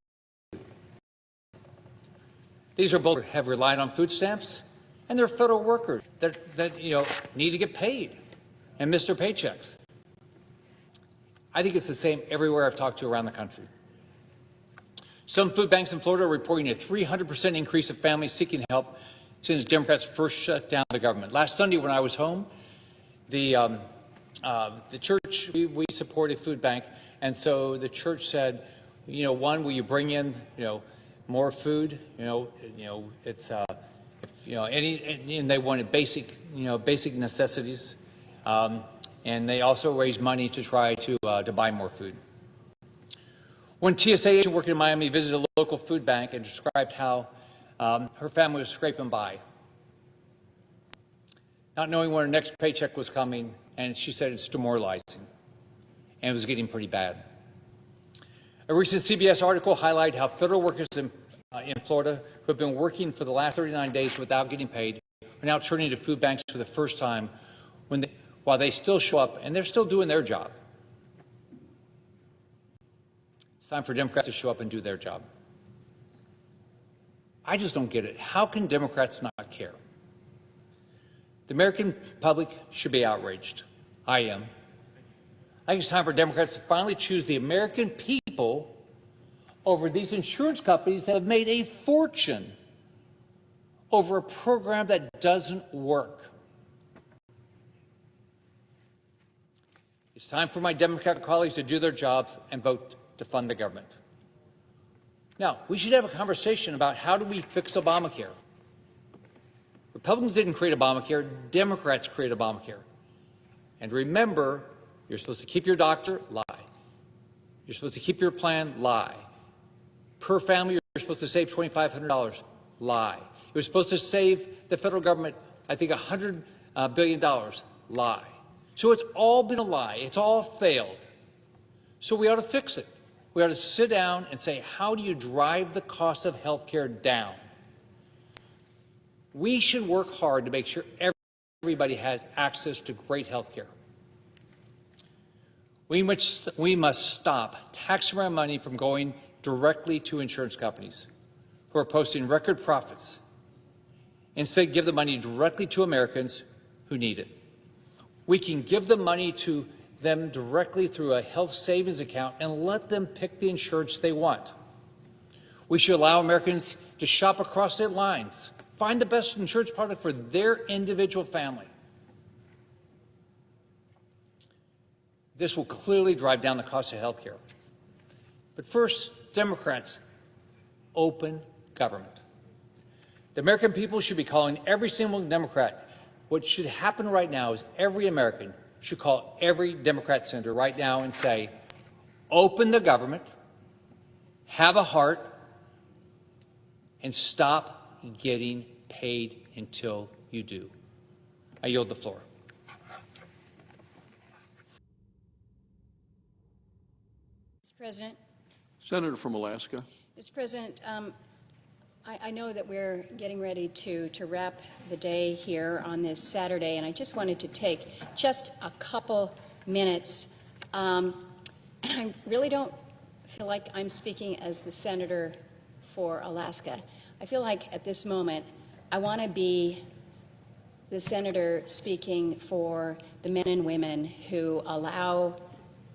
These are both have relied on food stamps, and they're federal workers that need to get paid and miss their paychecks. I think it's the same everywhere I've talked to around the country. Some food banks in Florida are reporting a 300% increase of families seeking help since Democrats first shut down the government. Last Sunday when I was home, the church, we support a food bank, and so the church said, one, will you bring in, more food? And they wanted basic necessities, and they also raised money to try to buy more food. One TSA agent working in Miami visited a local food bank and described how her family was scraping by, not knowing when her next paycheck was coming, and she said it's demoralizing, and it was getting pretty bad. A recent CBS article highlighted how federal workers in Florida who have been working for the last 39 days without getting paid are now turning to food banks for the first time while they still show up and they're still doing their job. It's time for Democrats to show up and do their job. I just don't get it. How can Democrats not care? The American public should be outraged. I am. I think it's time for Democrats to finally choose the American people over these insurance companies that have made a fortune over a program that doesn't work. It's time for my Democratic colleagues to do their jobs and vote to fund the government. Now, we should have a conversation about how do we fix Obamacare. Republicans didn't create Obamacare, Democrats created Obamacare. And remember, you're supposed to keep your doctor, lie. You're supposed to keep your plan, lie. Per family, you're supposed to save $2,500, lie. You're supposed to save the federal government, I think, $100 billion, lie. So it's all been a lie. It's all failed. So we ought to fix it. We ought to sit down and say, how do you drive the cost of health care down? We should work hard to make sure everybody has access to great health care. We must stop taxpayer money from going directly to insurance companies who are posting record profits. Instead, give the money directly to Americans who need it. We can give the money to them directly through a health savings account and let them pick the insurance they want. We should allow Americans to shop across state lines, find the best insurance product for their individual family. This will clearly drive down the cost of health care. But first, Democrats, open government. The American people should be calling every single Democrat. What should happen right now is every American should call every Democrat senator right now and say, open the government, have a heart, and stop getting paid until you do. I yield the floor. Mr. President. Senator from Alaska. Mr. President, I know that we're getting ready to wrap the day here on this Saturday, and I just wanted to take just a couple minutes. I really don't feel like I'm speaking as the senator for Alaska. I feel like at this moment I want to be the senator speaking for the men and women who allow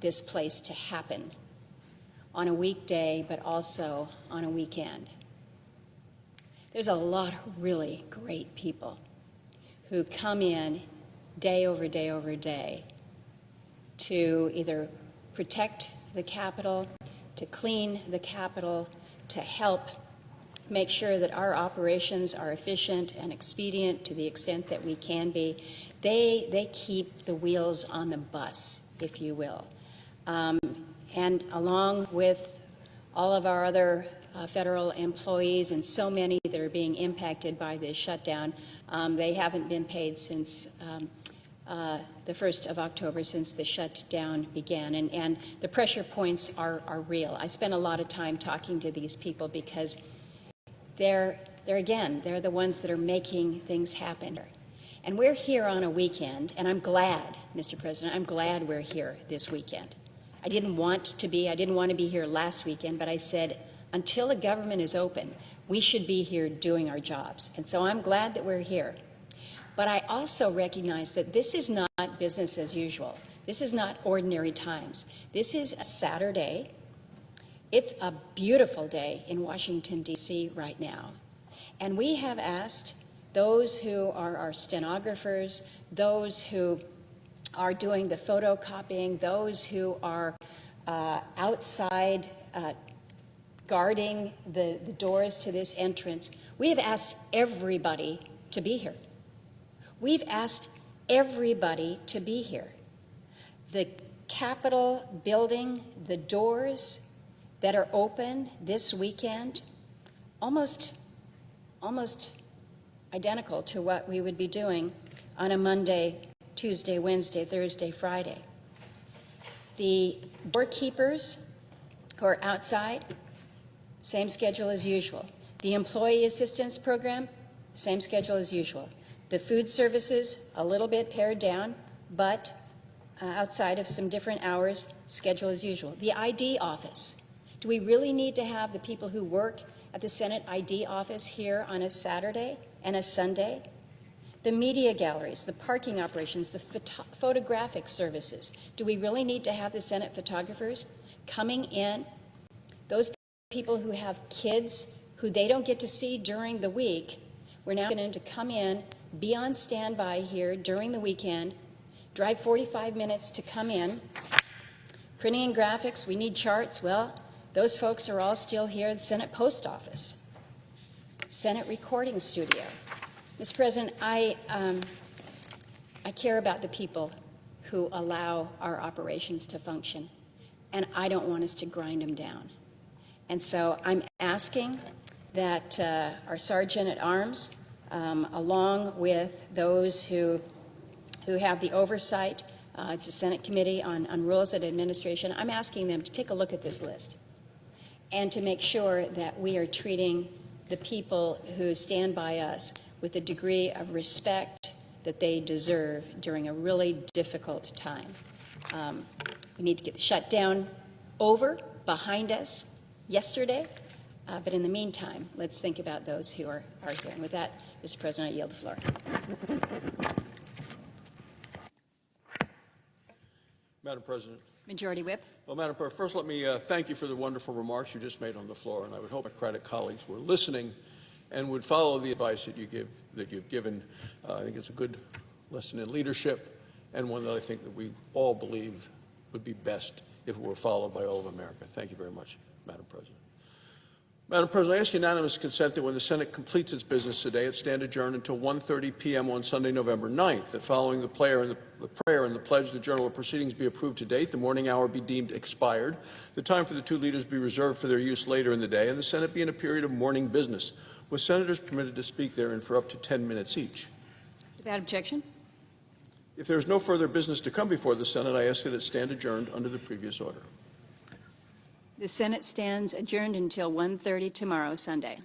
this place to happen on a weekday, but also on a weekend. There's a lot of really great people who come in day over day over day to either protect the Capitol, to clean the Capitol, to help make sure that our operations are efficient and expedient to the extent that we can be. They keep the wheels on the bus, if you will. And along with all of our other federal employees and so many that are being impacted by this shutdown, they haven't been paid since the 1st of October, since the shutdown began. And the pressure points are real. I spent a lot of time talking to these people because they're the ones that are making things happen. And we're here on a weekend, and I'm glad, Mr. President, I'm glad we're here this weekend. I didn't want to be here last weekend, but I said, until the government is open, we should be here doing our jobs. And so I'm glad that we're here. But I also recognize that this is not business as usual. This is not ordinary times. This is a Saturday. It's a beautiful day in Washington, D.C. right now. And we have asked those who are our stenographers, those who are doing the photocopying, those who are outside guarding the doors to this entrance, we have asked everybody to be here. We've asked everybody to be here. The Capitol building, the doors that are open this weekend, almost identical to what we would be doing on a Monday, Tuesday, Wednesday, Thursday, Friday. The doorkeepers who are outside, same schedule as usual. The employee assistance program, same schedule as usual. The food services, a little bit pared down, but outside of some different hours, schedule as usual. The ID office. Do we really need to have the people who work at the Senate ID office here on a Saturday and a Sunday? The media galleries, the parking operations, the photographic services. Do we really need to have the Senate photographers coming in? Those people who have kids who they don't get to see during the week, we're now going to come in, be on standby here during the weekend, drive 45 minutes to come in. Printing and graphics, we need charts. Well, those folks are all still here at the Senate Post Office, Senate Recording Studio. Mr. President, I care about the people who allow our operations to function, and I don't want us to grind them down. And so I'm asking that our Sergeant at Arms, along with those who have the oversight, it's the Senate Committee on Rules and Administration, I'm asking them to take a look at this list and to make sure that we are treating the people who stand by us with a degree of respect that they deserve during a really difficult time. We need to get the shutdown over, behind us yesterday, but in the meantime, let's think about those who are here. And with that, Mr. President, I yield the floor. Madam President. Majority Whip. Well, Madam President, first let me thank you for the wonderful remarks you just made on the floor, and I would hope Democratic colleagues were listening and would follow the advice that you've given. I think it's a good lesson in leadership, and one that I think that we all believe would be best if it were followed by all of America. Thank you very much, Madam President. Madam President, I ask unanimous consent that when the Senate completes its business today, it stand adjourned until 1:30 p.m. on Sunday, November 9th, that following the prayer and the pledge, the journal of proceedings be approved to date, the morning hour be deemed expired, the time for the two leaders be reserved for their use later in the day, and the Senate be in a period of morning business, with senators permitted to speak therein for up to 10 minutes each. Without objection. If there is no further business to come before the Senate, I ask that it stand adjourned under the previous order. The Senate stands adjourned until 1:30 tomorrow, Sunday.